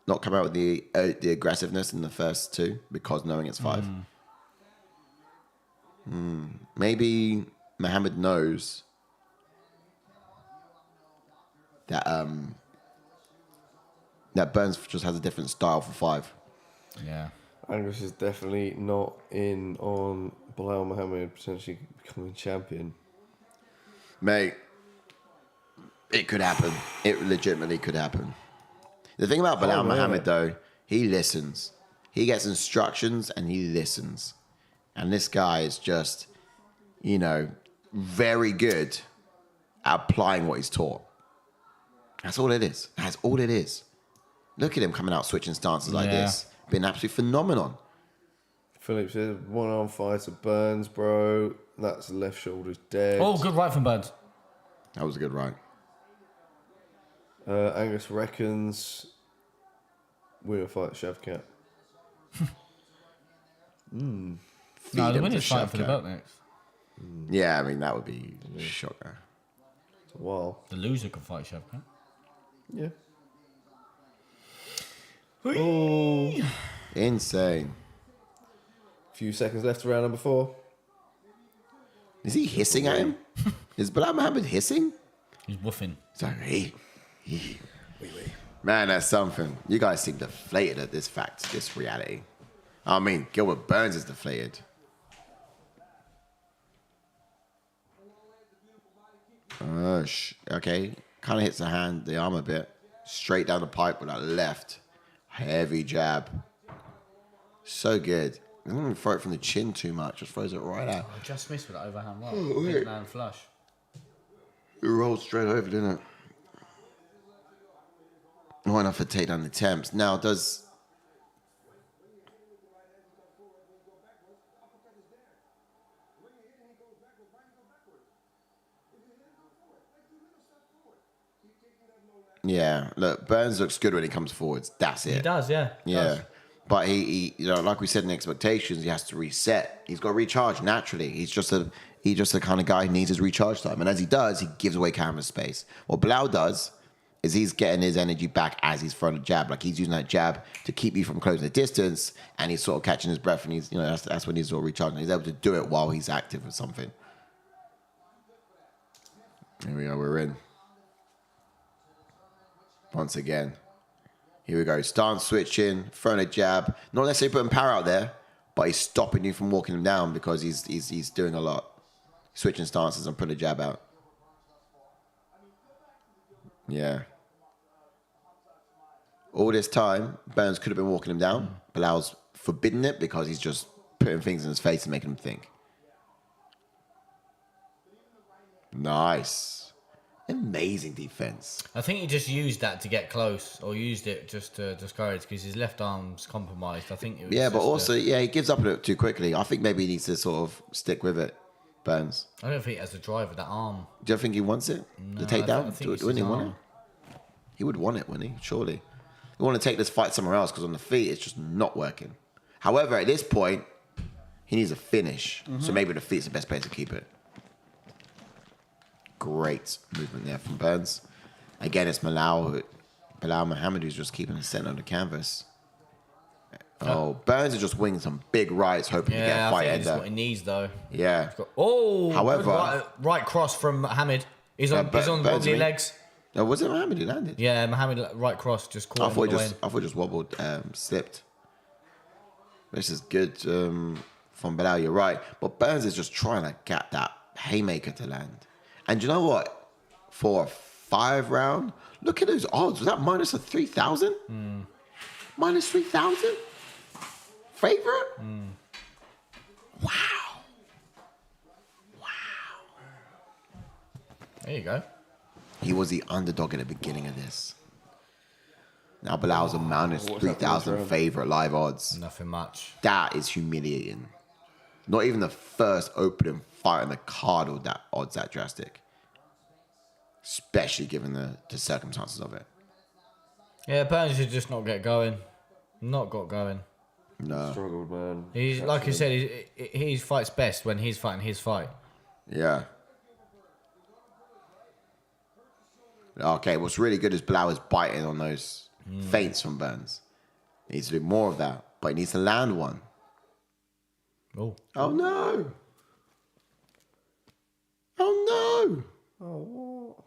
the aggressiveness in the first 2 because knowing it's 5? Maybe Mohammed knows that that Burns just has a different style for 5. Yeah. Angus is definitely not in on Belal Muhammad potentially becoming champion. Mate, it could happen. It legitimately could happen. The thing about Belal Muhammad, though, he listens. He gets instructions and he listens. And this guy is just, very good at applying what he's taught. That's all it is. That's all it is. Look at him coming out switching stances like this. Been absolutely phenomenal. Philip says 1-arm fighter Burns, bro. That's left shoulder's dead. Oh, good right from Burns. That was a good right. Angus reckons winner fight Shavkat. No, Feed the him to winner's fighting for the Shavkat. belt next. Yeah, I mean, that would be a shocker. It's a while. The loser can fight Shavkat. Yeah. Oh. Insane. Few seconds left to round number 4. Is he hissing at him? Is Belal Muhammad hissing? He's woofing. It's like, hey. Man, that's something. You guys seem deflated at this fact, this reality. I mean, Gilbert Burns is deflated. Okay. Kind of hits the arm a bit. Straight down the pipe with that left. Heavy jab. So good. I don't even throw it from the chin too much. Just throws it right out. I just missed with that overhand right. Didn't land flush. It rolled straight over, didn't it? Not enough for takedown attempts. Now, does... Yeah, look, Burns looks good when he comes forwards. That's it. He does, yeah. Yeah. Does. But he like we said in expectations, he has to reset. He's got to recharge naturally. He's just the kind of guy who needs his recharge time. And as he does, he gives away canvas space. What Belal does is he's getting his energy back as he's throwing a jab. Like he's using that jab to keep you from closing the distance, and he's sort of catching his breath, and he's that's when he's sort of recharging. He's able to do it while he's active or something. Here we go, we're in. Once again. Here we go. Stance switching, throwing a jab. Not necessarily putting power out there, but he's stopping you from walking him down because he's doing a lot. Switching stances and putting a jab out. Yeah. All this time, Burns could have been walking him down. Belal's forbidden it because he's just putting things in his face and making him think. Nice. Amazing defense. I think he just used that to get close, or used it just to discourage because his left arm's compromised. I think it was. Yeah, but just also, he gives up a little too quickly. I think maybe he needs to sort of stick with it, Burns. I don't think it has the drive of that arm. Do you think he wants it? No, The takedown? I think it's Wouldn't he his want arm. it? He would want it, wouldn't he? Surely. He want to take this fight somewhere else because on the feet, it's just not working. However, at this point, he needs a finish. So maybe the feet's the best place to keep it. Great movement there from Burns. Again, it's Belal Muhammad who's just keeping the center of the canvas. Oh, Burns is just winning some big rights, hoping to get a I fight think ender. that's what he needs, though. Yeah. However, right cross from Mohammed. He's on Burns wobbly win. legs. Oh, was it Mohammed who landed? Yeah, Mohammed right cross just I caught him thought on the I thought it just wobbled, slipped. This is good from Belal, you're right. But Burns is just trying to get that haymaker to land. And you know what? For a 5 round, look at those odds. Was that minus a 3,000? Minus 3,000? Favorite? Wow. There you go. He was the underdog at the beginning of this. Now Bilal's a minus 3,000 favorite live odds. Nothing much. That is humiliating. Not even the first opening fight on the card with that odds that drastic. Especially given the circumstances of it. Yeah, Burns should just not get going. Not got going. No. Struggled, man. He's like you said. He fights best when he's fighting his fight. Yeah. Okay, what's really good is Belal is biting on those feints from Burns. He needs to do more of that, but he needs to land one. Oh. Oh no! Oh no! Oh,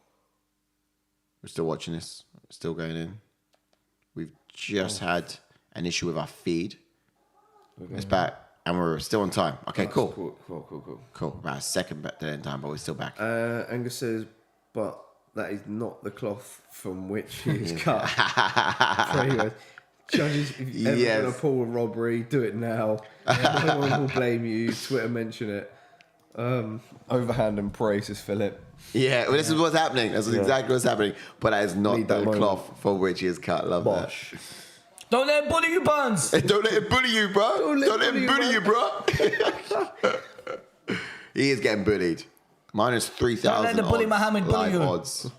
We're still watching this. Still going in. We've just had an issue with our feed. It's back, and we're still on time. Okay, cool. Cool. About a second back to end time, but we're still back. Angus says, but that is not the cloth from which he is cut. Pretty much. Judges, if you ever going to pull a robbery, do it now. No one will blame you. Twitter mention it. Overhand and praise is Philip. Yeah, well, this is what's happening. That's exactly what's happening. But that is not Need the that moment. cloth for which he is cut. Love Bosh. Don't let him bully you, Burns. that. Don't let him bully you, bro. Don't let him bully you, bro. He is getting bullied. Minus 3,000 Don't let the bully odds, Mohammed bully live you. odds.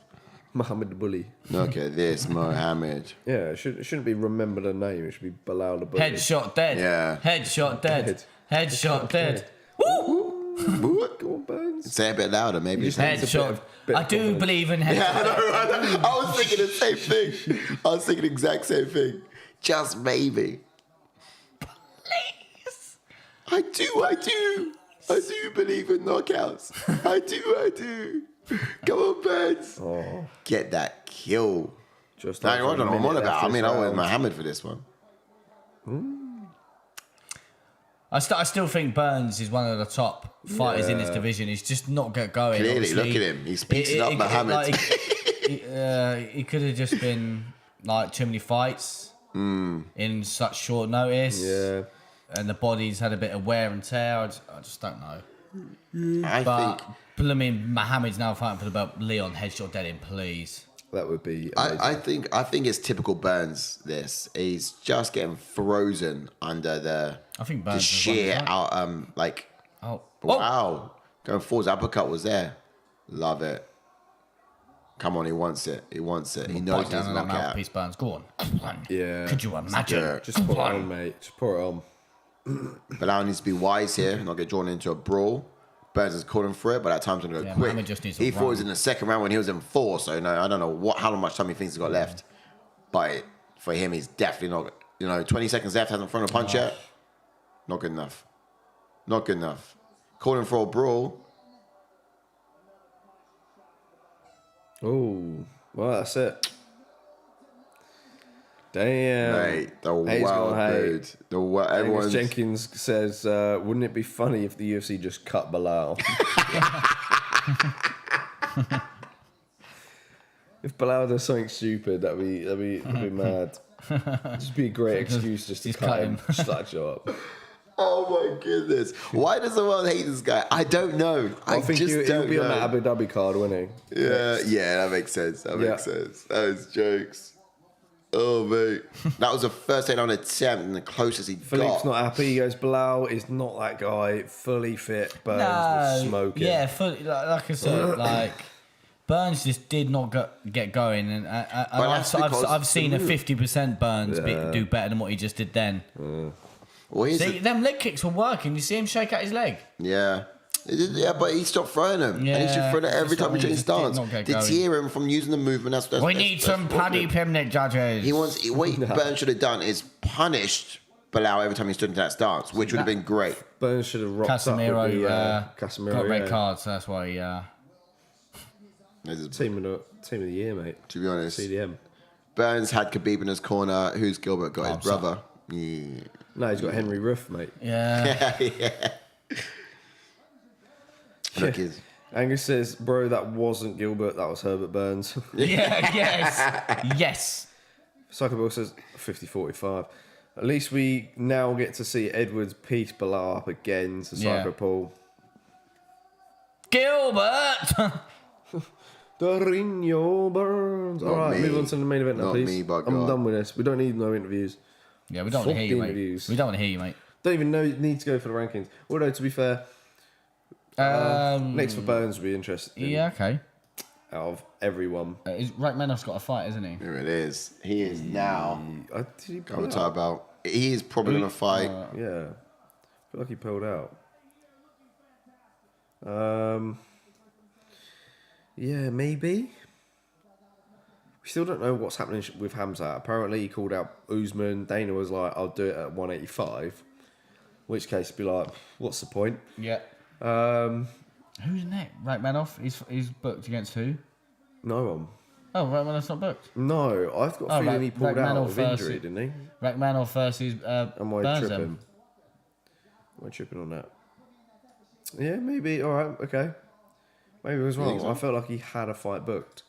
Muhammad the Bully. Look at this, Mohammed. Yeah, it shouldn't be remember the name. It should be Belal the Bully. Headshot dead. Yeah. Headshot dead. Headshot dead. What? Go on, Burns. Say it a bit louder, maybe. just had- Headshot. bit I of do confidence. believe in headshot. I was thinking the same thing. I was thinking the exact same thing. Just maybe. Please. I do believe in knockouts. I do. Come on, Burns. Oh, Get that kill. just I over a don't know what I'm on minute about. left I mean, this I went round. Mohammed for this one. I still think Burns is one of the top fighters in this division. He's just not get going. Clearly, obviously. look at him. He speaks it up, Mohammed. He could have just been like too many fights in such short notice. Yeah. And the body's had a bit of wear and tear. I just don't know. I But think. I mean, Mohammed's now fighting for the belt. Leon, headshot dead him, please. That would be amazing. I think it's typical Burns. This he's just getting frozen under the I think the Burns was one sheer of the- out like Oh, wow going forwards. Uppercut was there. Love it. Come on, he wants it. He knows bite he's down on that knockout. mouthpiece, Burns. Go on. Yeah. Could you imagine? Yeah. Just put it on, mate. Just put it on. Belal needs to be wise here, not get drawn into a brawl. Burns is calling for it, but at times going to go Yeah, quick. Mohammed just needs to He thought it was run. in the second round when he was in 4, so no, I don't know how much time he thinks he's got left. But for him, he's definitely not. 20 seconds left, hasn't thrown a punch yet. Not good enough. Not good enough. Calling for a brawl. Oh, well, that's it. Damn. Mate, the Hate's wild gonna hate. dude. Angus Everyone's Jenkins says, wouldn't it be funny if the UFC just cut Belal? If Belal does something stupid, that'd be mad. Just be a great excuse just to Just cut cut him. him. Just like, shut up. Oh my goodness. Why does the world hate this guy? I don't know. I think just he'll don't be on know. that Abu Dhabi card, won't he? Yeah, that makes sense. That Yeah. makes sense. That was jokes. Oh, mate. That was the first takedown attempt and the closest he Philippe's got. not happy. He goes, Belal is not that guy. Fully fit. Burns was smoking. Yeah, like I said, like Burns just did not get going, and that's because- I've seen a 50% Burns do better than what he just did then. Well, here's See, them leg kicks were working. You see him shake out his leg. yeah. Yeah, but he stopped throwing them. And he Yeah, should throw them every that's time what he I mean, changed just did stance. not get Deter him from using the movement. We need some Paddy Pimnick judges. What Burns should have done is punished Belal every time he stood into that stance, which would have been great. Burns should have rocked up with Casemiro, Casemiro. got red cards, so that's why. Team of the year, mate. To be honest, CDM. Burns had Khabib in his corner. Who's Gilbert got? His Movsar. brother. Yeah. No, he's got Henry Ruff, mate. Yeah. Look, his. Angus says, bro, that wasn't Gilbert, that was Herbert Burns. Yeah. Yes. Yes. Psycho says 50-45. At least we now get to see Edwards piece Belal up again to Psycho Paul. Gilbert. Dorino Burns. Not All right, me. move on to the main event now, Not please. me, but I'm God. done with this. We don't need no interviews. Yeah, we don't want to hear you, Fuck mate. interviews. We don't want to hear you, mate. Don't even need to go for the rankings. Although, to be fair, next for Burns would be interesting. Yeah, okay. Out of everyone. Rachmanov's got a fight, isn't he? Here it is. He is now. Did he pull Come out? talk about. He is probably going to fight. Yeah. I feel like he pulled out. Yeah, maybe. We still don't know what's happening with Hamzat. Apparently, he called out Usman. Dana was like, I'll do it at 185. In which case, it'd be like, what's the point? Yeah. Who's next? Rachmanov? He's booked against who? No one. Oh, Rachmanov's not booked. No, I've got a feeling he pulled out Rachmanov of injury, versus- didn't he? Rachmanov versus Am I Burns. tripping? Am I tripping on that? Yeah, maybe. All right, okay. Maybe I was wrong. so? I felt like he had a fight booked.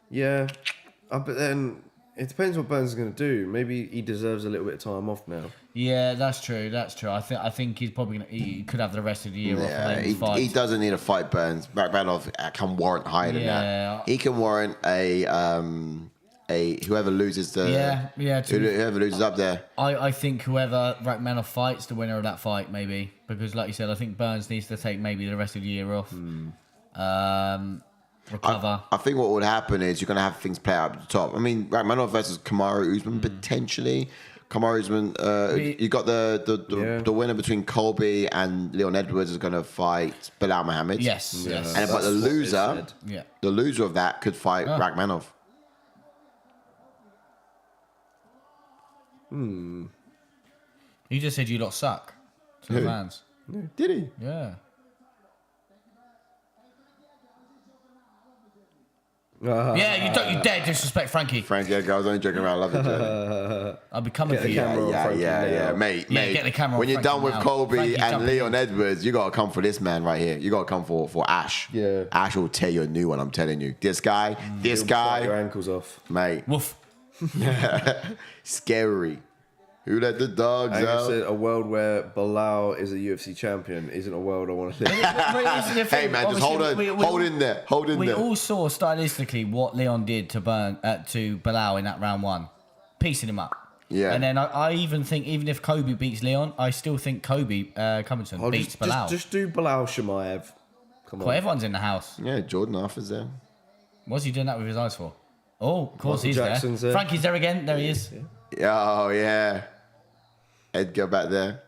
Yeah, but then it depends what Burns is going to do. Maybe he deserves a little bit of time off now. Yeah, that's true. That's true. I think he's probably he could have the rest of the year off. Yeah, Of fights. he doesn't need to fight Burns. Rachmanov can warrant higher than Yeah. that. He can warrant a whoever loses the whoever loses up there. I think whoever Rachmanov fights, the winner of that fight, maybe. Because like you said, I think Burns needs to take maybe the rest of the year off. Recover. I think what would happen is you're going to have things play out at the top. I mean, Rachmanov versus Kamaru Usman potentially. Kamaru Usman, you got the winner between Colby and Leon Edwards is going to fight Belal Muhammad. Yes. Yes. And but the That's what they loser, said. Yeah. the loser of that could fight Rachmanov. He just said you lot suck to the Who? fans. Did he? Yeah. Yeah, you dare disrespect Frankie. Frankie, I was only joking around. I love it. Joe. I'll be coming Get for the you. camera on Frankie now. mate. Yeah, get the camera on when you're done Frankie with now. Colby Frankie and jumping Leon in. Edwards, you gotta come for this man right here. You gotta come for Ash. Yeah. Ash will tear you a new one. I'm telling you. This guy, He'll bite your ankles off. mate, Woof. scary. Who let the dogs Angus out? said a world where Belal is a UFC champion isn't a world I want to live in. Hey man, just hold in there. We all saw stylistically what Leon did to Belal in that round one, piecing him up. Yeah. And then I even think even if Kobe beats Leon, I still think Kobe Covington beats Belal. Just do Belal Shemaev. Come on. Well, everyone's in the house. Yeah, Jordan Arthur's there. What's he doing that with his eyes for? Oh, of course Michael he's Jackson's there. there. Frankie's there again. There he is. Oh yeah, Edgar back there.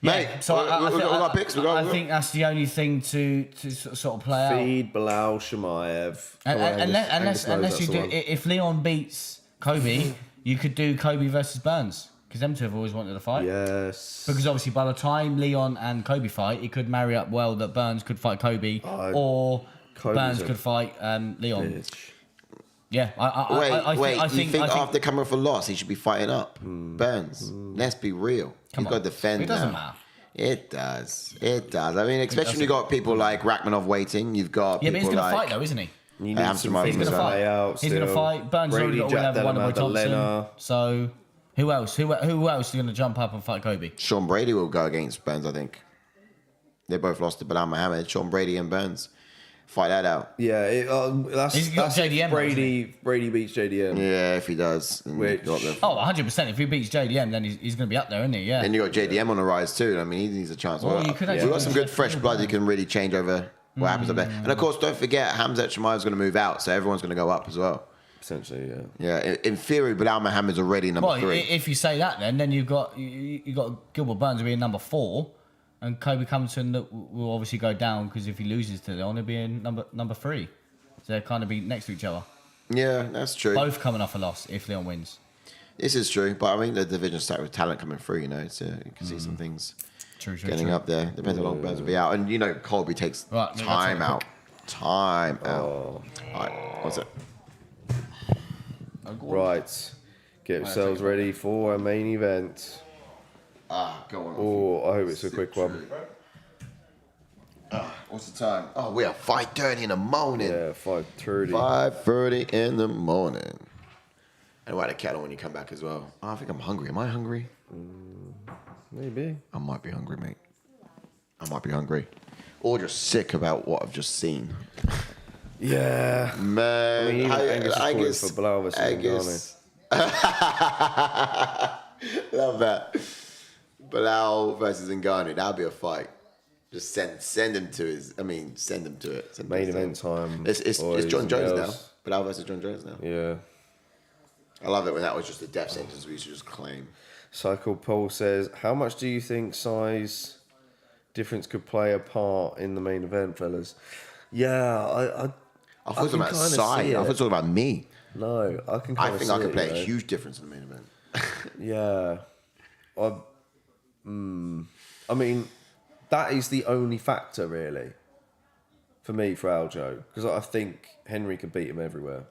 Mate, so we got picks. I think that's the only thing to sort of play out. Feed Belal Shemaev. Come on, Angus knows Unless you that's do, the one. if Leon beats Kobe, you could do Kobe versus Burns because them two have always wanted to fight. Yes. Because obviously, by the time Leon and Kobe fight, it could marry up well that Burns could fight Kobe or Kobe's Burns a could fight Leon. Bitch. Yeah, I think think after coming off a loss, he should be fighting up Burns. Let's be real. He's got to defend. It doesn't now. matter. It does. I mean, especially when you got people like Rachmanov waiting. You've got Yeah, but people he's going to like fight though, isn't he? You need Hamster some Mike things was to gonna play out. He's going to still. fight. Burns has already Brady, got to Jack win over Wonderboy Thompson. Magdalena. So, who else? Who else is going to jump up and fight Kobe? Sean Brady will go against Burns. I think they both lost to Belal Muhammad. Sean Brady and Burns fight that out. Yeah, that's He's got if JDM, Brady beats JDM. Yeah, if he does. then Which- you got the- Oh, 100%. If he beats JDM, then he's going to be up there, isn't he? Yeah. Then you got JDM on the rise too. I mean, he needs a chance. Well, you could We've actually got some do good fresh blood. You can really change over what happens up there. And of course, don't forget, Hamzat Shemaev is going to move out, so everyone's going to go up as well. Essentially, yeah. Yeah, in theory, Belal Muhammad's already number Well, 3. if you say that, then you've got Gilbert Burns being number 4, and Kobe Covington that will obviously go down because if he loses to Leon, he'll be in number 3. So they'll kind of be next to each other. Yeah, that's true. Both coming off a loss if Leon wins. This is true, but I mean the division started with talent coming through. You know, so you can see some things getting up there. Depends how long Burns will be out, and you know Colby takes Right, time out. Time out. Oh. All right, what's it? Right. Get yourselves ready for a main event. Go on. Oh, I hope it's a quick one. What's the time? Oh, we are 5:30 in the morning. Yeah, 5:30. 5:30 in the morning. And write a kettle when you come back as well. Oh, I think I'm hungry. Am I hungry? Maybe. I might be hungry, mate. I might be hungry. Or just sick about what I've just seen. Yeah. Man, I mean, even Angus is calling for Belal versus Love that. Belal versus Ngannou. That'll be a fight. Just send him to his. I mean, send him to it. Send him Main to event time. It's boys John and Jones girls. now. Belal versus John Jones now. Yeah. I love it when that was just a death sentence we used to just claim. Cycle Paul says, how much do you think size difference could play a part in the main event, fellas? Yeah, I thought it was can about kinda side. see I thought it it. was all about me. No, I can I kind of think see I could it, play you a know? huge difference in the main event. Yeah. I mean, that is the only factor, really, for me, for Aljo. Because I think Henry could beat him everywhere.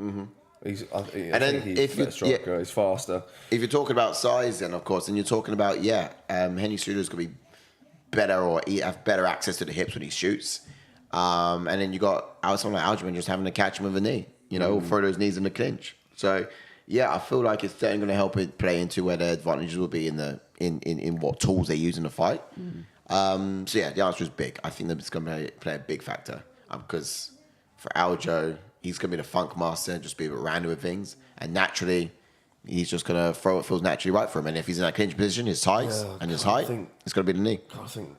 Mm-hmm. I think he's if a better striker, he's faster. If you're talking about size, then of course, and you're talking about Henry Cejudo's gonna be better or have better access to the hips when he shoots, and then you got someone like Aljamain just having to catch him with a knee, you know, throw those knees in the clinch. So yeah, I feel like it's definitely going to help it play into where the advantages will be in what tools they use in the fight. So yeah, the answer is big. I think that it's going to play a big factor because for Aljo, he's going to be the funk master, just be a bit random with things, and naturally, he's just going to throw what feels naturally right for him. And if he's in that clinch position, his size and his height, it's going to be the knee. I think,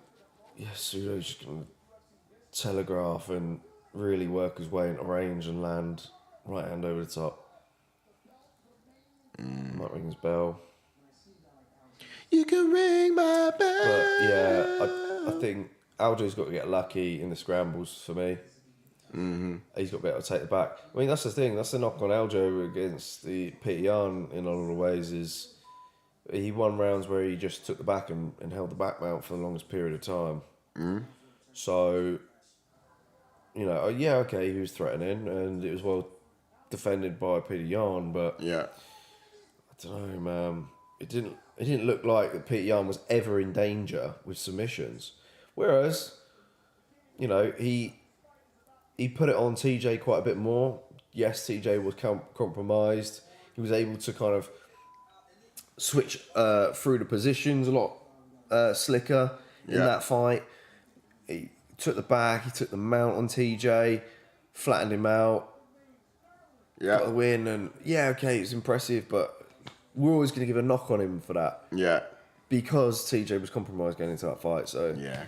Cejudo's just going to telegraph and really work his way into range and land right hand over the top. Might ring his bell. You can ring my bell. But yeah, I think Aljo's got to get lucky in the scrambles for me. Mm-hmm. He's got to be able to take the back. I mean, that's the thing. That's the knock on Aljo against the Peter Yan in a lot of ways is he won rounds where he just took the back and held the back mount for the longest period of time. Mm. So, you know, yeah, okay, he was threatening and it was well defended by Peter Yan, but Yeah. I don't know, man. It didn't look like that Peter Yan was ever in danger with submissions. Whereas, you know, he put it on TJ quite a bit more. Yes, TJ was compromised. He was able to kind of switch through the positions a lot slicker in that fight. He took the back, he took the mount on TJ, flattened him out, got the win, and yeah, okay, it's impressive, but we're always going to give a knock on him for that. Yeah. Because TJ was compromised going into that fight, so Yeah.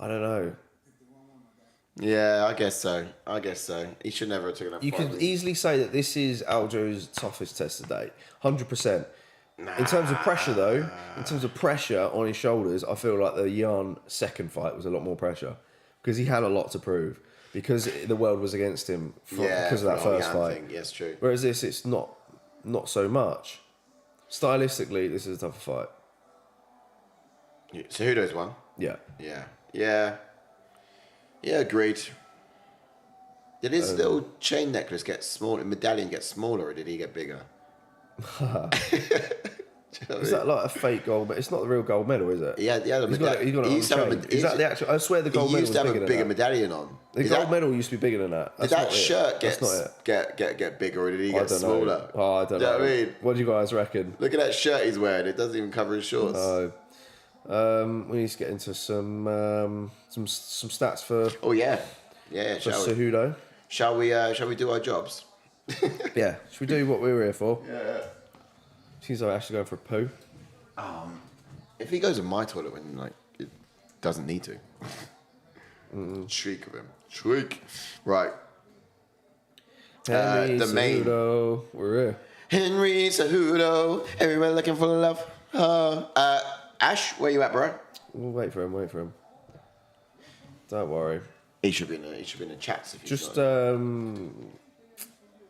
I don't know. Yeah, I guess so. He should never have taken that You fight. could easily say that this is Aljo's toughest test to date. 100%. In terms of pressure, though, in terms of pressure on his shoulders, I feel like the Yan second fight was a lot more pressure. Because he had a lot to prove. Because the world was against him because of that first fight. Yes, true. Whereas this, it's not so much. Stylistically, this is a tougher fight. Cejudo's one. Yeah. Yeah, agreed. Did his little chain necklace get smaller, medallion get smaller, or did he get bigger? Is that like a fake gold medal? It's not the real gold medal, is it? Yeah, He's got it on chain. Is that the actual? I swear the gold He medal used was to have bigger a than bigger that. medallion on. The gold medal used to be bigger than that. Did That's that not it. shirt That's not it. get bigger, or did he I get don't smaller? know. Oh, I don't Do you know. what I mean? What do you guys reckon? Look at that shirt he's wearing. It doesn't even cover his shorts. We need to get into some stats for Oh yeah. Shall we? Cejudo. Shall we do our jobs? Yeah. Should we do what we were here for? Yeah. Seems like actually going for a poo. If he goes in my toilet when it doesn't need to, shriek of him. Shriek. Right. Henry the main. Cejudo. We're here. Henry Cejudo. Everyone looking for love. Ash, where you at, bro? We'll wait for him. Don't worry. He should be in the chats if he's Just not.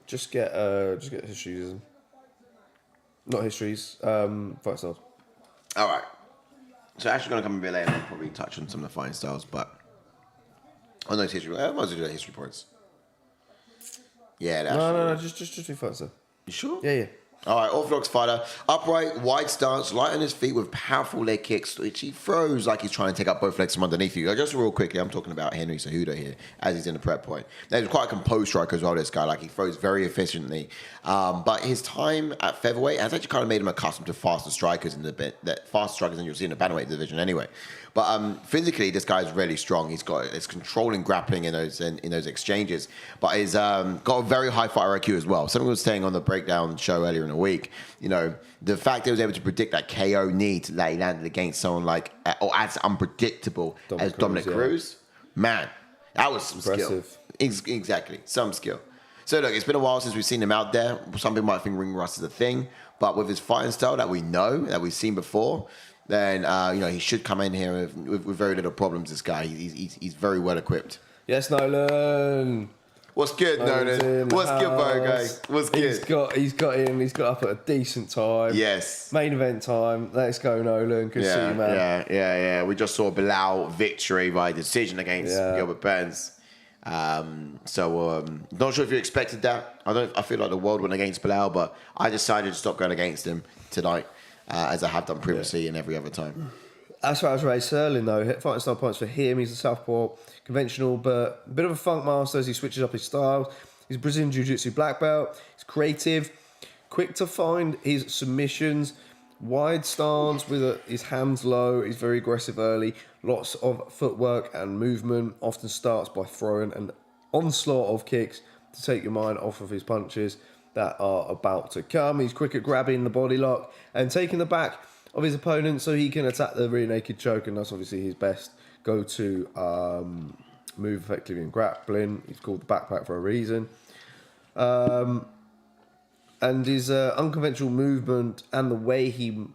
just get his shoes. Not histories. Fight styles. All right. So actually going to come a bit later and probably touch on some of the fighting styles, but I know it's history. I might as well do the history points. Yeah, that's No. Just do fight style. You sure? Yeah. All right, orthodox fighter, upright, wide stance, light on his feet with powerful leg kicks, which he throws like he's trying to take up both legs from underneath you. Just real quickly, I'm talking about Henry Cejudo here, as he's in the prep point. Now, he's quite a composed striker as well, this guy. Like, he throws very efficiently. But his time at featherweight has actually kind of made him accustomed to faster strikers faster strikers than you'll see in the bantamweight division anyway. But physically, this guy's really strong. He's got his controlling grappling in those exchanges, but he's got a very high fighter IQ as well. Something we was saying on the breakdown show earlier in the week. You know, the fact that he was able to predict that KO knee that he landed against someone like or as unpredictable as Dominic Cruz, man, that was some skill. Exactly, some skill. So look, it's been a while since we've seen him out there. Some people might think ring rust is a thing, but with his fighting style that we know, that we've seen before, then he should come in here with very little problems. This guy, he's very well equipped. Yes, Nolan. What's good, Nolan? What's good, bro, guys? What's good? He's got in. He's got up at a decent time. Yes. Main event time. Let's go, Nolan. Good to see you, man. Yeah. We just saw Belal victory by decision against Gilbert Burns. Not sure if you expected that. I feel like the world went against Belal, but I decided to stop going against him tonight. As I have done previously and every other time. As far as Ray Sterling, though, fighting style points for him. He's a southpaw, conventional, but a bit of a funk master as he switches up his styles. He's a Brazilian Jiu-Jitsu black belt. He's creative, quick to find his submissions, wide stance with his hands low. He's very aggressive early. Lots of footwork and movement. Often starts by throwing an onslaught of kicks to take your mind off of his punches that are about to come. He's quick at grabbing the body lock and taking the back of his opponent so he can attack the rear naked choke, and that's obviously his best go-to move effectively in grappling. He's called the backpack for a reason. And his unconventional movement and the way he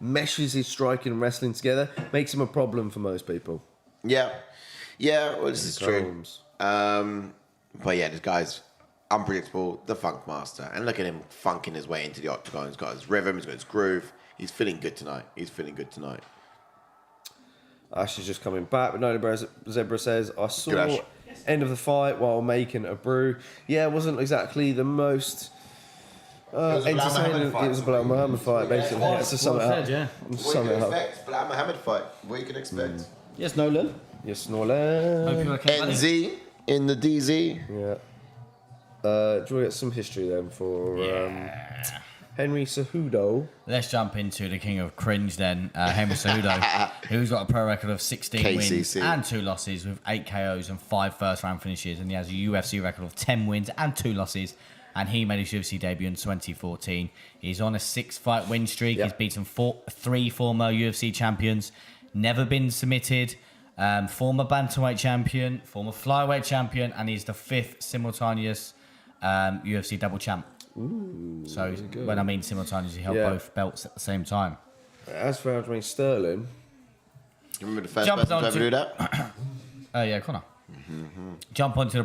meshes his striking and wrestling together makes him a problem for most people. Yeah, well, this is true. But yeah, this guy's unpredictable, the funk master. And look at him funking his way into the octagon. He's got his rhythm, he's got his groove. He's feeling good tonight. Ash is just coming back, but Nolan Zebra says, I saw end of the fight while making a brew. Yeah, it wasn't exactly the most entertaining. It was a Belal Muhammad fight, basically. That's just something up. What you can expect, Belal Muhammad fight. What you can expect. Yes, Nolan. Yes, Nolan. NZ in the DZ. Yeah. Do you want to get some history then for Henry Cejudo? Let's jump into the king of cringe then, Henry Cejudo, who's got a pro record of 16 wins and 2 losses with 8 KOs and 5 first-round finishes, and he has a UFC record of 10 wins and 2 losses, and he made his UFC debut in 2014. He's on a 6-fight win streak. Yep. He's beaten 3 former UFC champions, never been submitted, former bantamweight champion, former flyweight champion, and he's the 5th simultaneous UFC double champ. Ooh, so when I mean simultaneous, he held both belts at the same time. As for Aljamain Sterling, you remember the first person to ever do that? Connor. Mm-hmm. Jump onto the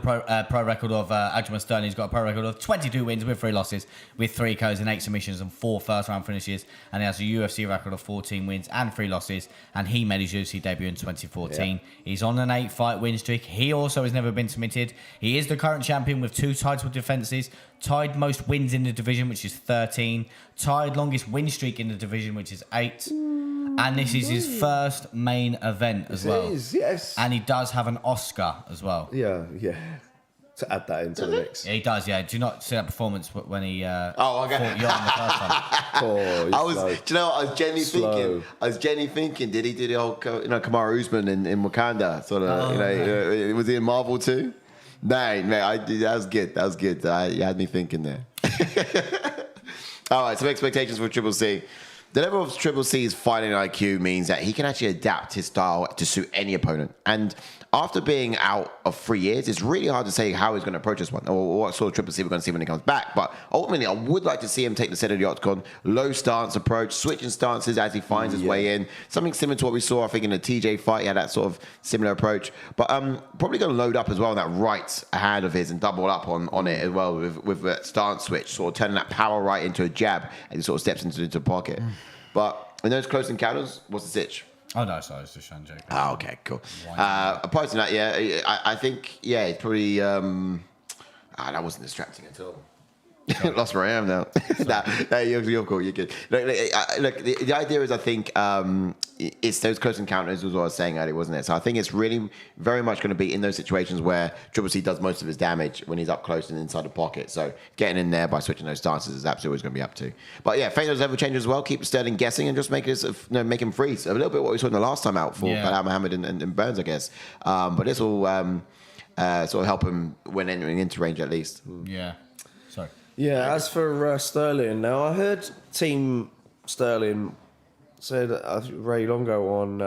pro record of Aljamain Sterling. He's got a pro record of 22 wins with 3 losses, with 3 KOs and 8 submissions and 4 first-round finishes. And he has a UFC record of 14 wins and 3 losses. And he made his UFC debut in 2014. Yeah. He's on an 8-fight win streak. He also has never been submitted. He is the current champion with 2 title defenses. Tied most wins in the division, which is 13. Tied longest win streak in the division, which is 8. And this is his first main event as well. It is, yes. And he does have an Oscar as well. Yeah. To add that into the mix. Yeah, he does, yeah. Do you not see that performance when he fought Jourdain the first time? I was genuinely thinking, did he do the whole Kamaru Usman in Wakanda? Sort of, was he in Marvel too? No, that was good. You had me thinking there. All right, some expectations for Triple C. The level of Triple C's fighting IQ means that he can actually adapt his style to suit any opponent. And after being out of 3 years, it's really hard to say how he's going to approach this one or what sort of Triple C we're going to see when he comes back. But ultimately, I would like to see him take the center of the octagon, low stance approach, switching stances as he finds his way in. Something similar to what we saw, I think, in the TJ fight. He had that sort of similar approach. But probably going to load up as well on that right hand of his and double up on it as well with that stance switch, sort of turning that power right into a jab as he sort of steps into the pocket. But in those close encounters, what's the sitch? Oh, no, sorry, it's just Shanjo. Oh, okay, cool. Apart from that, yeah, I think, yeah, it's probably, that wasn't distracting at all. Lost where I am now. You're cool, you're good. Look, the idea is, I think, it's those close encounters was what I was saying earlier, wasn't it? So I think it's really very much going to be in those situations where Triple C does most of his damage when he's up close and inside the pocket. So getting in there by switching those stances is absolutely going to be up to. But yeah, fake those level changes as well. Keep Sterling guessing and just make him freeze. A little bit what we saw in the last time out for Belal Muhammad and Burns, I guess. But this will sort of help him when entering into range at least. Yeah. Sorry. Yeah, as for Sterling, now I heard Team Sterling said, I think Ray Longo on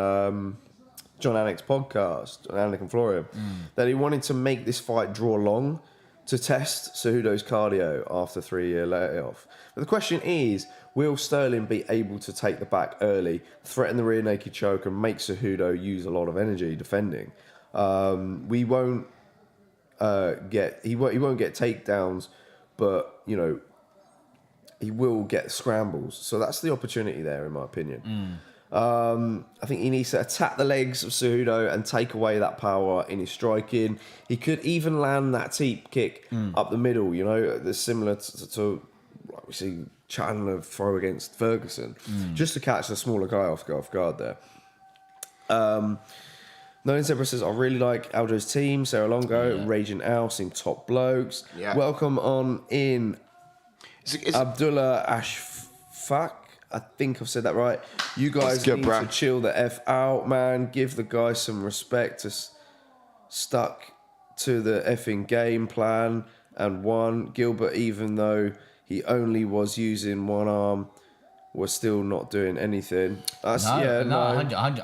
John Anik's podcast, Anik and Florian, that he wanted to make this fight draw long to test Cejudo's cardio after 3-year layoff. But the question is, will Sterling be able to take the back early, threaten the rear naked choke, and make Cejudo use a lot of energy defending? He won't get takedowns, but, you know, he will get scrambles. So that's the opportunity there, in my opinion. I think he needs to attack the legs of Cejudo and take away that power in his striking. He could even land that teep kick up the middle, you know, that's similar to like we see Chandler throw against Ferguson, just to catch the smaller guy off guard there. Nolan Zebra says, I really like Aljo's team. Sarah Longo, Raging Al, seem top blokes. Yeah. Welcome on in Abdullah Ashfaq. I think I've said that right. You guys need to chill the F out, man. Give the guy some respect. Stuck to the effing game plan and won. Gilbert, even though he only was using one arm, was still not doing anything. That's, 150%. I'm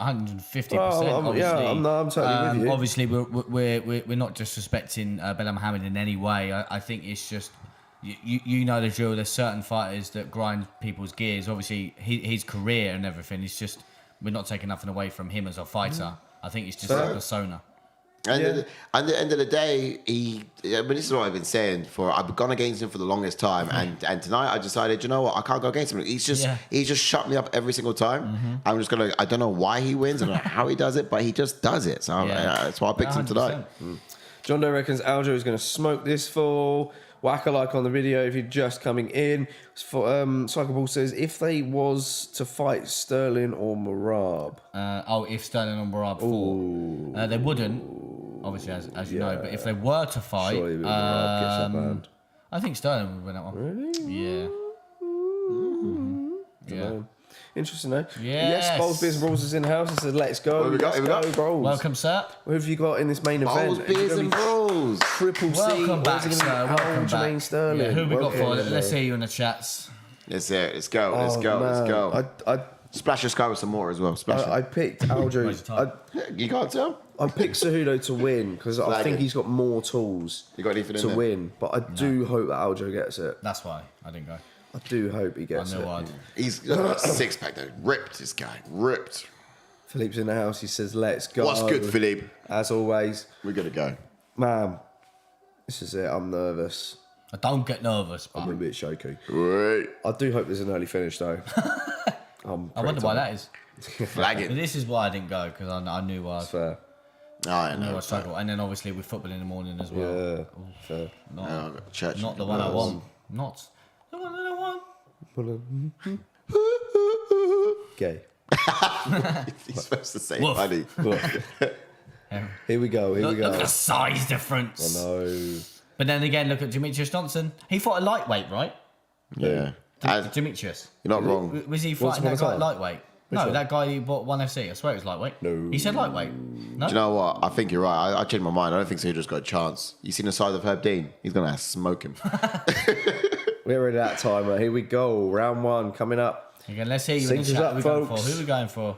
totally with you. Obviously, we're not disrespecting Belal Muhammad in any way. I think it's just you know the drill. There's certain fighters that grind people's gears. Obviously, his career and everything. It's just we're not taking nothing away from him as a fighter. I think it's just a persona. And at the end of the day, this is what I've been saying I've gone against him for the longest time, and tonight I decided, you know what, I can't go against him. He's just shut me up every single time. I'm just gonna. I don't know why he wins, I don't know how he does it, but he just does it. So that's why I picked him tonight. John Doe reckons Aljo is going to smoke this fall. Whack a like on the video if you're just coming in. Cycle Ball says, if they was to fight Sterling or Merab. If Sterling or Merab fought. They wouldn't, obviously, as you know. But if they were to fight, Merab gets that banned. I think Sterling would win that one. Really? Yeah. Yeah. Interesting, though. Yes, Bowls, Beers and Brawls is in the house. It says, let's go. What have we got? Brawls. Welcome, sir. What have you got in this main event? Bowls, Beers and Brawls. Triple C. Welcome back, sir. Welcome back. Aljamain Sterling. Yeah, who we got for it? Let's hear you in the chats. Let's go. Let's go. Splash your sky with some more as well. I picked Aljo. You can't tell? I picked Cejudo to win because I think he's got more tools to win. But I do hope that Aljo gets it. That's why I didn't go. I do hope he gets it. He's got a six-pack though. Ripped, this guy. Ripped. Philippe's in the house. He says, let's go. What's good, Philippe? As always. We're going to go. Man, this is it. I'm nervous. I don't get nervous, but I'm a bit shaky. Right. I do hope there's an early finish, though. I wonder why that is. Flag it. This is why I didn't go, because I knew I... That's fair. I know. I struggle. And then obviously with football in the morning as well. Yeah, fair. Not the one I want. Not the one that I want. Gay. He's supposed to say funny. Here we go. Look at the size difference. I know. But then again, look at Demetrius Johnson. He fought a lightweight, right? Yeah. Demetrius. You're not wrong. Was he fighting that guy at lightweight? No, that guy who bought 1FC. I swear it was lightweight. No. He said lightweight. No? Do you know what? I think you're right. I changed my mind. I don't think so. He just got a chance. You seen the size of Herb Dean? He's going to smoke him. We're in that timer. Here we go. Round 1 coming up. Again, let's hear you in the Sync us chat. up, Who we going for? folks. Who are we going for?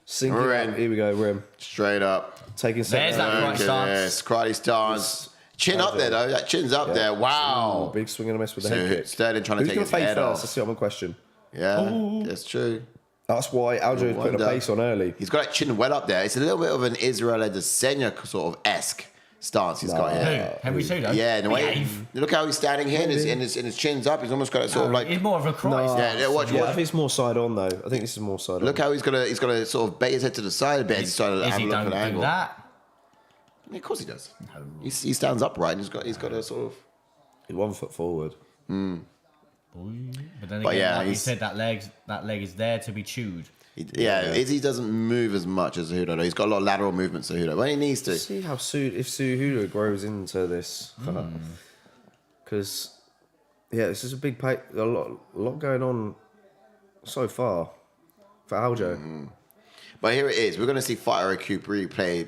Sync it We're up. in. Here we go. We're in. Straight up. Taking There's that second. right stance. Karate stance. Chin up there, though. That chin's up there. Wow. Big swing and a miss with the So head kick. Sterling trying to Who's take going his to face head first? off. That's the other question. Yeah, that's true. That's why Aljo is putting a wonder. pace on early. He's got that chin well up there. It's a little bit of an Israel Adesanya sort of esque stance he's got Who? here. Henry Cejudo? Yeah, in a way. Behave. Look how he's standing here, and his chin's up. He's almost got it sort of like. He's more of a Christ. Yeah, watch. Yeah, I think it's more side on though. I think this is more side on. Look how he's gonna sort of bait his head to the side a bit. He's trying to If have he a look at don't an do angle. that, Yeah, of course he does. He stands upright. And he's got a sort of. 1 foot forward. but then again, But yeah, like you he's- said, that leg is there to be chewed. Izzy doesn't move as much as Cejudo. He's got a lot of lateral movement, Cejudo, but he needs to. See how if Cejudo grows into this, because this is a big a lot going on so far for Aljo. But here it is. We're going to see Fighter IQ really play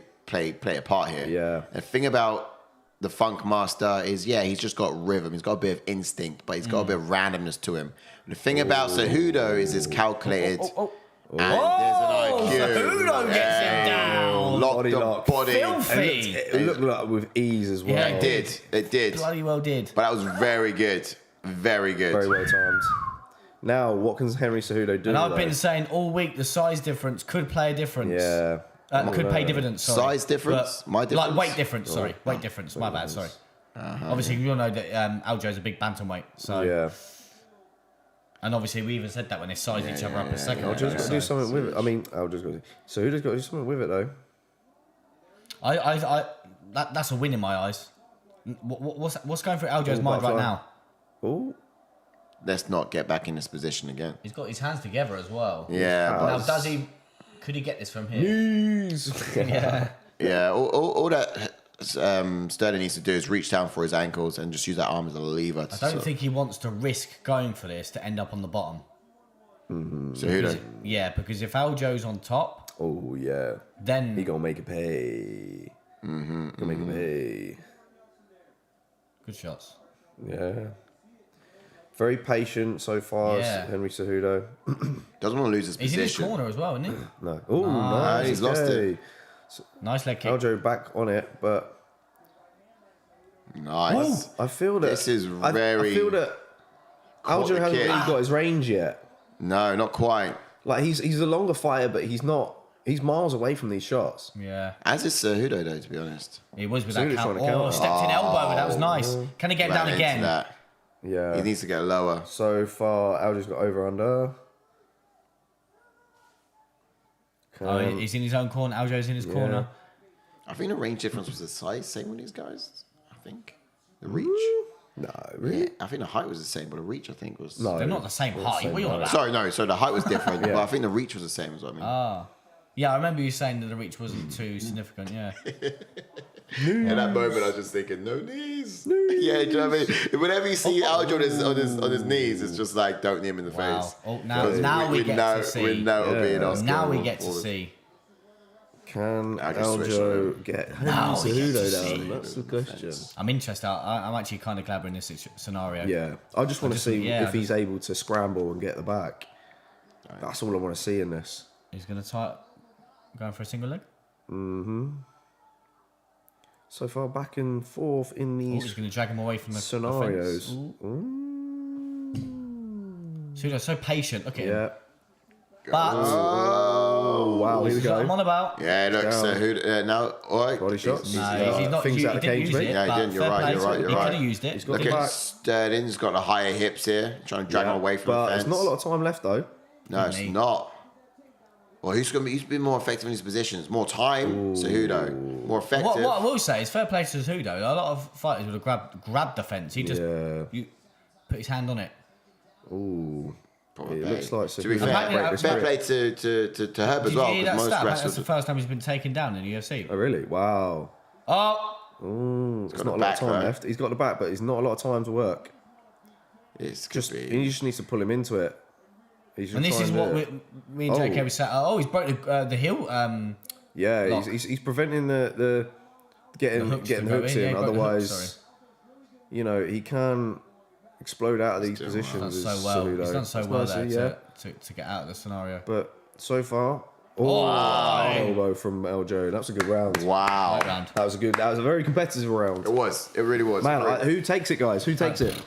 a part here. Yeah. The thing about the Funk Master is, he's just got rhythm. He's got a bit of instinct, but he's got a bit of randomness to him. And the thing about Cejudo is it's calculated. And there's an IQ. Cejudo gets him down. Lock Body the lock. body. Filthy. It looked like with ease as well. Yeah, It did. It did. Bloody well did. But that was very good. Very good. Very well timed. Now, what can Henry Cejudo do? And I've though? been saying all week the size difference could play a difference. Yeah. Could pay dividends. Sorry. Size difference? But- My difference? Like weight difference. Sorry, weight difference. My bad. Sorry. Obviously, you all know that Aljo's a big bantamweight. So, Yeah. and obviously we even said that when they sized each other up a second. Aljo's ago, got to do something with it. I mean, Aljo's got to. Cejudo's got to do something with it though. That's a win in my eyes. What's going through Aljo's mind right butterfly. now? Oh. Let's not get back in this position again. He's got his hands together as well. Yeah, Now, but could he get this from here? Knees. Yeah. yeah, all that Sterling needs to do is reach down for his ankles and just use that arm as a lever. I don't think he wants to risk going for this to end up on the bottom. Cejudo. Yeah, because if Aljo's on top, Oh yeah. then He gonna make it pay. Gonna make it pay. good shots. Yeah. Very patient so far, Yeah. Henry Cejudo. Doesn't want to lose his He's in his position. corner as well, isn't he? No. Oh, nice. he's lost it. Nice leg kick. Aljo back on it, but Nice. I feel that This is I very feel that Aljo the hasn't kick. really got his range yet. No, not quite. Like he's a longer fighter, but he's not. He's miles away from these shots. Yeah. As is Cejudo, though, to be honest. He was with Cejudo's that trying count. to Oh, counter. stepped in elbow. That was nice. Can he get down Ran into again? that. Yeah. He needs to get lower. So far, Aljo's got over under. Oh, he's in his own corner. Aljo's in his corner. I think the range difference was the size, same with these guys. I think. The reach. No, really? Yeah, I think the height was the same, but the reach, I think, was. No. They're not the same height. same What are you on height. about? Sorry, no. So the height was different, but I think the reach was the same as what I mean. Ah. Yeah, I remember you saying that the reach wasn't too significant. Yeah. In that moment, I was just thinking, no knees. Yeah, do you know what I mean? Whenever you see Aljo on his knees, it's just like, don't knee him in the Wow. face. Oh, now Because we get know, to see. We know it'll be an Oscar. Now we get all to the- see. Can I just switched Aljo get Henry Now we get to Cejudo see. down? That's the question. I'm interested. I'm actually kind of glad we're in this scenario. Yeah, I just want to see yeah, if he's able to scramble and get the back. That's all I want to see in this. He's going to going for a single leg. So far, back and forth in Oh, these he's going to drag him away from the scenarios. The Cejudo's so patient. Look at him. Yeah. But Oh wow! Here we this is what I'm go. on about. Yeah, look, Down. Cejudo, now, all right. Body shots. No, he's not. Things He out of didn't cage, use mate. it. Yeah, he but didn't. You're fair right, play you're to right, him. you're He right. could have used it. He's got Look the at back. Sterling's got the higher hips here, trying to drag him away from But the there's fence. not a lot of time left though. No, it's not. Well, he's been more effective in his positions. More time, Cejudo. More effective. What I will say is fair play to Cejudo. A lot of fighters would have grabbed the fence. He just put his hand on it. Ooh. Probably. It looks like To be Cejudo fair, Apparently, break this fair grip. play to Herb Did as you well, hear because that most stat? That's wrestlers. the first time he's been taken down in the UFC. Oh really? Wow. Oh, It's got not a the lot back, of time though. left. He's got the back, but he's not a lot of time to work. It's Just could he be. just needs to pull him into it. He should and this try is and what do it. me and JK was saying. Oh, he's broke the heel. Yeah, lock. he's preventing the getting hooks getting to go hooks in. Yeah, in. he broke the hook, Otherwise, you know, he can't explode out of these He's positions. done Is so well. Cejudo. He's done so It's well nice, there to get out of the scenario. But so far, elbow from Aljo. That's a good round. Wow. Right round. That was a very competitive round. It was. It really was. Man, who takes it, guys? Who takes it?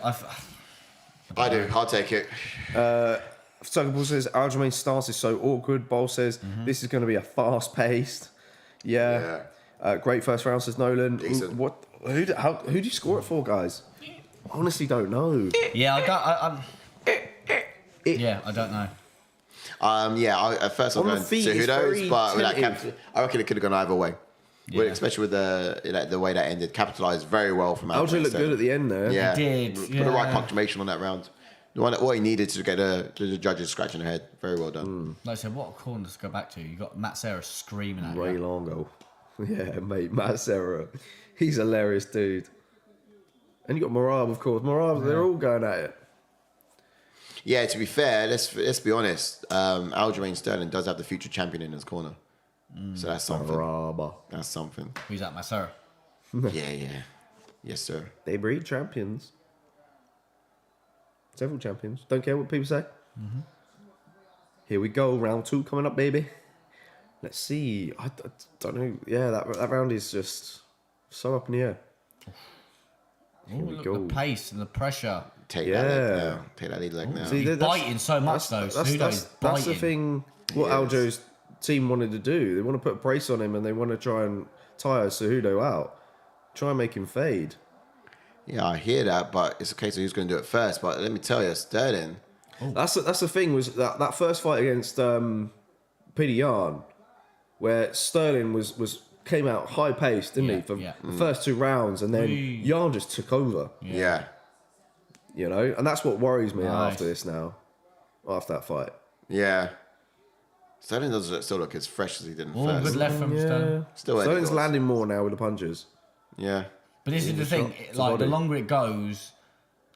I do. I'll take it. Sucker Ball says Aljamain's stance is so awkward. Bowl says this is going to be a fast-paced. Yeah. Great first round, says Nolan. Decent. Who do you score it for, guys? Honestly, don't know. Yeah, I don't know. At first I On the was feet, going it's very Cejudo's, but tentative. I reckon it could have gone either way. Yeah. Especially with the way that ended, capitalised very well from Aljo looked good at the end there. Yeah, He did, Put the right yeah. punctuation on that round. All he needed to get the judges scratching their head. Very well done. Like I said, what a corner to go back to. You got Matt Serra screaming at Ray you. Longo. Yeah, mate. Matt Serra. He's a hilarious dude. And you got Morab, of course. Morab, they're all going at it. Yeah, to be fair, let's be honest. Aljamain Sterling does have the future champion in his corner, so that's something. Morab. That's something. Who's that, Matt Serra? Yeah. Yes, sir. They breed champions. Several champions. Don't care what people say. Here we go. Round 2 coming up, baby. Let's see. I don't know. Yeah, that round is just so up in the air. Ooh, we look, go. the pace and the pressure. Take that leg now. Take that lead leg now. See, He's biting so much, though. Cejudo is That's the biting. thing. What Yes. Aljo's team wanted to do. They want to put a brace on him and they want to try and tire Cejudo out. Try and make him fade. Yeah, I hear that, but it's a case of who's going to do it first. But let me tell you, Sterling. That's the thing was that first fight against Peter Yan, where Sterling came out high paced, didn't he, for the first 2 rounds, and then Yan just took over. Yeah. You know, and that's what worries me Nice. after this now, after that fight. Yeah. Sterling does still look as fresh as he did in Oh, first. good left from Stone. Still Sterling's Eddie landing more now with the punches. Yeah. But this is the thing. shot to Like, the body. longer it goes,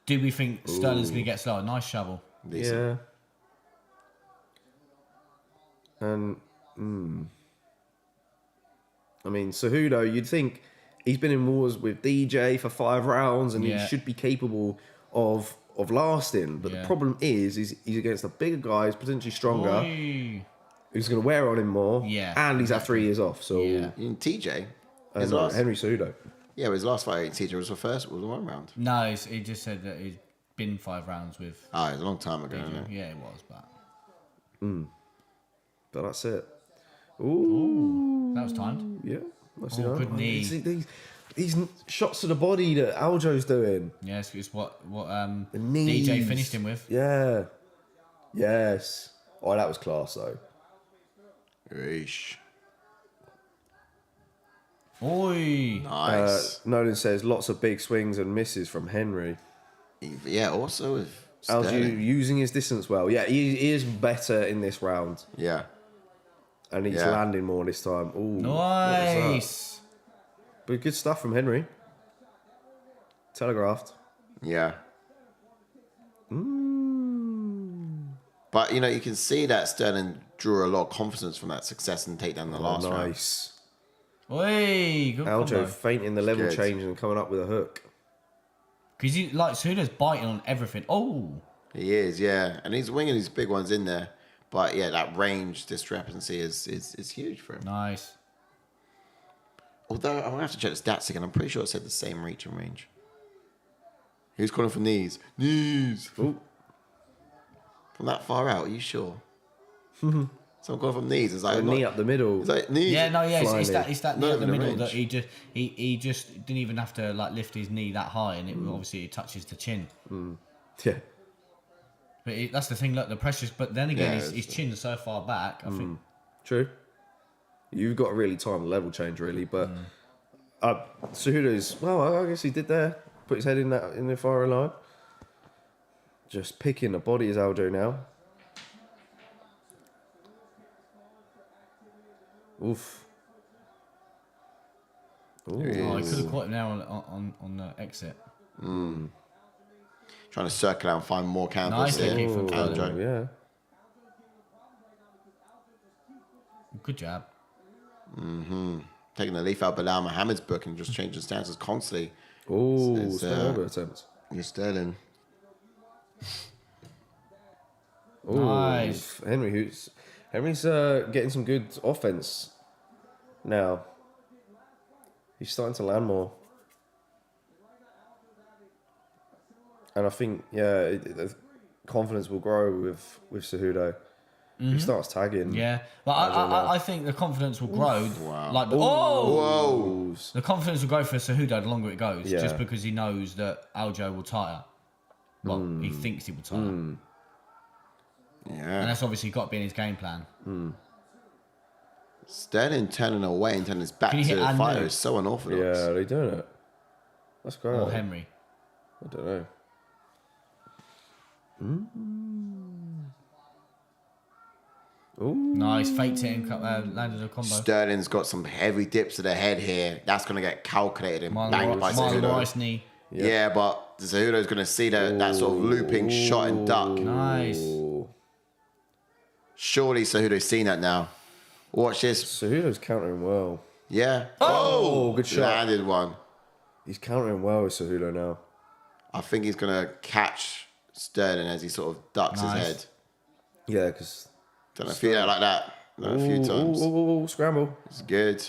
do we think Sterling's going to get slower? Nice shovel. Decent. Yeah. And I mean, Cejudo, you'd think he's been in wars with DJ for 5 rounds, and Yeah. he should be capable of lasting. But Yeah. the problem is he's against a bigger guy, who's potentially stronger, Oi. who's going to wear on him more. Yeah, and he's had 3 years off. So Yeah. In TJ, no, Henry Cejudo. his last fight against TJ was the 1 round. No, he just said that he'd been 5 rounds with. Ah, it was a long time ago. Isn't it? Yeah, it was, but But that's it. Ooh. that was timed. Yeah. That's good knee. These shots to the body that Aljo's doing. Yeah, it's what The knees. DJ finished him with. Yeah. Yes. Oh, that was class though. Eesh. Oi. Nice. Nolan says lots of big swings and misses from Henry. Yeah, also with Aljo Sterling. using his distance well. Yeah, he is better in this round. Yeah. And he's Yeah. landing more this time. Ooh. what was that? Nice. But good stuff from Henry. Telegraphed. Yeah. But, you can see that Sterling drew a lot of confidence from that success and take down the last round. Nice. Oi. Good Aljo combo. feinting the level Good. change and coming up with a hook. Because Cejudo's biting on everything. Oh. He is, yeah. And he's winging these big ones in there. But, yeah, that range discrepancy is huge for him. Nice. Although, I'm going to have to check the stats again. I'm pretty sure it said the same reach and range. Who's calling from knees? Knees. Ooh. From that far out, are you sure? Someone calling from knees. It's like, A knee up the middle. It's like knees. Yeah, no, yeah, it's Flying that Not knee up the even a middle range. that he just didn't even have to like lift his knee that high, and it obviously it touches the chin. Yeah. But that's the thing. Look, the pressure's. But then again, Yeah, his chin's so far back. I think. True. You've got to really time the level change, really. But Cejudo's, well, I guess he did there. Put his head in the firing line. Just picking the body as Aljo now. Oof. Ooh. Oh, he could have caught him now on the exit. Trying to circle out and find more counters Nice here. kick from Oh, Sterling. yeah. Good job. Taking the leaf out Belal Muhammad's book and just changing stances constantly. Oh, It's, Sterling attempts. You're Sterling. Ooh, Nice. Henry's getting some good offense now. He's starting to land more. And I think, the confidence will grow with Cejudo. He starts tagging. Yeah, but I think the confidence will grow. Wow. Like, Whoa. the confidence will grow for Cejudo the longer it goes, Yeah. just because he knows that Aljo will tire. Well, he thinks he will tire, and Yeah. that's obviously got to be in his game plan. Sterling turning away and turning his back Can you to hit the and fighter move? is so unorthodox. Yeah, are they doing it? That's great. Or Henry. I don't know. Ooh. Nice, faked it and landed a combo. Sterling's got some heavy dips to the head here. That's going to get calculated and banged by Marlon Cejudo. Rice knee. Yeah, but Cejudo's going to see that sort of looping shot and duck. Nice. Ooh. Surely Cejudo's seen that now. Watch this. Cejudo's countering well. Yeah. Oh, good shot. Landed one. He's countering well with Cejudo now. I think he's going to catch Sterling as he sort of ducks his Nice. head. Yeah, because... Don't know if you like that. A few times. Ooh, scramble. It's good.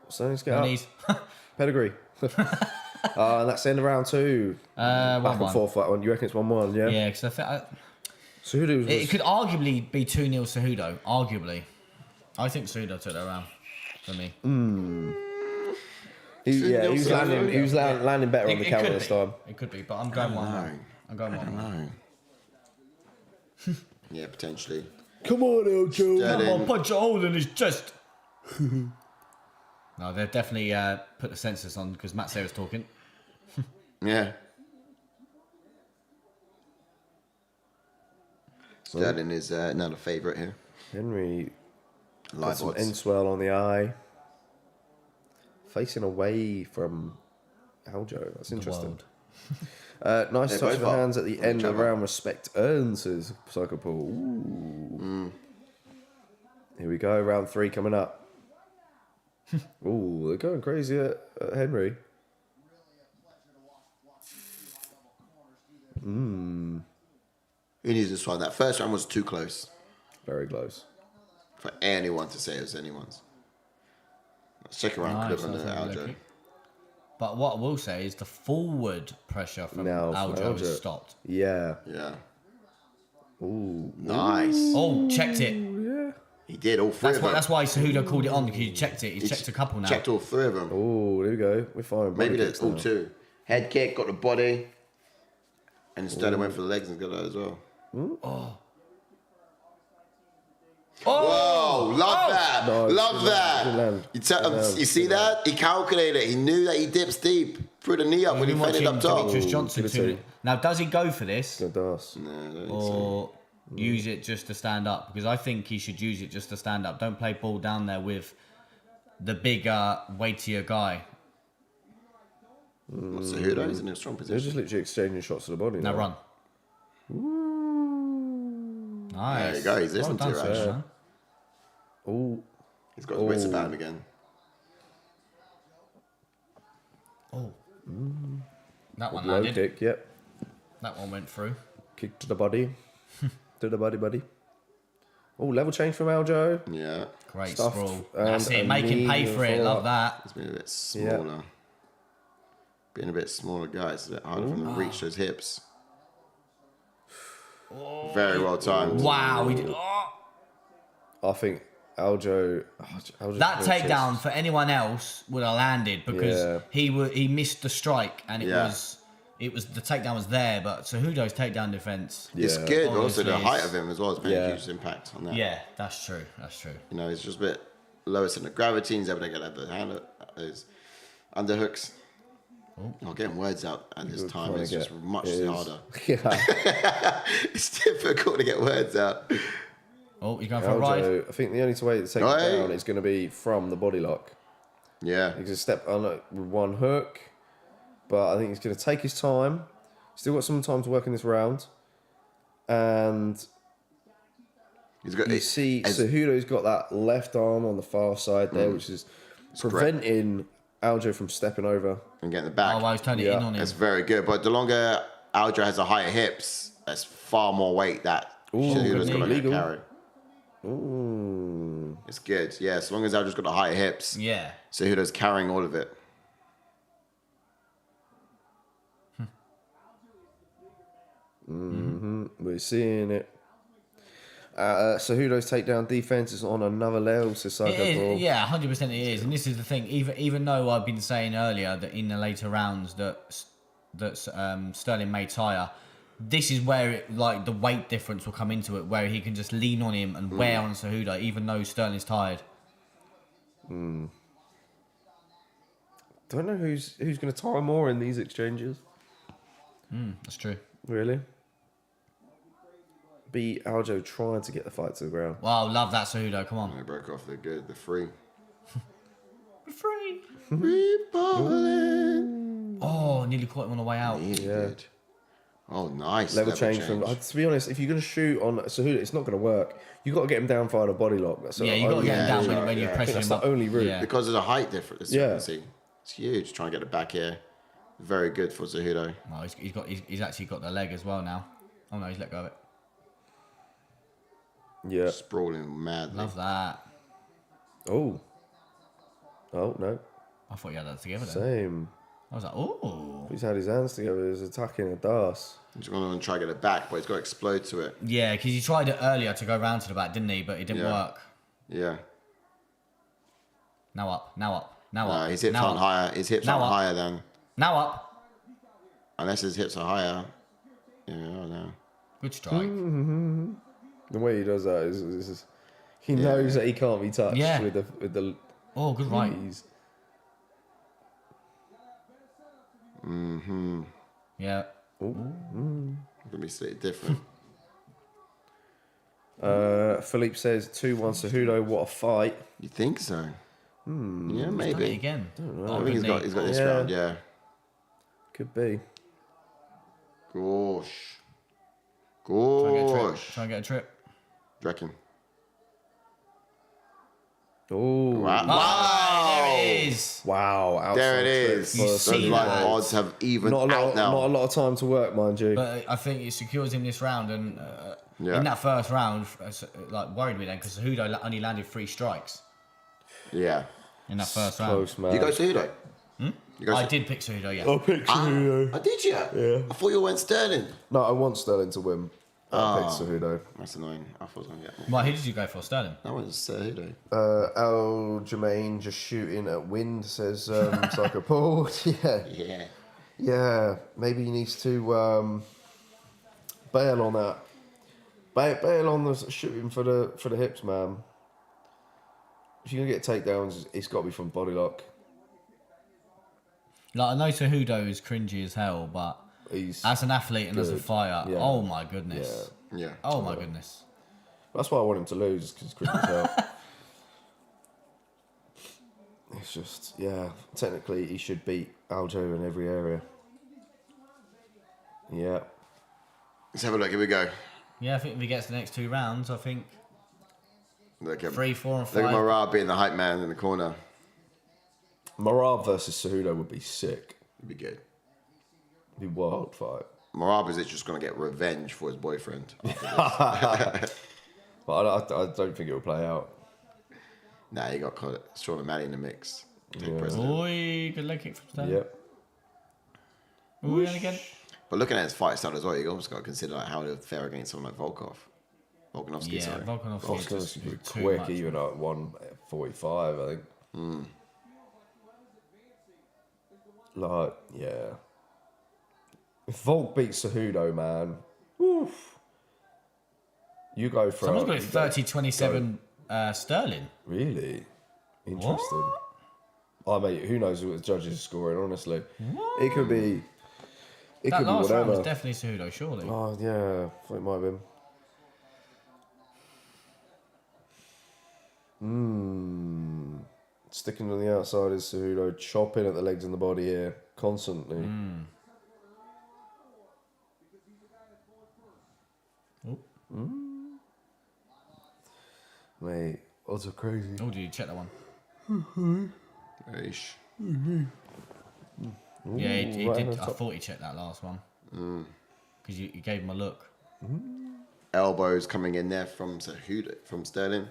Something's get No up. knees. Pedigree. And that's the end of round 2. Back 1-1. and forth that one. You reckon it's 1-1, yeah? Yeah, because I think Cejudo was... it could arguably be 2-0 Cejudo. Arguably, I think Cejudo took that round for me. he was landing better on the counter this time. It could be, but I'm going 1-1. I'm going 1-1. No. Yeah, potentially. Come on, Eljo. Come on, punch a hole in his chest. No, they've definitely put the census on because Matt Sarah's talking. Yeah. Sterling is now the favourite here. Henry got Live some odds. end swell on the eye. Facing away from Aljo. That's interesting. Nice They're touch of both the up hands at the on end each of the other. round. Respect earned, says Psychopool. Ooh. Here we go. Round 3 coming up. Ooh, they're going crazy at Henry. Who needs this one? That first round was too close Very close. for anyone to say it was anyone's. The second round Nice, could have that's been a Aljo. low kick. But what I will say is the forward pressure from Now from Aljo Aljo. has stopped. Yeah. Yeah. Ooh. Nice. Oh, checked it. Yeah. He did all three of them. That's why Cejudo called it on because he checked it. He's He checked a couple now. Checked all three of them. Oh, there we go. We're fine. Maybe Body that's kicks all now. two. Head kick, got the body. And Sterling went for the legs and got that as well. Whoa, love that. No, love good land. that. You see that? He calculated it. He knew that he dips deep. Threw the knee up when he We've been fended up watching top. Demetrius Johnson good too. to see. Now, does he go for this Good dance. No, I don't think so. or use it just to stand up? Because I think he should use it just to stand up. Don't play ball down there with the bigger, weightier guy. What's Cejudo? He's in a strong They're position. just literally exchanging shots to the body Now now. run. Nice. There you go. He's listening well to done, you, Ash. Xiaonan. Oh, He's got his wits about him again. Oh. That one low landed. kick. Yep. That one went through. Kick to the body. To the body, buddy. Oh, level change from Aljo. Yeah. Great Stuffed sprawl. and That's it. a Make him knee pay for it. follow Love up. that. He's been a bit smaller. Being a bit smaller guy, it's a bit harder for him to reach those hips. Very well timed. Wow. He did, oh. I think Aljo. That takedown for anyone else would have landed because Yeah. he missed the strike and it Yeah. was the takedown was there, but Cejudo's takedown defense. It's Yeah. good, but also Obviously the height it's- of him as well has made Yeah. a huge impact on that. Yeah, that's true. That's true. You know, he's just a bit lower center of gravity. He's able to get at the hand, those underhooks. Oh, getting words out at this time is just much harder. Yeah. It's difficult to get words out. Oh, he's going for a ride. Aljo, I think the only way to take Right. it down is going to be from the body lock. Yeah. He can step on it with one hook, but I think he's going to take his time. Still got some time to work in this round. And He's got, you see Cejudo's got that left arm on the far side there, which is preventing Aljo from stepping over. and getting the back. Oh, wow, he's turning it in on him. That's very good. But the longer Aljo has the higher hips, that's far more weight that Cejudo's got to illegal. carry. Ooh. It's good. Yeah, as long as Aljo's got the higher hips. Yeah. Cejudo's carrying all of it. We're seeing it. Cejudo's takedown defense is on another level, Sissoko. It is, yeah, 100% it is. And this is the thing. Even though I've been saying earlier that in the later rounds that Sterling may tire, this is where it, like the weight difference will come into it, where he can just lean on him and wear on Cejudo, even though Sterling's tired. Don't know who's going to tire more in these exchanges. That's true. Really? Be Aljo trying to get the fight to the ground. Wow, love that Cejudo. Come on. They broke off. They're good. They're free. Free. Free balling. Oh, nearly caught him on the way out. Really good. Oh, nice. Level change from. To be honest, if you're going to shoot on Cejudo, it's not going to work. You got to get him down via the body lock. That's Yeah, you got to get him down when you're pressing That's him the up. only route. Yeah. Because of the height difference. Yeah. It's huge. Trying to get it back here. Very good for Cejudo. Oh, he's actually got the leg as well now. Oh no, he's let go of it. Yeah. Sprawling madly. Love that. Oh. Oh, no. I thought you had that together then. Same. I was like, oh. He's had his hands together. He's attacking a das. He's going to try to get it back, but he's got to explode to it. Yeah, because he tried it earlier to go round to the back, didn't he? But it didn't work. Yeah. Now up, now up, now up. His hips now aren't up. higher. His hips Now aren't up. higher than... Now up. Unless his hips are higher. Yeah, I don't know. Good strike. The way he does that is he knows that he can't be touched Yeah. with the Oh, good right. knees. Yeah. Going to be slightly different. Philippe says 2-1 Cejudo. What a fight! You think so? Yeah, Done it maybe. again. I think he's got this Yeah. round, yeah. Could be. Gosh. Try and get a trip. Reckon. Oh Wow. There it is. wow! Outside There it trip is. for You Those see like that? odds have even Not a out lot. now. Not a lot of time to work, mind you. But I think it secures him this round, and Yeah. in that first round, like worried me then because Cejudo only landed 3 strikes Yeah. in that first round. Close, man. You go Cejudo? You go I did pick Cejudo, yeah. I picked Cejudo. Oh, did you? Yeah. I thought you went Sterling. No, I want Sterling to win. I picked Cejudo. That's annoying. I thought I was going to get one. Well, who did you go for, Sterling? That was Cejudo. Aljamain just shooting at wind, says Psycho Paul. Yeah. Yeah. Yeah. Maybe he needs to bail on that. Bail on the shooting for the hips, man. If you're going to get takedowns, it's got to be from body lock. Like, I know Cejudo is cringy as hell, but He's as an athlete and as a good. fighter, Yeah. oh my goodness. Yeah. Oh my goodness. That's why I want him to lose, because it's as hell. It's just, yeah. Technically, he should beat Aljo in every area. Yeah. Let's have a look. Here we go. Yeah, I think if he gets the next 2 rounds, I think Look at 3, 4, and 5. Look at Marab being the hype man in the corner. Marab versus Cejudo would be sick. It'd be good. It'd be a wild fight. Marab is just going to get revenge for his boyfriend. But I don't think it'll play out. Nah, you got Xiaonan Mali in the mix. Take Yeah. president. Oi, good leg kick from Sterling. Yep. Oi, and again. But looking at his fight style as well, you almost got to consider like how he'll fare against someone like Volkanovski, Yeah, sorry. Volkanovski is Oscar's just pretty too quick, much. even at 145, I think. Like, yeah. If Volk beats Cejudo, man, oof. You go for Someone's got it 30-27 Sterling. Really? Interesting. Oh, mate, who knows what the judges are scoring, honestly. It could be... It That could be last round was whatever. definitely Cejudo, surely. Oh, yeah. I thought it might have been. Sticking on the outside is Cejudo, chopping at the legs and the body here, constantly. Mate, odds are crazy. Oh, did you check that one? Eesh. Yeah, he right did. on I top. thought he checked that last one. Because you gave him a look. Elbows coming in there from Sterling.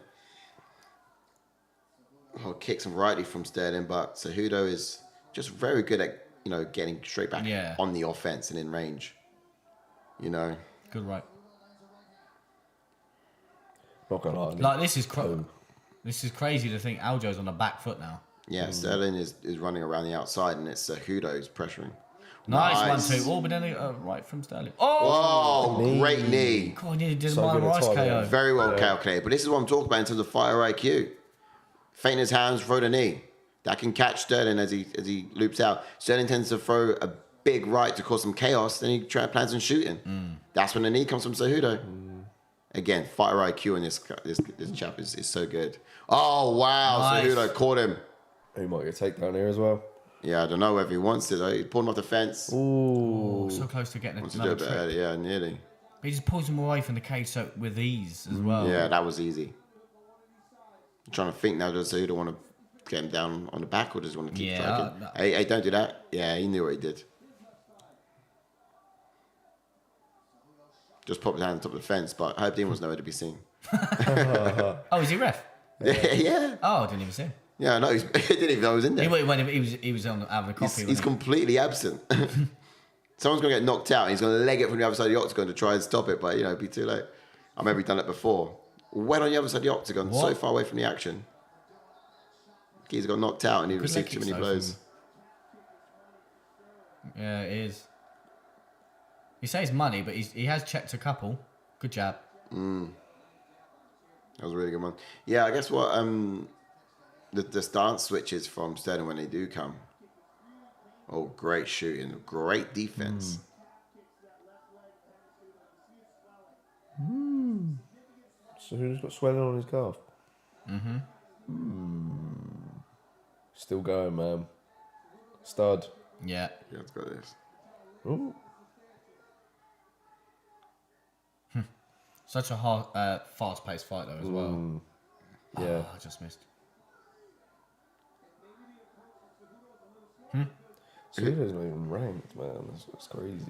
Oh, kicks and righty from Sterling, but Cejudo is just very good at, getting straight back on the offense and in range. Good right. Not gonna lie. Like this is crazy to think Aljo's on the back foot now. Yeah, Sterling is running around the outside, and it's Cejudo's pressuring. Nice 1-2. Oh, but then right from Sterling. Oh, great knee. God, he did So one good at Rice timing. KO. Very well calculated. But this is what I'm talking about in terms of fire IQ. Feint his hands, throw the knee. That can catch Sterling as he loops out. Sterling tends to throw a big right to cause some chaos. Then he plans on shooting. That's when the knee comes from Cejudo. Again, fire IQ in this chap is so good. Oh, wow. Nice. Cejudo caught him. He might get a takedown here as well. Yeah, I don't know whether he wants it. He pulled him off the fence. Oh, so close to getting Wants to do another it trick. better. Yeah, nearly. But he just pulls him away from the cage with ease as well. Yeah, that was easy. I'm trying to think now, does Cejudo want to get him down on the back or does he want to keep striking? Hey, don't do that. Yeah, he knew what he did. Just popped down on top of the fence, but Herb Dean was nowhere to be seen. Oh, is he ref? Yeah. Oh, I didn't even see him. Yeah, no, he didn't even know I was in there. He was on having a coffee. He's completely absent. Someone's going to get knocked out and he's going to leg it from the other side of the octagon to try and stop it, but, it'd be too late. I've maybe done it before. Went on the other side of the octagon, so far away from the action. He's got knocked out and he received too many blows. Yeah, it is. He says money, but he has checked a couple. Good jab. That was a really good one. Yeah, I guess what the stance switches from Sterling when they do come. Oh, great shooting, great defense. So who's got swelling on his calf? Still going, man. Stud. Yeah. Yeah, let's go this. Ooh. Such a hard, fast-paced fight though as well. Yeah. Oh, I just missed. Cejudo's not even ranked, man. That's crazy.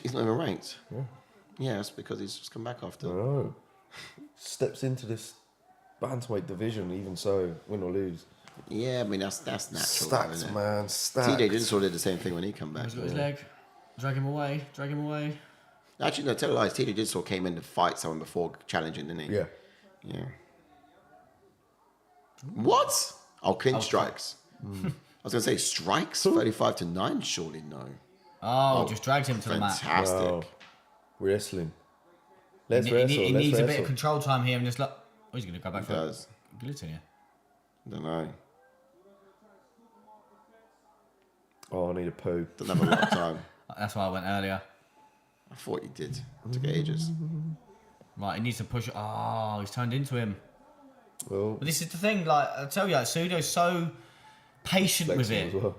He's not even ranked. Yeah, that's because he's just come back after. I know. Steps into this bantamweight division, even so, win or lose. Yeah, I mean that's natural. Stacked, isn't it? man. Stacked. TJ Dillashaw did the same thing when he come back. He's got his leg. Drag him away. Actually, no, tell lies. TJ Dillashaw came in to fight someone before challenging, didn't he? Yeah. Yeah. What? Oh, clinch strikes. I was going to say strikes? 35-9? Surely no. Oh, just dragged him to the mat. Fantastic. Wow. Wrestling. Let's He wrestle. needs Let's a bit wrestle. of control time here and just like, oh, he's going to go back He for does. gluten here. Don't know. Oh, I need a poo. Doesn't have a lot of time. That's why I went earlier. I thought he did. It took ages. Right, he needs to push. Oh, he's turned into him. Well, But this is the thing, like, I tell you, Cejudo's so patient with flexible it. as well.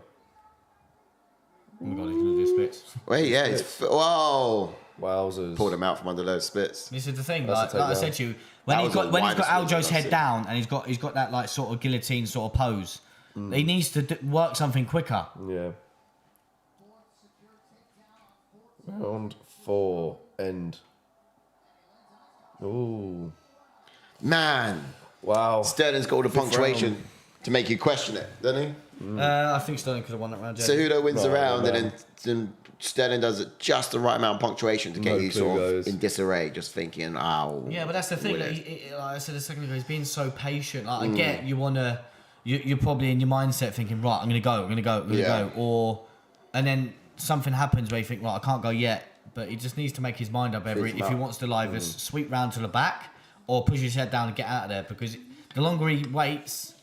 Oh my god, he's going to do splits. Wait, yeah. Whoa. Wowzers. Pulled him out from under those splits. This is the thing, That's like a I takedown. said to you, when That he's was the got widest one Aljo's I've head seen. down and he's got that like sort of guillotine sort of pose, he needs to work something quicker. Yeah. Round 4. End. Ooh. Man. Wow. Sterling's got all the punctuation to make you question it, doesn't he? I think Sterling could have won that round. Yeah. Cejudo wins the Right, round, right. and then Sterling does it just the right amount of punctuation to get No you clue, sort of guys. in disarray, just thinking, oh. Yeah, but that's the thing. weird. Like I said a second ago, he's being so patient. Like I get you wanna, you're probably in your mindset thinking, right, I'm gonna go, Yeah. or, and then something happens where you think, right, I can't go yet. But he just needs to make his mind up if he wants to either sweep round to the back or push his head down and get out of there. Because the longer he waits,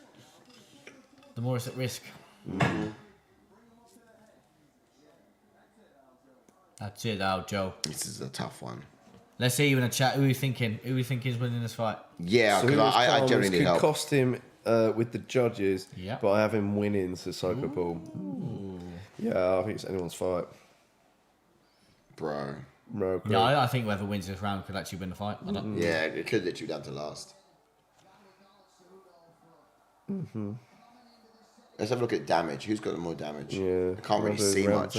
the more it's at risk. That's it, Joe. This is a tough one. Let's see you in a chat. Who are you thinking? Who are you thinking is winning this fight? Yeah, So because who was I calm? generally This need could help. cost him with the judges, Yep. but I have him winning Sissoko Paul. Yeah, I think it's anyone's fight. Bro. No, No, I think whoever wins this round could actually win the fight. I don't. Yeah, it could literally down to last. Let's have a look at damage. Who's got the more damage? Yeah, I can't really see much.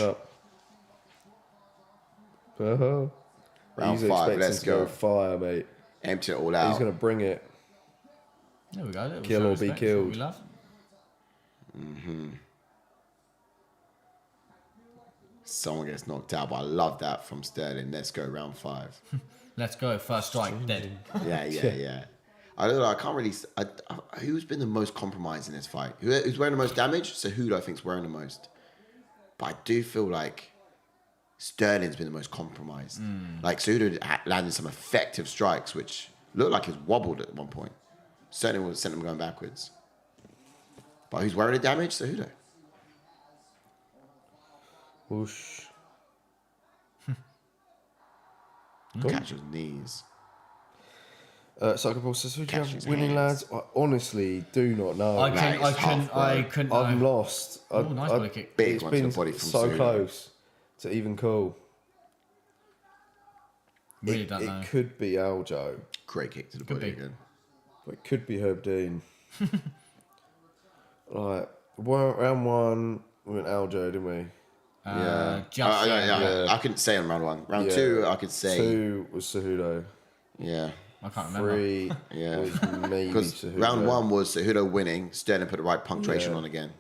Uh-huh. Round He's 5, expecting let's to go. fire, mate. Empty it all out. He's going to bring it. There we go. Kill or be Respect, killed. what we love. Someone gets knocked out, but I love that from Sterling. Let's go, round 5. Let's go. First strike, dead. Yeah. I don't know. I can't really. Who's been the most compromised in this fight? Who's wearing the most damage? Cejudo, I think, is wearing the most. But I do feel like Sterling's been the most compromised. Like Cejudo landed some effective strikes, which looked like he was wobbled at one point. Sterling was sent him going backwards. But who's wearing the damage? Cejudo. Whoosh. Catch his knees. Psycho Paul says, who do you Catch have his winning, hands. lads? I honestly do not know. I it's couldn't. tough, I bro. couldn't. I'm know. lost. Oh, nice body kick. Big It's one to been the body from so Cejudo. close to even call. Really don't know. It could be Aljo, Great kick to the Could body be. again. but it could be Herb Dean. Like, round 1, we went Aljo, didn't we? I couldn't say on round 1. Round 2, I could say. 2 was Cejudo. Yeah. I can't remember. 3 Yeah. was maybe Because Cejudo. round 1 was Cejudo winning, Sterling put the right punctuation Yeah. on again.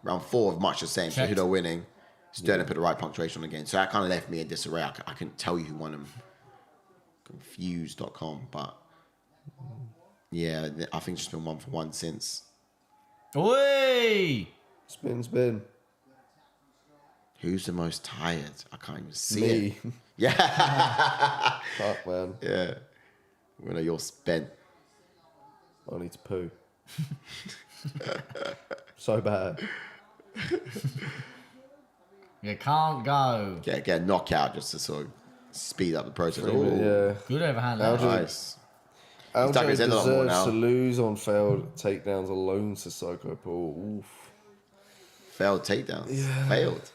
Round 4, much the same. Checked. Cejudo winning, Sterling put the right punctuation on again. So that kind of left me in disarray. I couldn't tell you who won them. Confused.com. But yeah, I think it's just been 1 for 1 since. Oi! Spin. Who's the most tired? I can't even see Me. it. Yeah. Fuck, man. Yeah. When you're spent. I need to poo. So bad. You can't go. Get a knockout just to sort of speed up the process. Ooh, Yeah. Good overhand. there. nice. Aljo dug his head a lot more deserves now. to lose on failed takedowns alone to Psycho Paul. Oof. Failed takedowns. Failed.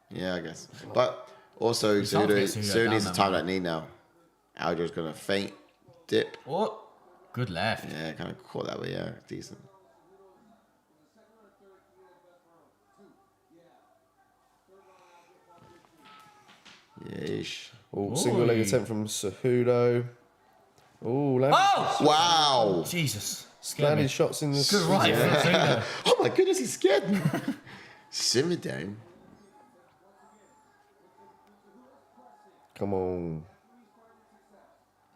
Yeah, I guess. But also, It's hard to get Cejudo Cejudo down needs to there, time man. that knee now. Aljo's going to feint, dip. Oh, good left. Yeah, kind of caught that way. Yeah, decent. Yeesh. Oh, single leg Oi. attempt from Cejudo. Oh, landed, Oh! Wow. Jesus. Scared landed me. shots in the Good right. Yeah. Oh my goodness, he scared me. Simmer down. Come on.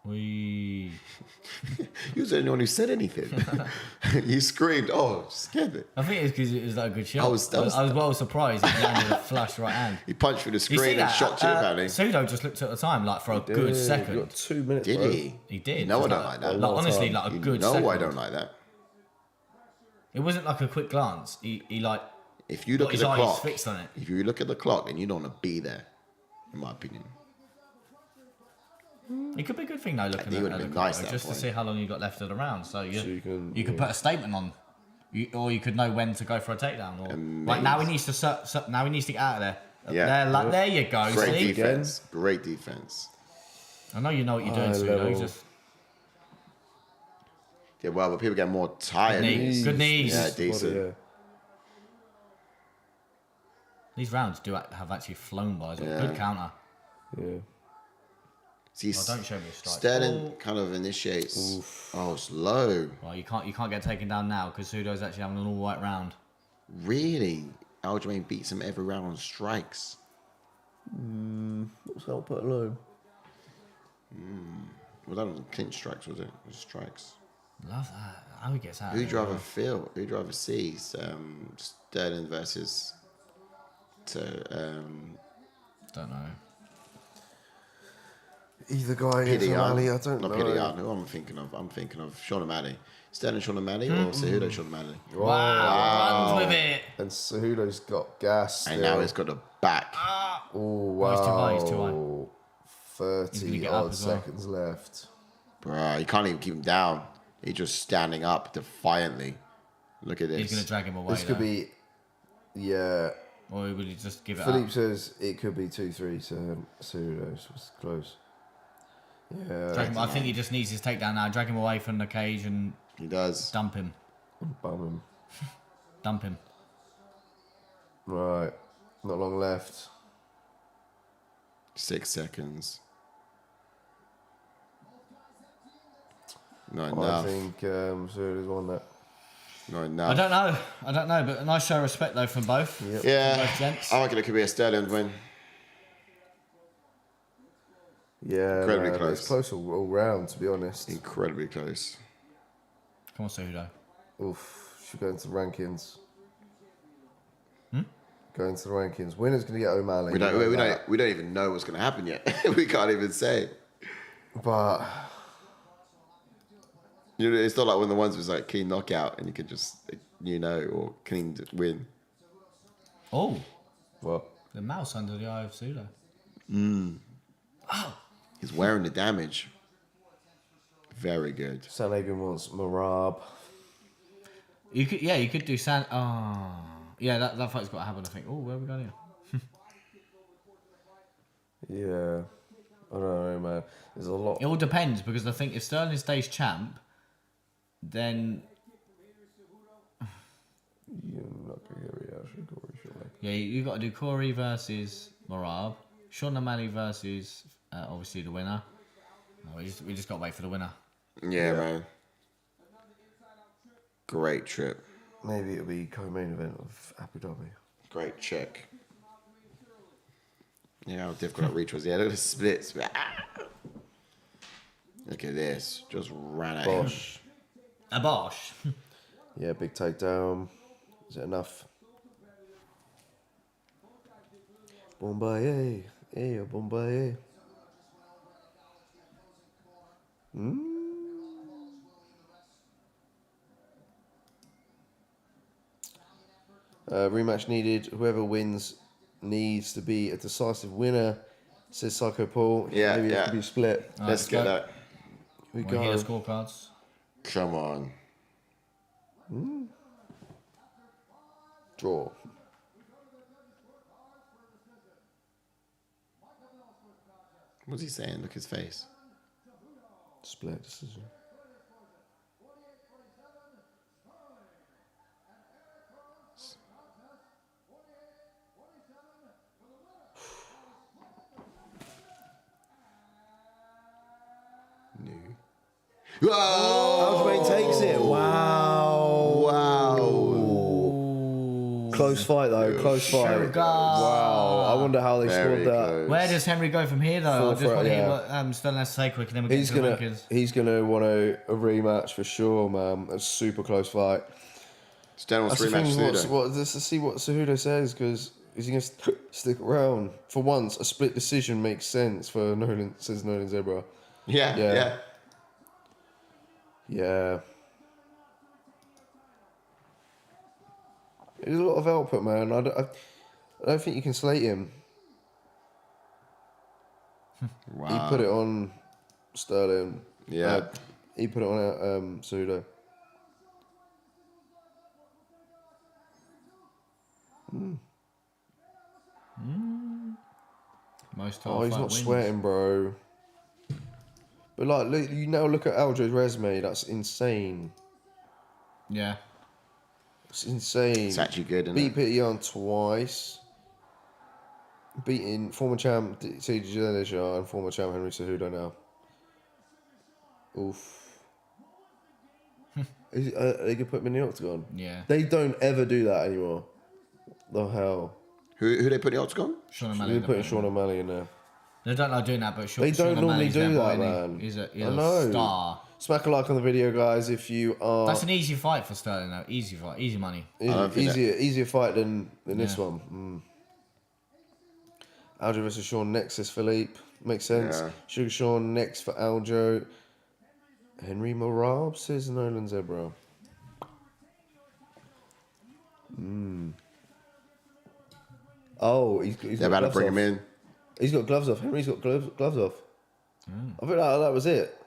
We. You was the only one who said anything. You screamed. Oh, scared me. I think it's because it was like a good shot. I was- I was well surprised he landed a flush right hand. He punched through the You see screen and that? shot you, apparently. Cejudo just looked at the time, like for a good Dude, second. You got 2 minutes, Did bro. he? He did. No, I Just don't like that. Like, honestly, time. like a You good know second. I don't like that. It wasn't like a quick glance. He like If you got look at his the eyes clock, fixed on it. if you look at the clock, then you don't want to be there, in my opinion. It could be a good thing though, looking He at would've the been clock, nice though, at that just to point. see how long you got left of the round. So you, So you can- could put a statement on, or you could know when to go for a takedown. Or like now he needs to now he needs to get out of there. Yeah. There you go. Great See? defense. Great defense. I know you know what you're doing, High Cejudo. level. Just Yeah, well, but people get more tired. knees. Good knees. Yeah, Body, decent. yeah. these rounds do have actually flown by. As well. Yeah. Good counter. Yeah. See, Oh, don't show me a strike. Sterling kind of initiates. Oh, it's low. Well, you can't get taken down now because Cejudo's actually having an all right round. Really? Aljamain beats him every round on strikes. What's that put low? Well, that wasn't clinch strikes, was it? It was strikes. Love that. How he gets out. Who'd you rather feel? Who'd you rather see? Sterling versus Don't know. Either guy against O'Malley, I don't know. Not Pidian. Who am I thinking of? I'm thinking of Sean O'Malley. Sterling Sean O'Malley or Cejudo Sean O'Malley? Wow. Runs with it. And Cejudo's got gas. And now he's got a back. Oh, Oh, wow. he's too high, he's too high. He's gonna 30 get up odd as well. seconds left. Bruh, you can't even keep him down. He's just standing up defiantly. Look at this. He's going to drag him away. This could though. be, yeah. Or would he just give it Philippe up? says it could be 2-3 to Cejudo. So it's close. Yeah. Drag him, I think he just needs his takedown now. Drag him away from the cage and He does. dump him. Bum him. Dump him. Right. Not long left. 6 seconds. Not I enough. think Cejudo's won that. Not enough. I don't know, but a nice show of respect though from both. Yep. Yeah, From both gents. I reckon it could be a Sterling win. Yeah, Incredibly man, close. it's close all round, to be honest. Incredibly close. Come on, Cejudo. Oof, should go into the rankings. Go into the rankings. Winner's going to get O'Malley. We don't even know what's going to happen yet. We can't even say. But It's not like one of the ones was like clean knockout and you could just, or clean win. Oh, what? the mouse under the eye of Cejudo. He's wearing the damage. Very good. Sanagan wants Marab. You could do San. Oh, yeah, that fight's got to happen. I think. Oh, where are we going here? Yeah, I don't know, man. There's a lot. It all depends because I think if Sterling stays champ, then You're not going to get a reaction, Corey, surely. yeah, you got to do Corey versus Marab, Sean O'Malley versus obviously the winner. No, we just got to wait for the winner. Yeah, man. Great trip. Maybe it'll be co-main event of Abu Dhabi. Great check. Yeah, how difficult that reach was. Yeah, look at the splits. Look at this. Just ran at him. Bosh. A Bosch. Yeah, big takedown. Is it enough? Bombay. Hey, Bombay. Rematch needed. Whoever wins needs to be a decisive winner, says Psycho Paul. Yeah, Maybe it yeah. could be a split. Let's get that. We We hear go. the scorecards. Come on. Draw. What's he saying? Look at his face. Split decision. New. Whoa! Aljamain takes it. Wow. Close fight though. Close fight. Sugar. Wow. I wonder how they Very scored that. close. Where does Henry go from here, though? I just Full want to threat, hear yeah. what Sterling has to say quick, and then we get He's to the gonna rankings. want a rematch for sure, man. A super close fight. Sterling wants That's the rematch thing. Cejudo. Let's see what Cejudo says, because is he gonna stick around? For once, a split decision makes sense for Nolan. Says Nolan Zebra. Yeah, Yeah. yeah. Yeah. There's a lot of output, man. I don't think you can slate him. Wow. He put it on Sterling. Yeah. He put it on Cejudo. Most Oh, he's fight not wins. sweating, bro. But like, look at Aljo's resume. That's insane. Yeah. It's insane. It's actually good, isn't Beat it? Peter Yan twice. Beating former champ Cejudo and former champ Henry Cejudo now. Oof. They could put him in the octagon. Yeah. They don't ever do that anymore. The hell. Who they put the octagon? Sean They're O'Malley. putting Sean O'Malley in there. They don't like doing that, but Sean They don't normally O'Malley's their do boy, that, isn't he? man. He's I a know. star. Smack a like on the video, guys, if you are... That's an easy fight for Sterling, though. Easy fight. Easy money. don't think Easier fight than this Yeah. one. Aljo versus Sean next, says Philippe. Makes sense. Yeah. Sugar Sean next for Aljo. Henry Marab, says Nolan Zebra. Oh, he's They're got about to gloves bring off. him in. He's got gloves off. Henry's got gloves off. I think that was it.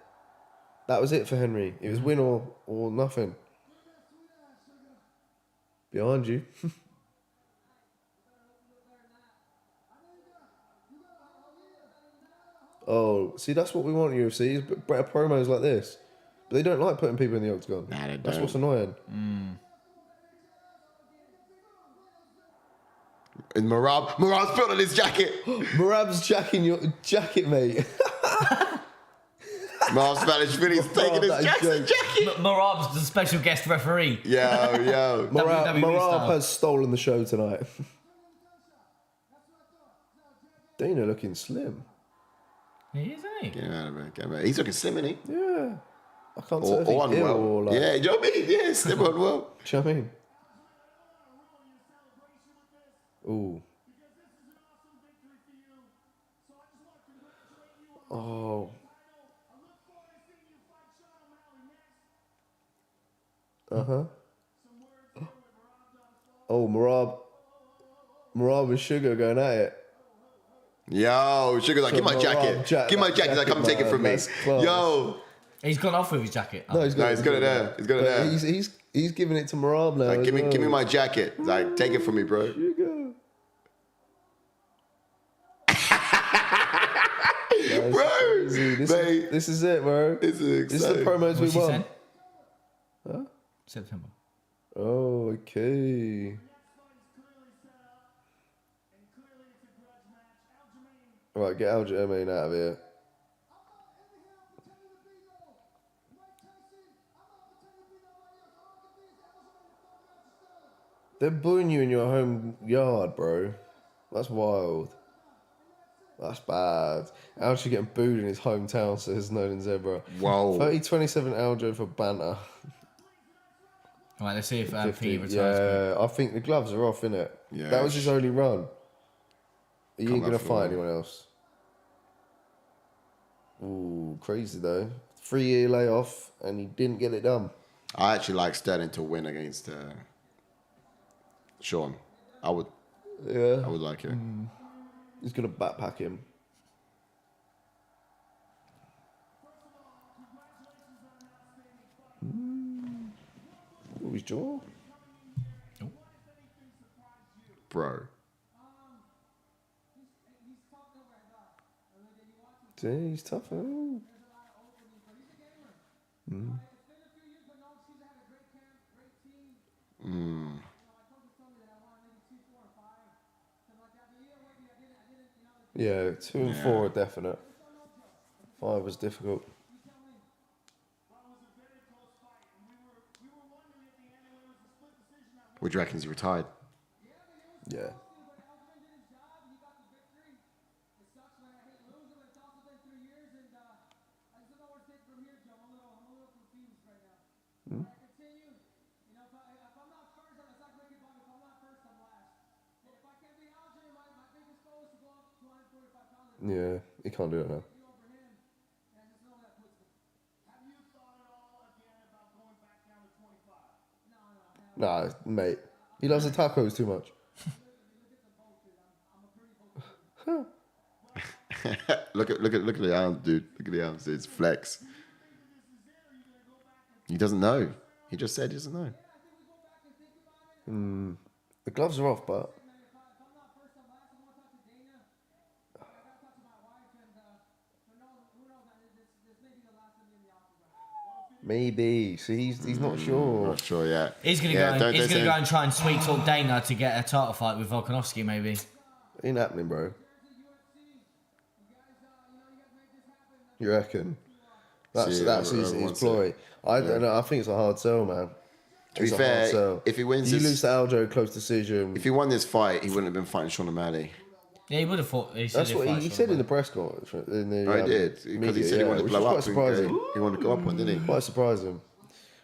That was it for Henry. It was win or nothing. Behind you. Oh, see, that's what we want in UFC, is better promos like this. But they don't like putting people in the octagon. Nah, they That's don't. what's annoying. And Marab's put on his jacket. Marab's jacking your jacket, mate. Marv Spanish Philly's taking his that Jackson joke. jacket. Marab's the special guest referee. Yo. Marab WWE style. has stolen the show tonight. Dana looking slim. He is, isn't he? Get him out of here. Get him out. He's looking slim, isn't he? Yeah. I can't tell if Or he's ill unwell. or like... Yeah, you know what I mean? Yeah, slim or unwell. Do you know what I mean? Ooh. Oh. Uh-huh. Oh, Marab and Sugar going at it. Yo, Sugar's like, give my jacket. Give my jacket. He's like, come take it from me. That's class. Yo. He's gone off with his jacket. No, he's got He's got it there. He's got it But there. he's giving it to Marab now. Like, as give me well. my jacket. He's like, take it from me, bro. Sugar. Bro, This is it, bro. This is This is the exciting. promos we What's he want. saying? Huh? September. Oh, okay. Right, get Aljamain out of here. They're booing you in your home yard, bro. That's wild. That's bad. Aljo getting booed in his hometown, says Nolan Zebra. Whoa. 30-27 Aljo for banter. All right, let's see if 50. P returns. Yeah, I think the gloves are off, innit? Yeah. That was his only run. He ain't back gonna for fight one. anyone else. Ooh, crazy though. 3-year layoff, and he didn't get it done. I actually like Sterling to win against Sean. I would like it. He's gonna backpack him. Ooh, his jaw. Bro. See, he's tough. Oh. Yeah, 2 and 4 are definite. 5 was difficult. What do you reckon? He's retired? Yeah. Yeah, he can't do it now. Nah, mate. He loves the tacos too much. Look at the arms, dude. Look at the arms. It's flex. He doesn't know. He just said he doesn't know. The gloves are off, but maybe. See, he's not sure. Not sure yet. He's gonna go. He's gonna go and try and sweet talk Dana to get a title fight with Volkanovski, maybe. Ain't happening, bro. You reckon? That's his ploy. I don't know. I think it's a hard sell, man. To be It's a hard fair, sell. if he wins you this- lose to Aljo, close decision. If he won this fight, he wouldn't have been fighting Sean O'Malley. Yeah, he would have fought. That's what he said in the press conference. In the, I did. Because media, he said he wanted to which blow was up. quite surprising. He wanted to go up one, didn't he? Quite surprising.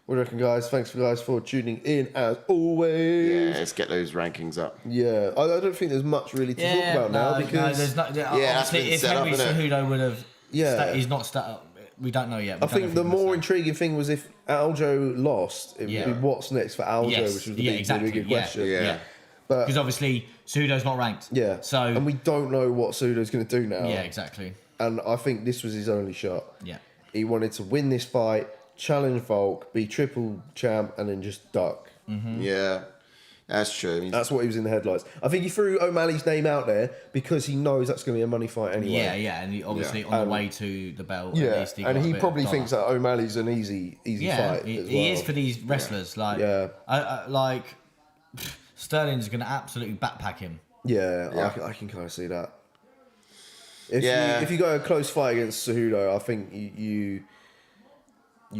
What do you reckon, guys? Thanks for tuning in as always. Yeah, let's get those rankings up. Yeah, I don't think there's much really to talk about now because there's not. that's Obviously, been if set up, Henry innit? Cejudo would have, he's not start. We don't know yet. I think the more intriguing thing was if Aljo lost, it would be what's next for Aljo, Yes. which was the exactly. bigger question. Yeah. But Because obviously Cejudo's not ranked. yeah, So and we don't know what Sudo's going to do now. yeah, exactly. And I think this was his only shot. Yeah. He wanted to win this fight, challenge Volk, be triple champ, and then just duck. Yeah, that's true. I mean, That's what he was in the headlights. I think he threw O'Malley's name out there because he knows that's going to be a money fight anyway. Yeah, and he obviously on the way to the belt. Yeah, at least and got a he bit of probably dollar. thinks that O'Malley's an easy Yeah, fight. he, as he well. is for these wrestlers. Like, Yeah. like Sterling's going to absolutely backpack him. Yeah, I can kind of see that. If you go a close fight against Cejudo, I think you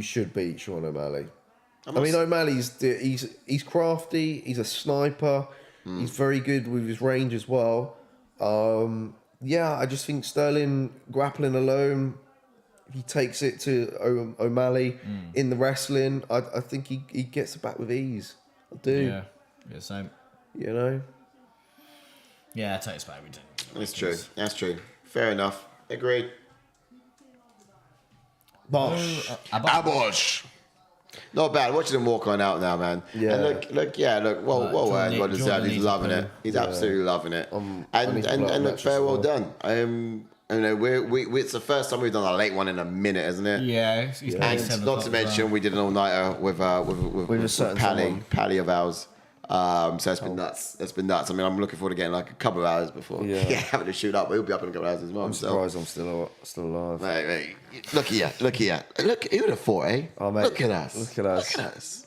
should beat Sean O'Malley. O'Malley's he's crafty. He's a sniper. He's very good with his range as well. I just think Sterling grappling alone, he takes it to O'Malley in the wrestling. I think he gets it back with ease. I do. Yeah, same. You know. Yeah, it takes back everything. That's true. That's true. Fair enough. Agreed. Bosh. Abosh. Not bad. Watching him walk on out now, man. Yeah. And look. Well earned. Well deserved. He's loving it. He's absolutely loving it. And look, fair, well done. It's the first time we've done a late one in a minute, isn't it? Yeah. And not to mention, we did an all-nighter with a certain Pally of ours. So that's been nuts. That's been nuts. I mean, I'm looking forward to getting like a couple of hours before having to shoot up. But he'll be up in a couple of hours as well. I'm surprised I'm still alive. Mate. Look here. Look, who would have thought, eh? Oh, mate. Look at us. Look at us.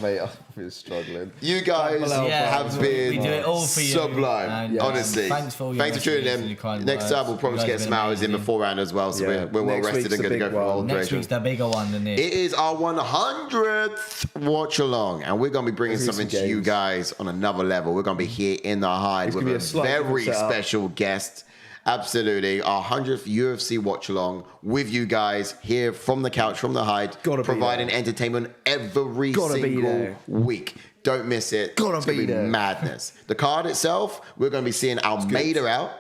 Mate, I've been struggling. You guys have been we do it all for you. Sublime, honestly. Thanks for tuning in. Next time we'll probably get some hours in beforehand as well, so we're well rested and good to go for all Next week's the bigger one than this. It is our 100th watch along, and we're going to be bringing something to you guys on another level. We're going to be here in the Hide with a very special guest. Absolutely. Our 100th UFC watch along with you guys here from the couch, from the Hide, providing entertainment every single week. Don't miss it. It's going to be madness. The card itself, we're going to be seeing Almeida out.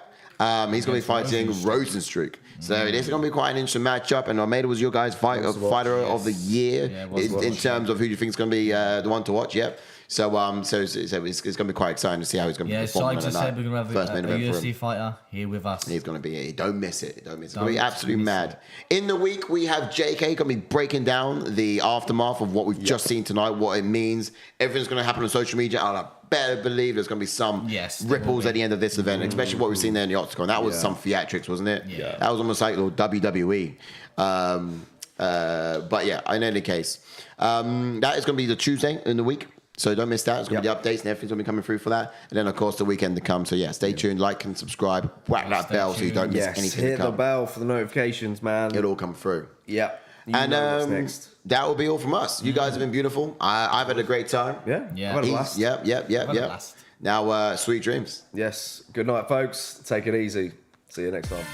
He's going to be fighting Rosenstruck. So this is going to be quite an interesting matchup. And Almeida was your guys' fighter of the year in terms of who you think is going to be the one to watch. Yep. So it's going to be quite exciting to see how he's going to perform. Yeah, so I just said we're going to have a UFC fighter here with us. He's going to be. Don't miss it. It's going to be absolutely mad. In the week, we have JK going to be breaking down the aftermath of what we've just seen tonight, what it means. Everything's going to happen on social media. I better believe there's going to be some ripples at the end of this event, especially what we've seen there in the Octagon. That was some theatrics, wasn't it? Yeah. That was almost like little WWE. But yeah, in any case, that is going to be the Tuesday in the week. So don't miss that. It's going to be updates and everything's going to be coming through for that. And then, of course, the weekend to come. So, yeah, stay tuned, like and subscribe. Whack that bell so you don't miss anything to hit come. the bell for the notifications, man. It'll all come through. Yep. And that will be all from us. You guys have been beautiful. I've had a great time. Yeah. I've had a blast. Yep. Now, sweet dreams. Yes. Good night, folks. Take it easy. See you next time.